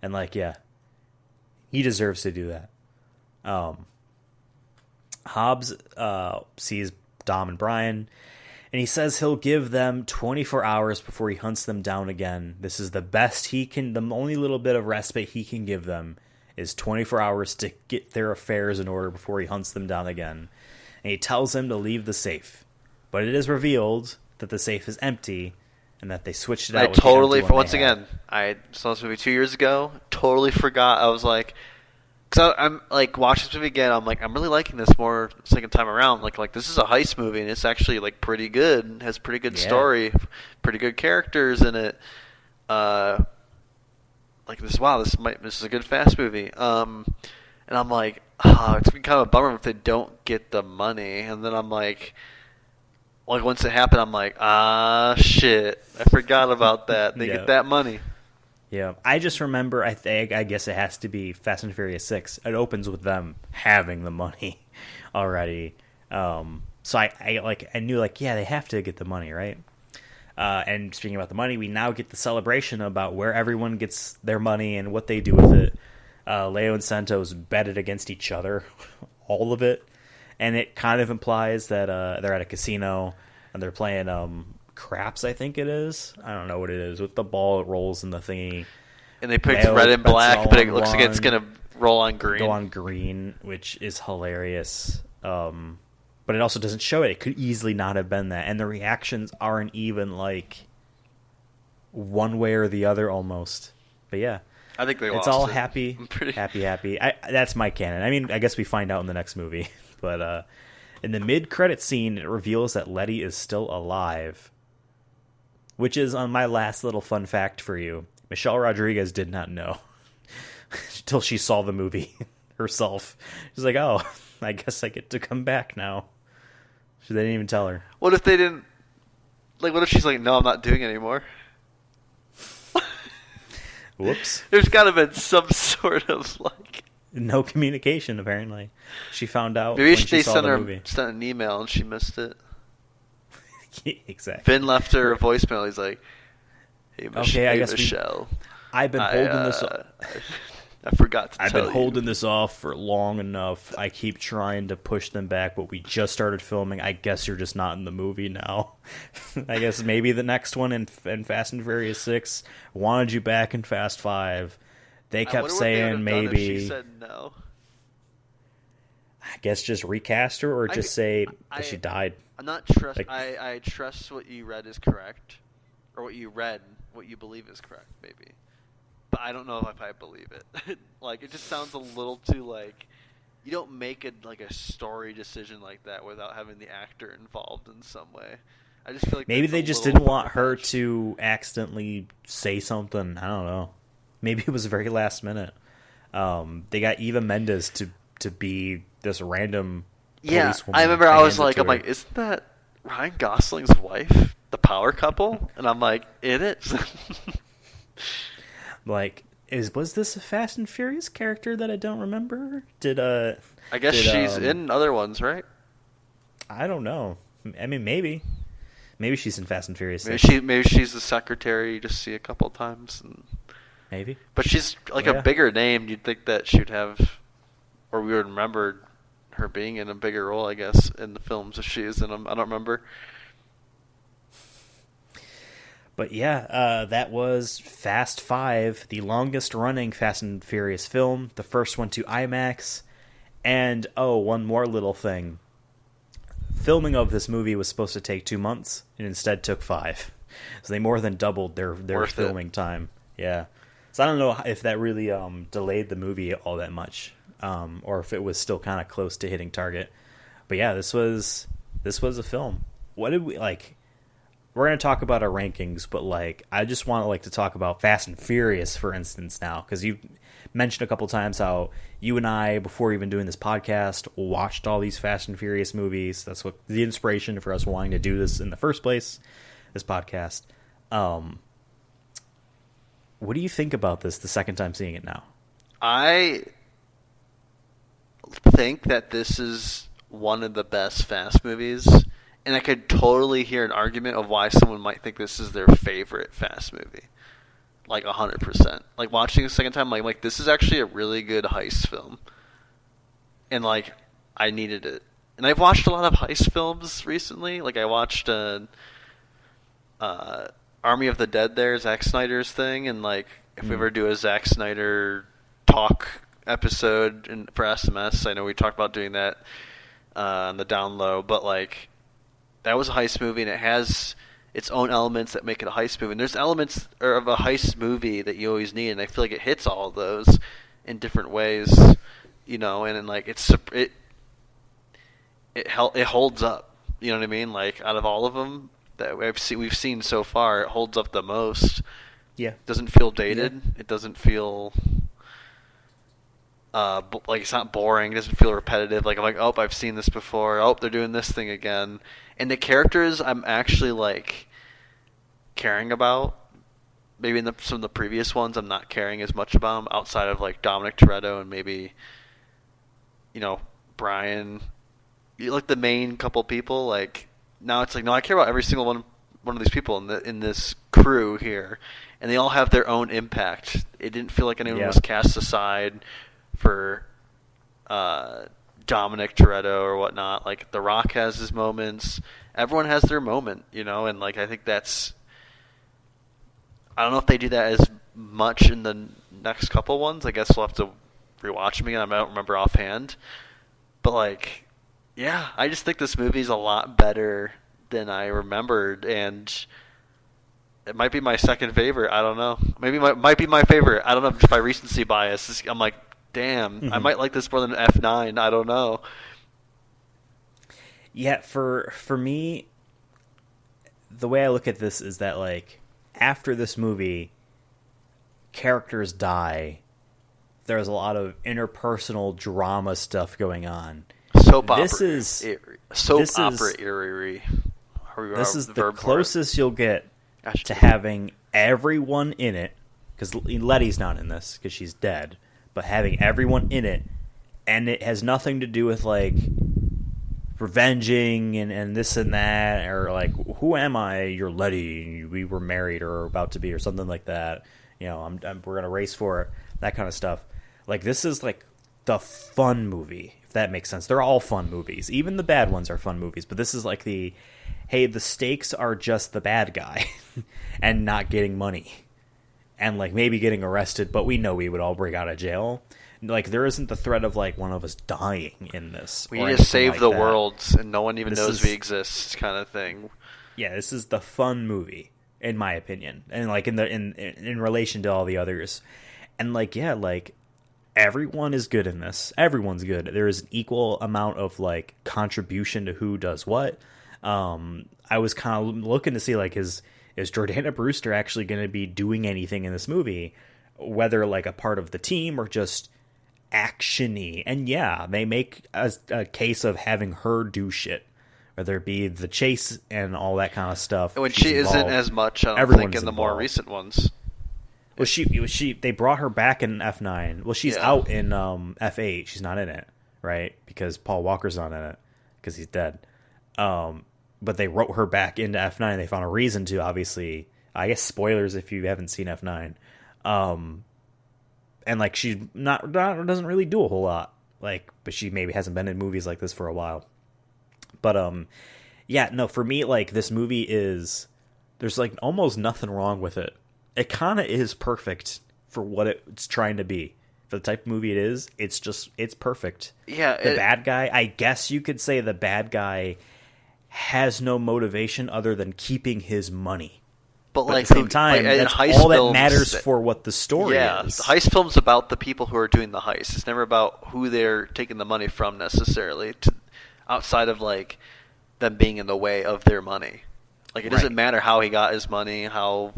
And like, yeah, he deserves to do that. Hobbs sees Dom and Brian, and he says he'll give them 24 hours before he hunts them down again. This is the best he can, the only little bit of respite he can give them is 24 hours to get their affairs in order before he hunts them down again. And he tells them to leave the safe. But it is revealed that the safe is empty and that they switched it out. I totally, once again, I saw this movie 2 years ago, totally forgot. I was like, because I'm like watching this movie again. I'm like, I'm really liking this more second time around. Like this is a heist movie, and it's actually like pretty good. It has pretty good story, pretty good characters in it. Like this, wow, this is a good fast movie. And I'm like, it's been kind of a bummer if they don't get the money. And then I'm like once it happened, I'm like, shit, I forgot about that. They get that money. Yeah, I just remember. I guess it has to be Fast and Furious 6. It opens with them having the money already. So I knew they have to get the money, right? And speaking about the money, we now get the celebration about where everyone gets their money and what they do with it. Leo and Santos betted against each other, all of it, and it kind of implies that they're at a casino and they're playing craps. I think it is. I don't know what it is. With the ball, it rolls in the thingy. And they picked Leo red and bets black, all but it on looks like it's one, gonna roll on green. go on green, which is hilarious. But it also doesn't show it. It could easily not have been that, and the reactions aren't even like one way or the other almost. But yeah, I think they it's lost all it. happy, I'm pretty... happy. That's my canon. I mean, I guess we find out in the next movie. But in the mid-credit scene, it reveals that Letty is still alive, which is on my last little fun fact for you. Michelle Rodriguez did not know until she saw the movie herself. She's like, "Oh, I guess I get to come back now." So they didn't even tell her. What if they didn't? Like, what if she's like, "No, I'm not doing it anymore." Whoops. There's got to have been some sort of like No communication, apparently. She found out maybe when she they saw sent the her movie. sent an email and she missed it. Exactly. Vin left her a voicemail. He's like, "Hey, Okay, I guess Michelle, I've been holding this. I forgot to I've tell been you." holding this off for long enough. I keep trying to push them back, but we just started filming. I guess you're just not in the movie now. I guess maybe the next one in Fast and Furious 6 wanted you back in Fast 5. They I kept wonder what they would saying have done if maybe. she said no. I guess just recast her or just say that she died. I'm not trust. Like- I trust what you read is correct, or what you believe is correct, maybe. But I don't know if I believe it. Like, it just sounds a little too like you don't make a story decision like that without having the actor involved in some way. I just feel like Maybe that's they a just little didn't want her far-fetched. to accidentally say something. I don't know. Maybe it was very last minute. They got Eva Mendes to be this random Yeah, policewoman. I remember to I was hand it like, to I'm her. like, isn't that Ryan Gosling's wife, the power couple? And I'm like, it is. Like, was this a Fast and Furious character that I don't remember? I guess she's in other ones, right? I don't know. I mean, maybe she's in Fast and Furious. Maybe she's the secretary you just see a couple times. Maybe. But she's like Yeah. a bigger name. You'd think that she'd have, or we would remember her being in a bigger role, I guess, in the films if she is in them. I don't remember. But yeah, that was Fast 5, the longest running Fast and Furious film, the first one to IMAX. And, one more little thing. Filming of this movie was supposed to take 2 months, and instead took 5. So they more than doubled their filming time. Yeah. So I don't know if that really delayed the movie all that much, or if it was still kind of close to hitting target. But yeah, this was a film. What did we like? We're going to talk about our rankings, but I just want to talk about Fast and Furious, for instance, now, because you mentioned a couple times how you and I, before even doing this podcast, watched all these Fast and Furious movies. That's what the inspiration for us wanting to do this in the first place, this podcast. What do you think about this the second time seeing it now? I think that this is one of the best Fast movies. And I could totally hear an argument of why someone might think this is their favorite Fast movie. 100%. Watching it the second time, like this is actually a really good heist film. And I needed it. And I've watched a lot of heist films recently. I watched Army of the Dead there, Zack Snyder's thing, and if we ever do a Zack Snyder talk episode for SMS, I know we talked about doing that on the down low, but that was a heist movie, and it has its own elements that make it a heist movie. And there's elements of a heist movie that you always need, and I feel like it hits all of those in different ways, and it holds up. You know what I mean? Out of all of them that we've seen so far, it holds up the most. Yeah. It doesn't feel dated. Yeah. It doesn't feel it's not boring. It doesn't feel repetitive. I'm like, oh, I've seen this before. Oh, they're doing this thing again. And the characters I'm actually caring about. Maybe in some of the previous ones I'm not caring as much about them, outside of Dominic Toretto and maybe Brian. The main couple people. Now it's no, I care about every single one one of these people in this crew here, and they all have their own impact. It didn't feel like anyone was cast aside for Dominic Toretto or whatnot. Like, The Rock has his moments. Everyone has their moment, and like I think that's. I don't know if they do that as much in the next couple ones. I guess we'll have to rewatch them again. I don't remember offhand, but like, yeah, I just think this movie's a lot better than I remembered, and it might be my second favorite. I don't know. Maybe might be my favorite. I don't know, just by recency bias. I'm like, damn, I might like this more than F9. I don't know. Yeah, for me, the way I look at this is that, like, after this movie, characters die. There's a lot of interpersonal drama stuff going on. Soap opera. This is eerie. This is the closest you'll get to having everyone in it, because Letty's not in this because she's dead, but having everyone in it, and it has nothing to do with like revenging and this and that, or like, who am I? You're Letty. We were married or about to be, or something like that. We're gonna race for it. That kind of stuff. Like, this is like the fun movie, if that makes sense. They're all fun movies. Even the bad ones are fun movies. But this is like the stakes are just the bad guy and not getting money. And like maybe getting arrested, but we know we would all break out of jail. Like, there isn't the threat of like one of us dying in this. We need to save the world and no one even knows we exist, kind of thing. Yeah, this is the fun movie, in my opinion. And like in relation to all the others. And like, yeah, like, everyone is good in this. Everyone's good. There is an equal amount of like contribution to who does what. I was kind of looking to see, like, is Jordana Brewster actually going to be doing anything in this movie, whether like a part of the team or just action-y. And yeah, they make a case of having her do shit, whether it be the chase and all that kind of stuff. When she isn't as much, I don't think, in the more recent ones. Well, they brought her back in F9. Well, she's out in F8. She's not in it, right? Because Paul Walker's not in it because he's dead. But they wrote her back into F9. They found a reason to, obviously. I guess spoilers if you haven't seen F9. And like, she's not doesn't really do a whole lot. Like, but she maybe hasn't been in movies like this for a while. But yeah, no, for me, like, this movie there's like almost nothing wrong with it. It kind of is perfect for what it's trying to be. For the type of movie it is, it's perfect. Yeah. The bad guy, I guess you could say the bad guy has no motivation other than keeping his money. But like, at the same time, that's all that matters for what the story is. Yeah, the heist film's about the people who are doing the heist. It's never about who they're taking the money from, necessarily, outside of like them being in the way of their money. Like, it doesn't matter how he got his money, how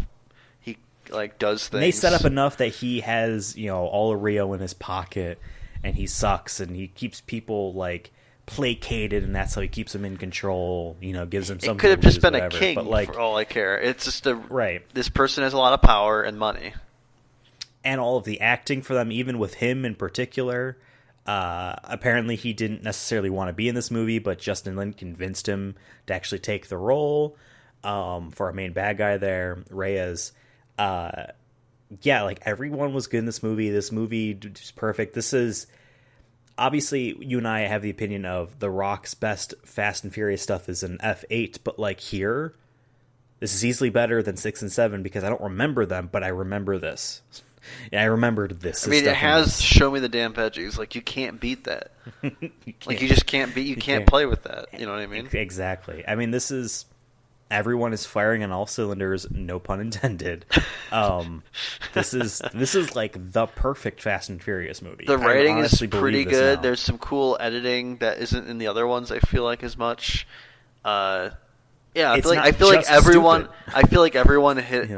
he like does things. And they set up enough that he has, all of Rio in his pocket, and he sucks, and he keeps people like placated, and that's how he keeps them in control. Gives them something. It could have just been whatever. a king, but like, for all I care. It's just right. This person has a lot of power and money, and all of the acting for them, even with him in particular. Apparently, he didn't necessarily want to be in this movie, but Justin Lin convinced him to actually take the role for our main bad guy there, Reyes. Yeah, like, everyone was good in this movie. This movie is perfect. This is... Obviously, you and I have the opinion of The Rock's best Fast and Furious stuff is in F8, but like, here, this is easily better than 6 and 7 because I don't remember them, but I remember this. Yeah, I remembered this. I mean, it has Show Me the Damn Veggies. Like, you can't beat that. Like, you just can't beat. You can't play with that. You know what I mean? Exactly. I mean, this is... Everyone is firing on all cylinders, no pun intended. This is like the perfect Fast and Furious movie. The writing is pretty good. There's some cool editing that isn't in the other ones, I feel like, as much. Yeah, I feel like everyone hit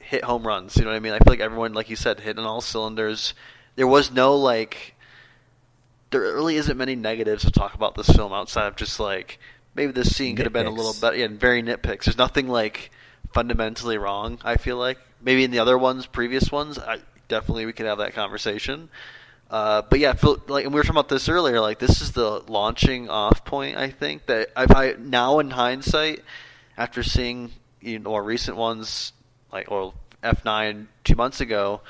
hit home runs. You know what I mean? I feel like everyone, like you said, hit on all cylinders. There was no like. There really isn't many negatives to talk about this film outside of just like. Maybe this scene could have been a little better. Yeah, very nitpicks. There's nothing like fundamentally wrong, I feel like. Maybe in the other ones, previous ones, definitely we could have that conversation. But yeah, like, and we were talking about this earlier. Like, this is the launching off point. I think that I now in hindsight, after seeing more recent ones like F9 2 months ago,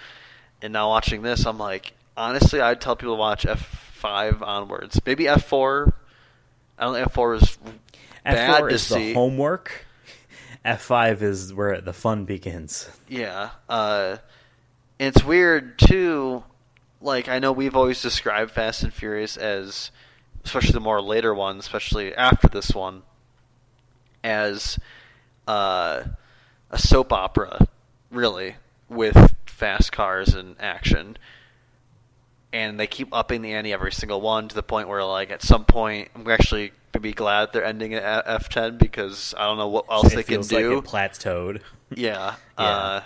and now watching this, I'm like, honestly, I'd tell people to watch F5 onwards. Maybe F4. I don't think F4 is bad F4 to is see. the homework. F5 is where the fun begins. Yeah. And it's weird too. Like, I know we've always described Fast and Furious as, especially the more later ones, especially after this one, as a soap opera, really, with fast cars and action. And they keep upping the ante every single one to the point where, like, at some point, I'm actually going to be glad they're ending at F10 because I don't know what else they can do. It feels like it plateaued. Yeah. Yeah.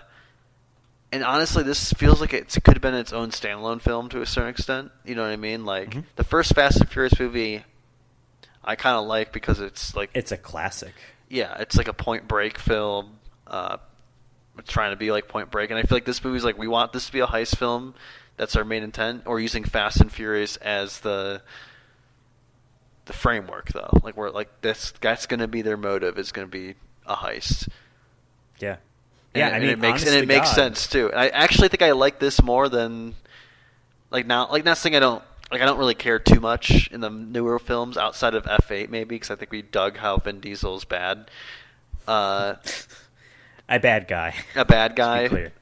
And honestly, this feels like it could have been its own standalone film to a certain extent. You know what I mean? Like, the first Fast and Furious movie, I kind of like because it's like... It's a classic. Yeah, it's like a Point Break film. Trying to be like Point Break. And I feel like this movie's like, we want this to be a heist film. That's our main intent. Or using Fast and Furious as the framework, though. Like, we're like, that's going to be their motive, is going to be a heist. Yeah. Yeah, I mean, it makes sense too. I actually think I like this more than not saying I don't really care too much in the newer films outside of F8 maybe because I think we dug how Vin Diesel's bad. A bad guy. A bad guy. To be clear.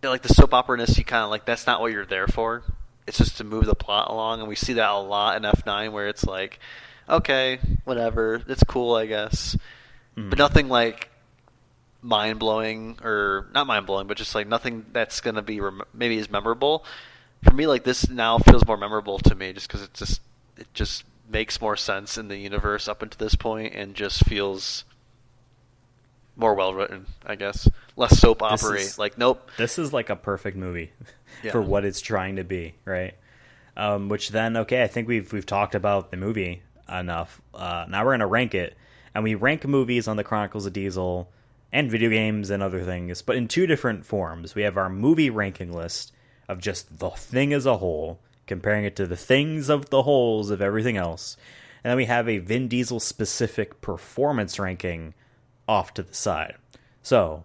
Like the soap opera-ness, you kind of like that's not what you're there for. It's just to move the plot along, and we see that a lot in F9 where it's like, okay, whatever, it's cool, I guess. But nothing like mind-blowing, or not mind-blowing, but just like nothing that's going to be maybe as memorable. For me, like this now feels more memorable to me just because it just makes more sense in the universe up until this point and just feels more well-written, I guess. Less soap opera-y. Like, nope. This is like a perfect movie for what it's trying to be, right? Which then, okay, I think we've talked about the movie enough. Now we're going to rank it. And we rank movies on the Chronicles of Diesel and video games and other things, but in two different forms. We have our movie ranking list of just the thing as a whole, comparing it to the things of the wholes of everything else. And then we have a Vin Diesel specific performance ranking off to the side. So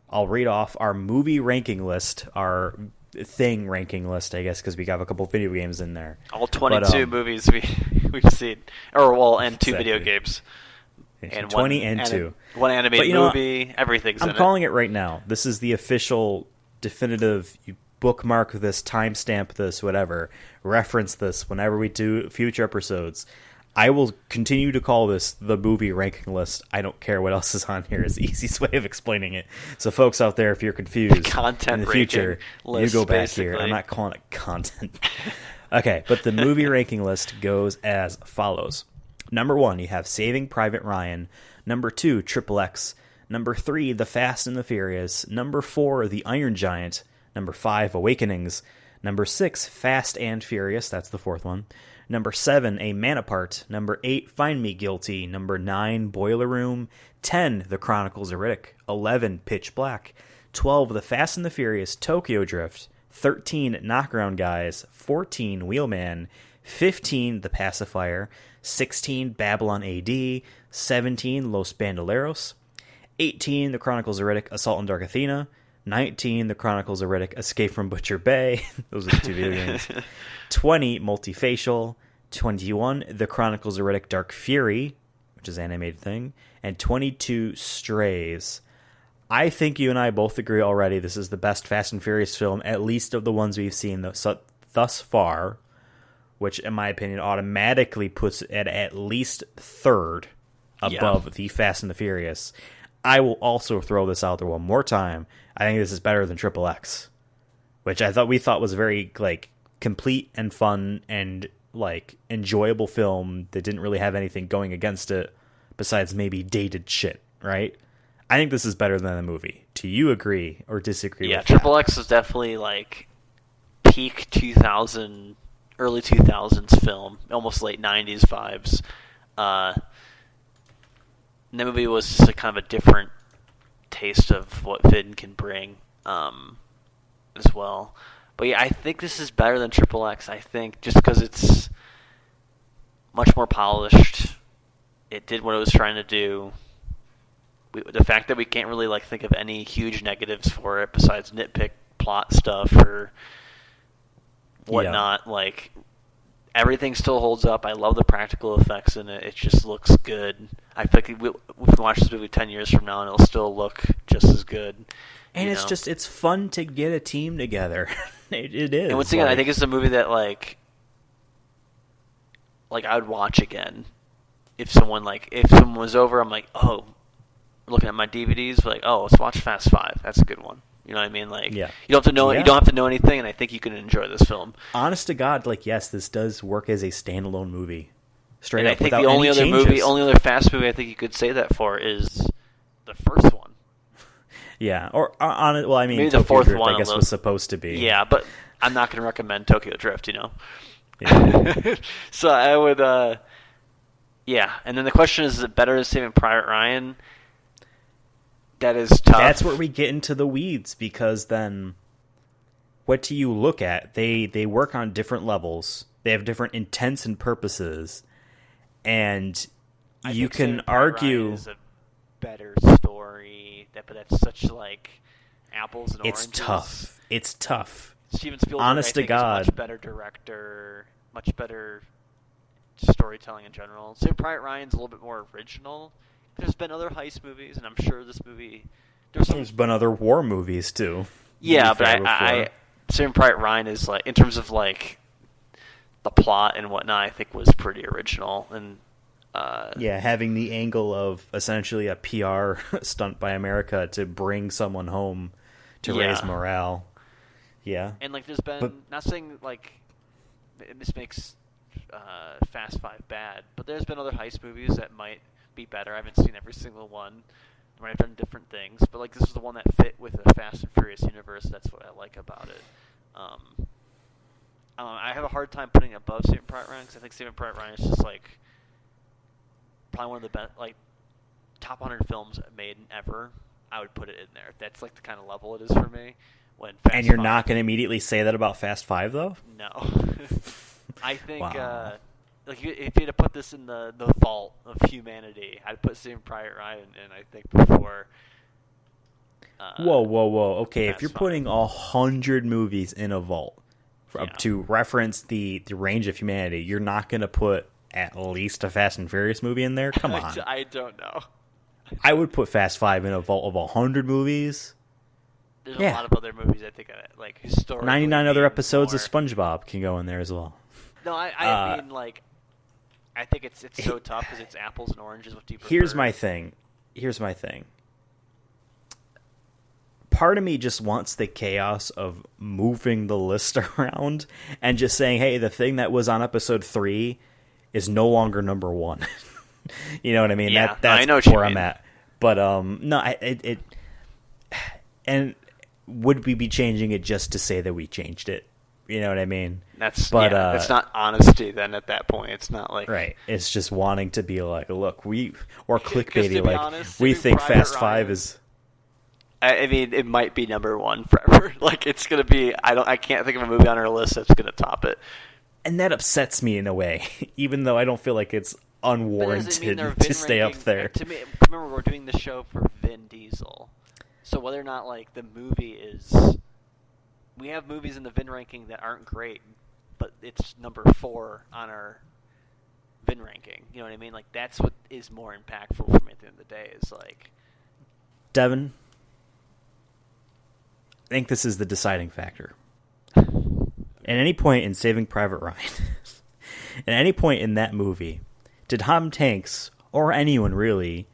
I'll read off our movie ranking list, our thing ranking list, I guess, because we got a couple video games in there. All 22 movies we've seen. And two video games. And 20 and 2. One animated movie, everything's in it. I'm calling it right now. This is the official, definitive, you bookmark this, timestamp this, whatever, reference this whenever we do future episodes. I will continue to call this the movie ranking list. I don't care what else is on here. It's the easiest way of explaining it. So folks out there, if you're confused content in the future, list, you go back basically. here. I'm not calling it content. Okay, but the movie ranking list goes as follows. Number 1, you have Saving Private Ryan. Number 2, Triple X. Number 3, The Fast and the Furious. Number 4, The Iron Giant. Number 5, Awakenings. Number 6, Fast and Furious. That's the 4th one. Number 7, A Man Apart. Number 8, Find Me Guilty. Number 9, Boiler Room. 10, The Chronicles of Riddick. 11, Pitch Black. 12, The Fast and the Furious Tokyo Drift. 13, Knockaround Guys. 14, Wheelman. 15, The Pacifier. 16, Babylon AD. 17, Los Bandoleros. 18, The Chronicles of Riddick, Assault on Dark Athena. 19, The Chronicles of Riddick, Escape from Butcher Bay. Those are the two video games. 20, Multifacial. 21, The Chronicles of Riddick, Dark Fury, which is an animated thing. And 22, Strays. I think you and I both agree already this is the best Fast and Furious film, at least of the ones we've seen thus far, which, in my opinion, automatically puts it at least third above the Fast and the Furious. I will also throw this out there one more time. I think this is better than Triple X, which we thought was very like complete and fun and like enjoyable film that didn't really have anything going against it besides maybe dated shit, right? I think this is better than the movie. Do you agree or disagree with that? Yeah, Triple X is definitely like peak 2000, early 2000s film, almost late 90s vibes. And that movie was just a kind of a different taste of what Vin can bring. as well. But yeah, I think this is better than Triple X. I think just because it's much more polished. It did what it was trying to do. The fact that we can't really like think of any huge negatives for it besides nitpick plot stuff or whatnot, like everything still holds up. I love the practical effects in it. It just looks good. I think we can watch this movie 10 years from now and it'll still look just as good. And it's fun to get a team together. It is. And once again, I think it's a movie that like I would watch again if someone was over. I'm like, oh, looking at my DVDs, like, oh, let's watch Fast Five. That's a good one. You know what I mean? Like, you don't have to know. You don't have to know anything, and I think you can enjoy this film. Honest to God, like, yes, this does work as a standalone movie. Straight and up, I think without the only any other changes. only other Fast movie I think you could say that for is the first one. Yeah, or well, I mean, maybe Tokyo the fourth Drift, one. I guess was supposed to be. Yeah, but I'm not going to recommend Tokyo Drift. You know. Yeah. So I would. Yeah, and then the question is it better than Saving Private Ryan? That is tough. That's where we get into the weeds, because then what do you look at? They work on different levels. They have different intents and purposes. And you can argue Ryan is a better story, but that's such like apples and oranges. It's tough. Steven Spielberg, honest I to think, God, is a much better director, much better storytelling in general. Saving Private Ryan's a little bit more original. There's been other heist movies, and I'm sure this movie... There's been other war movies, too. Yeah, but I Saving Private Ryan is, like, in terms of, like, the plot and whatnot, I think was pretty original. And yeah, having the angle of essentially a PR stunt by America to bring someone home to raise morale. Yeah. And, like, there's been... not saying, like, this makes Fast Five bad, but there's been other heist movies that might... be better. I haven't seen every single one. I might have done different things, but like this is the one that fit with the Fast and Furious universe. That's what I like about it. I have a hard time putting it above Saving Private Ryan because I think Saving Private Ryan is just like probably one of the best, like top 100 films made ever. I would put it in there. That's like the kind of level it is for me. When Fast and you're 5, not going to immediately say that about Fast Five, though? No. I think. Wow. Like if you had to put this in the vault of humanity, I'd put Saving Private Ryan in. I think before. Whoa! Okay, if you're Fast putting 100 movies in a vault to reference the range of humanity, you're not going to put at least a Fast and Furious movie in there. Come on, I don't know. I would put Fast Five in a vault of 100 movies. There's a lot of other movies I think like historically. 99 other episodes more. of SpongeBob can go in there as well. No, I mean like. I think it's so tough because it's apples and oranges. What do you prefer? Here's my thing. Part of me just wants the chaos of moving the list around and just saying, hey, the thing that was on episode 3 is no longer number 1. You know what I mean? Yeah, that's I know what where you I'm mean. at. But no, and would we be changing it just to say that we changed it? You know what I mean? That's not honesty. Then at that point, it's not like right. It's just wanting to be like, look, or clickbaity, be like honest, we think Fast Ryan, 5 is. I mean, it might be number 1 forever. Like it's gonna be. I can't think of a movie on our list that's gonna top it. And that upsets me in a way, even though I don't feel like it's unwarranted to stay up there. To me, remember, we're doing the show for Vin Diesel, so whether or not like the movie is. We have movies in the Vin ranking that aren't great, but it's number 4 on our Vin ranking. You know what I mean? Like that's what is more impactful for me at the end of the day. Is like Devon, I think this is the deciding factor. At any point in Saving Private Ryan, at any point in that movie, did Tom Hanks or anyone really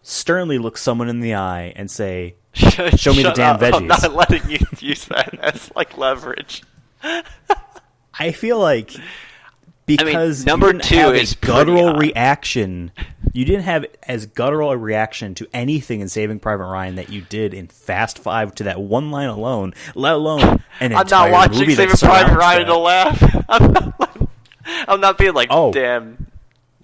sternly look someone in the eye and say, show me the damn veggies? I'm not letting you use that as like leverage. I feel like because number you didn't 2 have is a guttural pretty reaction. You didn't have as guttural a reaction to anything in Saving Private Ryan that you did in Fast Five to that one line alone, let alone an I'm entire not watching movie Saving that Private surrounds Ryan that. to laugh. I'm not being like, damn.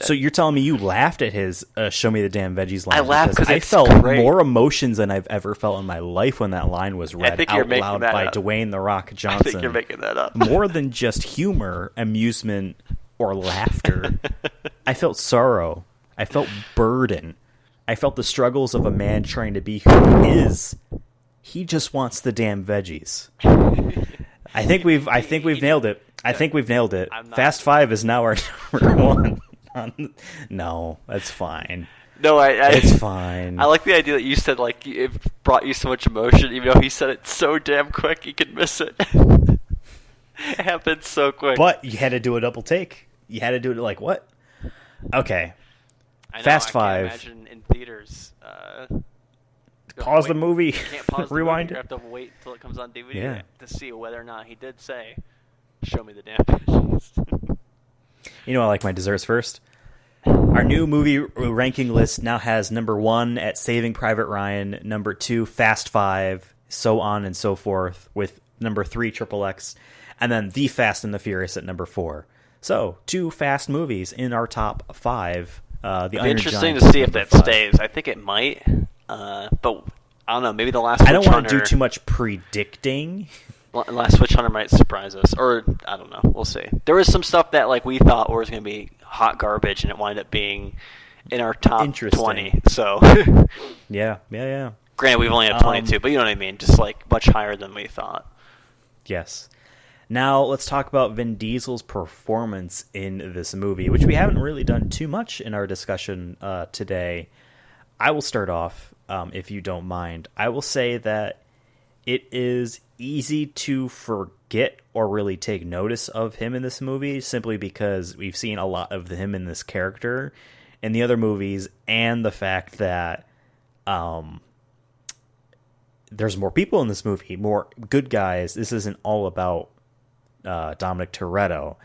So you're telling me you laughed at his "Show me the damn veggies" line? I laughed because I felt great. more emotions than I've ever felt in my life when that line was read out loud by Dwayne "The Rock" Johnson. I think you're making that up. More than just humor, amusement, or laughter. I felt sorrow. I felt burden. I felt the struggles of a man trying to be who he is. He just wants the damn veggies. I think we've nailed it. I think we've nailed it. Fast 5 is now our number one. No, that's fine. No, it's fine. I like the idea that you said like it brought you so much emotion, even though he said it so damn quick you could miss it. It happened so quick. But you had to do a double take. You had to do it like what? Okay. I know, Fast I 5. Can't imagine in theaters. Pause the movie. You can't pause Rewind the movie. it. You have to wait until it comes on DVD Yeah. to see whether or not he did say, "Show me the damn veggies." You know I like my desserts first. Our new movie ranking list now has number 1 at Saving Private Ryan, number 2 Fast 5, so on and so forth, with number 3 Triple X, and then The Fast and the Furious at number 4. So 2 fast movies in our top 5. It'd be interesting to see if that stays. I think it might, but I don't know. Maybe the last. I don't want to do too much predicting. Last Witch Hunter might surprise us, or I don't know. We'll see. There was some stuff that like we thought was going to be hot garbage, and it wound up being in our top 20. So yeah. Granted, we've only had 22, but you know what I mean. Just like much higher than we thought. Yes. Now let's talk about Vin Diesel's performance in this movie, which we haven't really done too much in our discussion today. I will start off, if you don't mind. I will say that it is easy to forget or really take notice of him in this movie simply because we've seen a lot of him in this character in the other movies, and the fact that there's more people in this movie, more good guys. This isn't all about Dominic Toretto.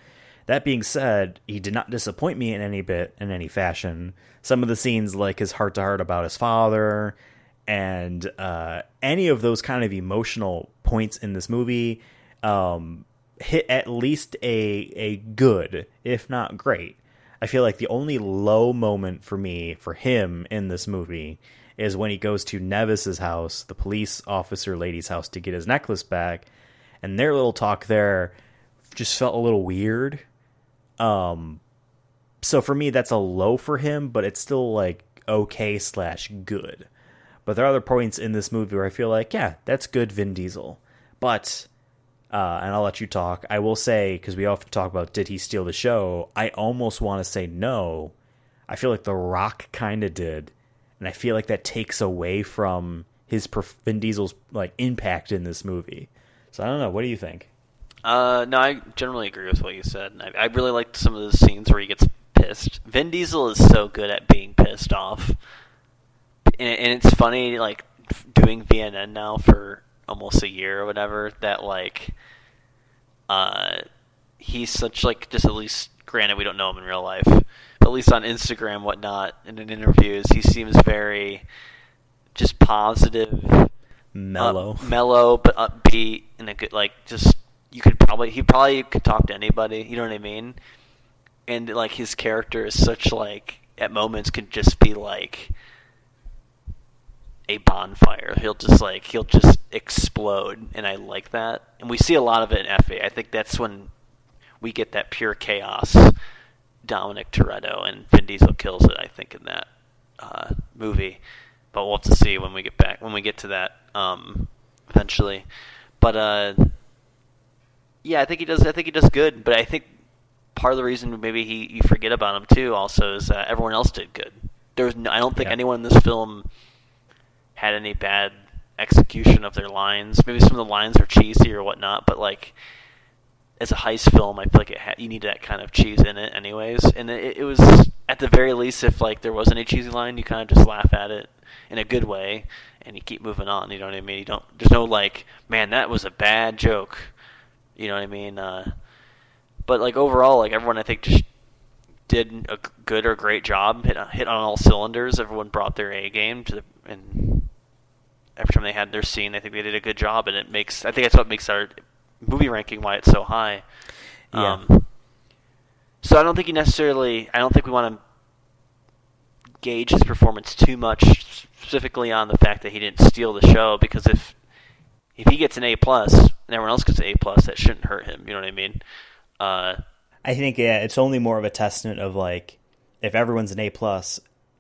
That being said, he did not disappoint me in any fashion. Some of the scenes, like his heart-to-heart about his father, and any of those kind of emotional points in this movie hit at least a good, if not great. I feel like the only low moment for him in this movie is when he goes to Nevis's house, the police officer lady's house, to get his necklace back, and their little talk there just felt a little weird. So for me, that's a low for him, but it's still like okay/good. But there are other points in this movie where I feel like, yeah, that's good Vin Diesel. But, and I'll let you talk, I will say, because we often talk about did he steal the show, I almost want to say no. I feel like The Rock kind of did. And I feel like that takes away from Vin Diesel's like impact in this movie. So I don't know. What do you think? No, I generally agree with what you said. I really liked some of the scenes where he gets pissed. Vin Diesel is so good at being pissed off. And it's funny, like, doing VNN now for almost a year or whatever, that, like, he's such, like, just at least, granted, we don't know him in real life, but at least on Instagram, whatnot, and in interviews, he seems very just positive. Mellow, but upbeat, and a good, like, just, he probably could talk to anybody, you know what I mean? And, like, his character is such, like, at moments could just be, like, a bonfire. He'll just explode, and I like that. And we see a lot of it in F8. I think that's when we get that pure chaos. Dominic Toretto and Vin Diesel kills it, I think, in that movie. But we'll have to see when we get to that eventually. But yeah, I think he does good. But I think part of the reason maybe you forget about him too also is everyone else did good. I don't think anyone in this film had any bad execution of their lines. Maybe some of the lines are cheesy or whatnot, but like as a heist film, I feel like you need that kind of cheese in it anyways. And it was, at the very least, if like there was any cheesy line, you kind of just laugh at it in a good way and you keep moving on. You know what I mean? There's no like, man, that was a bad joke. You know what I mean? But like overall, like everyone I think just did a good or great job, hit on all cylinders. Everyone brought their A game and every time they had their scene, I think they did a good job, and I think that's what makes our movie ranking why it's so high. Yeah. So I don't think we want to gauge his performance too much, specifically on the fact that he didn't steal the show, because if he gets an A+, and everyone else gets an A+, that shouldn't hurt him, you know what I mean? I think, it's only more of a testament of, like, if everyone's an A+,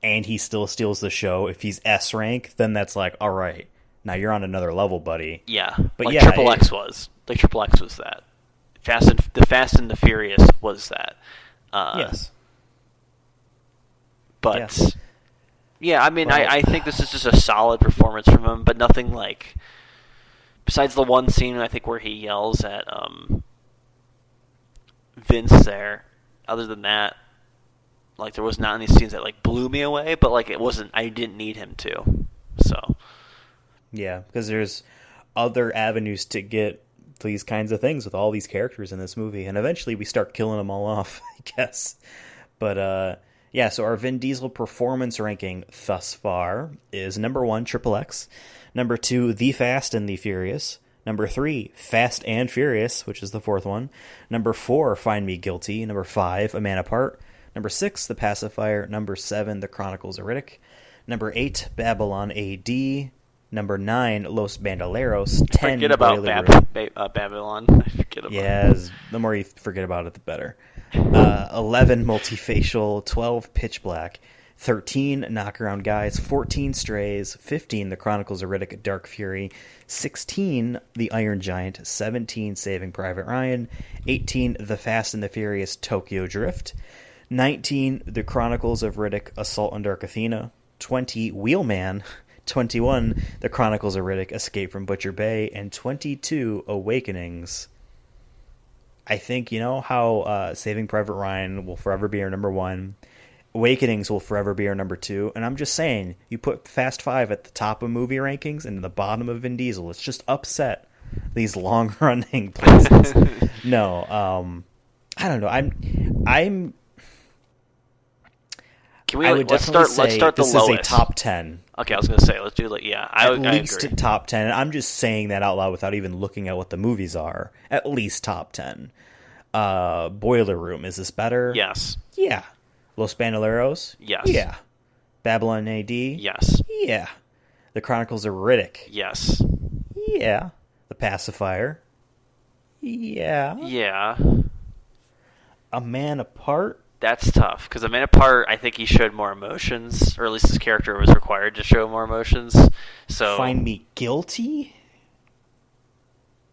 and he still steals the show, if he's S rank, then that's like, all right, now you're on another level, buddy. Yeah, but like yeah, Triple X was. Like Triple X was that. The Fast and the Furious was that. Yes. But, yes. Yeah, I mean, Well, I think this is just a solid performance from him, but nothing like... Besides the one scene, I think, where he yells at Vince there, other than that, like, there was not any scenes that, like, blew me away, but, like, I didn't need him to, so... Yeah, because there's other avenues to get these kinds of things with all these characters in this movie, and eventually we start killing them all off, I guess. But, yeah, so our Vin Diesel performance ranking thus far is number 1, Triple X, number 2, The Fast and the Furious, number 3, Fast and Furious, which is the 4th one, number 4, Find Me Guilty, number 5, A Man Apart, number 6, The Pacifier, number 7, The Chronicles of Riddick, number 8, Babylon AD, number 9, Los Bandoleros, 10, Forget about Babylon. I forget about it. The more you forget about it, the better. 11, Multifacial, 12, Pitch Black, 13, Knockaround Guys, 14, Strays, 15, The Chronicles of Riddick, Dark Fury, 16, The Iron Giant, 17, Saving Private Ryan, 18, The Fast and the Furious, Tokyo Drift, 19, The Chronicles of Riddick, Assault on Dark Athena, 20, Wheelman, 21, The Chronicles of Riddick, Escape from Butcher Bay, and 22, Awakenings. I think, how Saving Private Ryan will forever be our number 1, Awakenings will forever be our number 2, and I'm just saying, you put Fast 5 at the top of movie rankings and the bottom of Vin Diesel, it's just upset these long-running places. No, I don't know. I'm let's start the this lowest. Is a top 10. Okay, I was going to say, let's do I least agree. Top 10. And I'm just saying that out loud without even looking at what the movies are. At least top 10. Boiler Room, is this better? Yes. Yeah. Los Bandoleros? Yes. Yeah. Babylon AD? Yes. Yeah. The Chronicles of Riddick? Yes. Yeah. The Pacifier? Yeah. Yeah. A Man Apart? That's tough, because A Man Apart, I think he showed more emotions, or at least his character was required to show more emotions. So Find Me Guilty?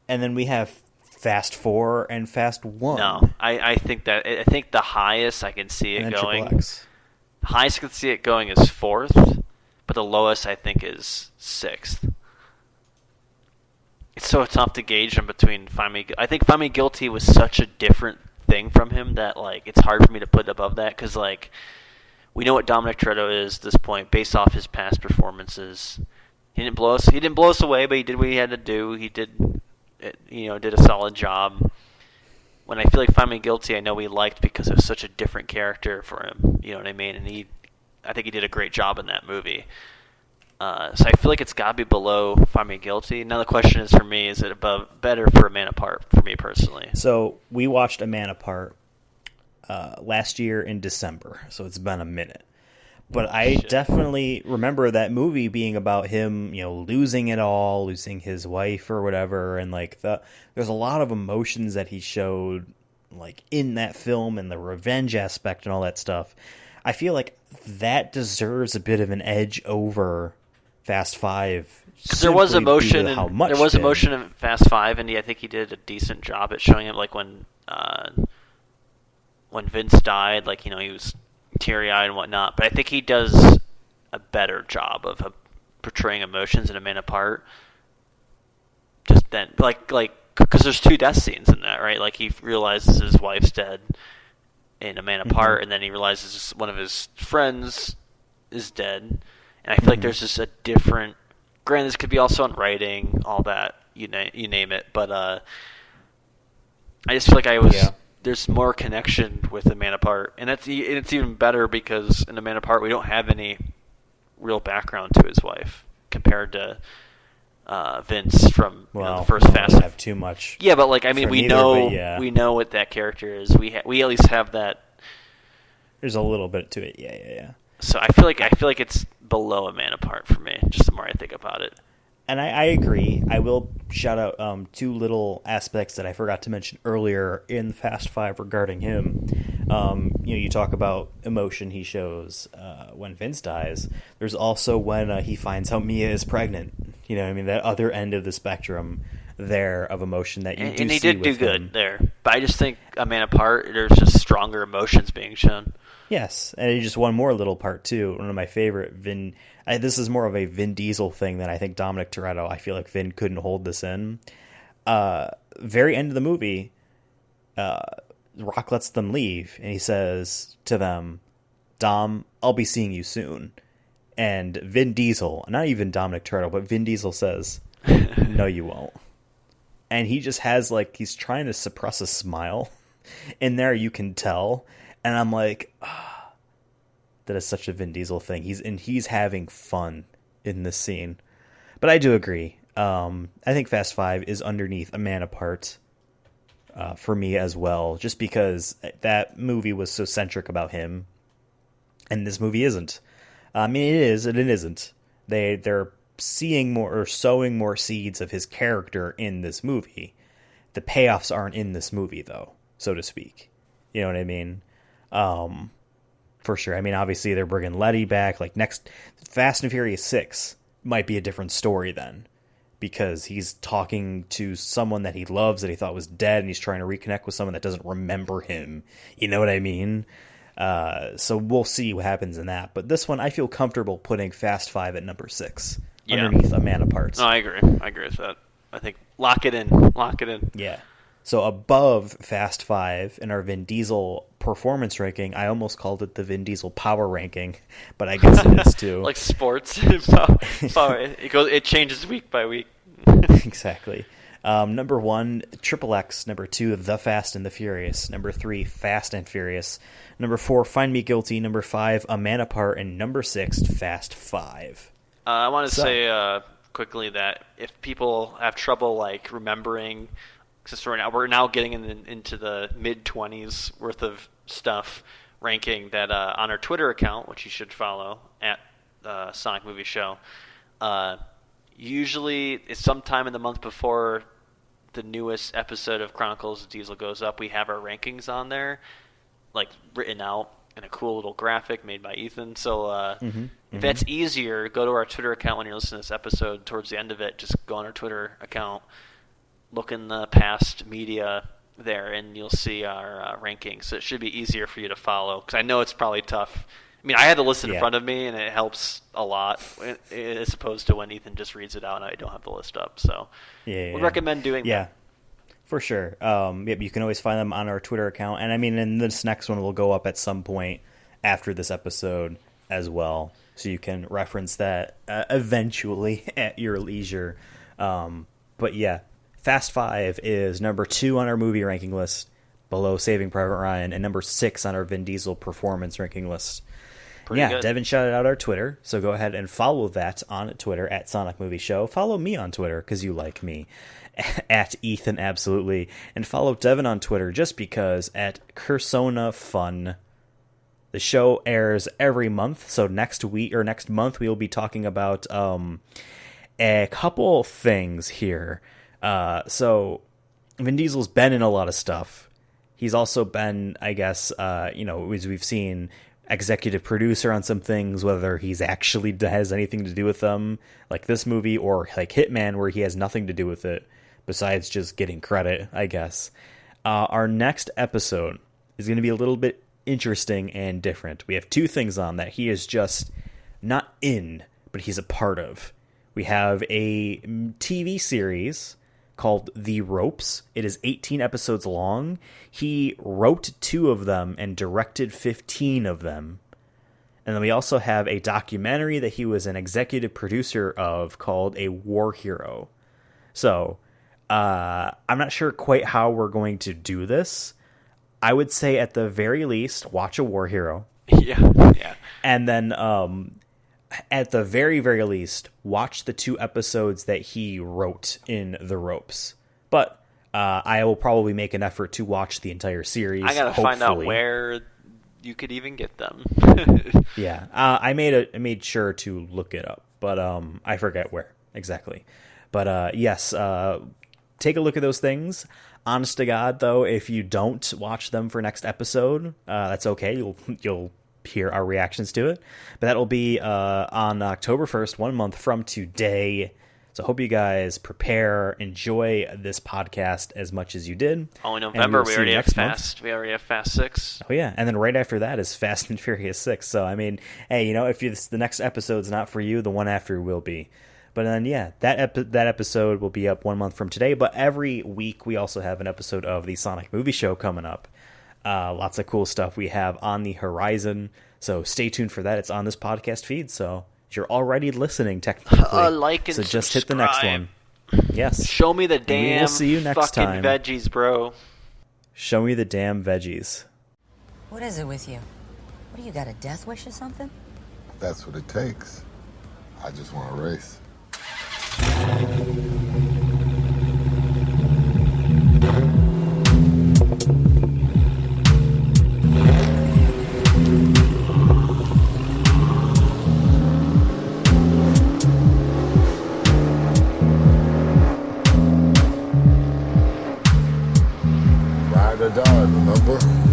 And then we have Fast 4 and Fast 1. No, I think the highest I can see it going. The highest I can see it going is 4th, but the lowest I think is 6th. It's so tough to gauge them between Find Me. I think Find Me Guilty was such a different thing from him that, like, it's hard for me to put it above that, because, like, we know what Dominic Toretto is at this point based off his past performances. He didn't blow us away, but he did what he had to do. He did a solid job. When I feel like Find Me Guilty, I know we liked because it was such a different character for him, you know what I mean? And I think he did a great job in that movie. So I feel like it's got to be below Find Me Guilty. Now the question is, for me, is it better for A Man Apart, for me personally? So we watched A Man Apart last year in December, so it's been a minute. But I definitely remember that movie being about him, losing it all, losing his wife or whatever, and like there's a lot of emotions that he showed, like, in that film, and the revenge aspect and all that stuff. I feel like that deserves a bit of an edge over Fast 5. Because there was emotion. There was did. Emotion in Fast 5, and I think he did a decent job at showing it. Like when Vince died, like, he was teary-eyed and whatnot. But I think he does a better job of portraying emotions in A Man Apart. Just then, like, because there's 2 death scenes in that, right? Like, he realizes his wife's dead in A Man Apart, and then he realizes one of his friends is dead. And I feel like there's just a different... Granted, this could be also in writing, all that, you name it, but I just feel like there's more connection with A Man Apart. And it's even better because in A Man Apart, we don't have any real background to his wife compared to Vince from the first Fast. Have too much. Yeah, but like I mean, we know we know what that character is. We at least have that. There's a little bit to it. Yeah. So I feel like it's below A Man Apart for me. Just the more I think about it. And I agree. I will shout out two little aspects that I forgot to mention earlier in Fast Five regarding him. You talk about emotion he shows when Vince dies. There's also when he finds out Mia is pregnant. You know what I mean? That other end of the spectrum there of emotion that you do see with him. And he did do good there. But I just think A Man Apart, there's just stronger emotions being shown. Yes, and just one more little part too. One of my favorite this is more of a Vin Diesel thing than I think Dominic Toretto. I feel like Vin couldn't hold this in. Very end of the movie, Rock lets them leave, and he says to them, "Dom, I'll be seeing you soon." And Vin Diesel, not even Dominic Toretto, but Vin Diesel says, "No, you won't." And he just has he's trying to suppress a smile. In there, you can tell. And I'm like, that is such a Vin Diesel thing. He's having fun in this scene. But I do agree. I think Fast Five is underneath A Man Apart for me as well, just because that movie was so centric about him, and this movie isn't. I mean, it is and it isn't. They're seeing more or sowing more seeds of his character in this movie. The payoffs aren't in this movie, though, so to speak. You know what I mean? For sure. I mean, obviously they're bringing Letty back. Like next Fast and Furious 6 might be a different story then, because he's talking to someone that he loves that he thought was dead, and he's trying to reconnect with someone that doesn't remember him. You know what I mean? So we'll see what happens in that. But this one, I feel comfortable putting Fast 5 at number 6 underneath A Man Apart. No, I agree with that. I think lock it in. Yeah. So above Fast 5 in our Vin Diesel performance ranking, I almost called it the Vin Diesel power ranking, but I guess it is too. Like sports. Power. It changes week by week. Exactly. Number 1, Triple X. Number 2, The Fast and the Furious. Number 3, Fast and Furious. Number 4, Find Me Guilty. Number 5, A Man Apart. And number 6, Fast 5. I want to say quickly that if people have trouble remembering, because we're now getting into the mid-20s worth of stuff, ranking that on our Twitter account, which you should follow at Sonic Movie Show. Usually, it's sometime in the month before the newest episode of Chronicles of Diesel goes up. We have our rankings on there, written out in a cool little graphic made by Ethan. So if that's easier, go to our Twitter account when you're listening to this episode. Towards the end of it, just go on our Twitter account, look in the past media there, and you'll see our rankings. So it should be easier for you to follow, because I know it's probably tough. I mean, I had the list in front of me, and it helps a lot as opposed to when Ethan just reads it out and I don't have the list up. So would recommend doing that. Yeah, for sure. You can always find them on our Twitter account. And I mean, and this next one will go up at some point after this episode as well. So you can reference that eventually at your leisure. But yeah, Fast 5 is number 2 on our movie ranking list, below Saving Private Ryan, and number 6 on our Vin Diesel performance ranking list. Pretty good. Devon shouted out our Twitter, so go ahead and follow that on Twitter at Sonic Movie Show. Follow me on Twitter, because you like me, at Ethan Absolutely. And follow Devon on Twitter just because, at Cursona Fun. The show airs every month, so next month we will be talking about a couple things here. So Vin Diesel's been in a lot of stuff. He's also been, I guess, as we've seen, executive producer on some things, whether he's actually has anything to do with them, like this movie, or like Hitman, where he has nothing to do with it besides just getting credit, I guess. Our next episode is going to be a little bit interesting and different. We have 2 things on that he is just not in, but he's a part of. We have a TV series called The Ropes. It is 18 episodes long. He wrote 2 of them and directed 15 of them. And then we also have a documentary that he was an executive producer of called A War Hero. So, I'm not sure quite how we're going to do this. I would say at the very least, watch A War Hero. Yeah. And then at the very, very least, watch the 2 episodes that he wrote in The Ropes. But I will probably make an effort to watch the entire series. I gotta find out where you could even get them. Yeah, I made sure to look it up, but I forget where exactly. But yes, take a look at those things. Honest to God, though, if you don't watch them for next episode, that's okay. You'll hear our reactions to it. But that'll be on October 1st, 1 month from today. So I hope you guys prepare, enjoy this podcast as much as you did. Oh, in November, we already have Fast. We already have Fast 6. Oh, yeah. And then right after that is Fast and Furious 6. So, I mean, hey, if the next episode's not for you, the one after will be. But then, yeah, that episode will be up 1 month from today. But every week, we also have an episode of the Sonic Movie Show coming up. Lots of cool stuff we have on the horizon. So stay tuned for that. It's on this podcast feed. So you're already listening, technically. Like and so just hit the next one. Yes. Show me the damn we'll see you next fucking time. veggies, bro. Show me the damn veggies. What is it with you? What do you got, a death wish or something? That's what it takes. I just want to race. Ride or die, remember?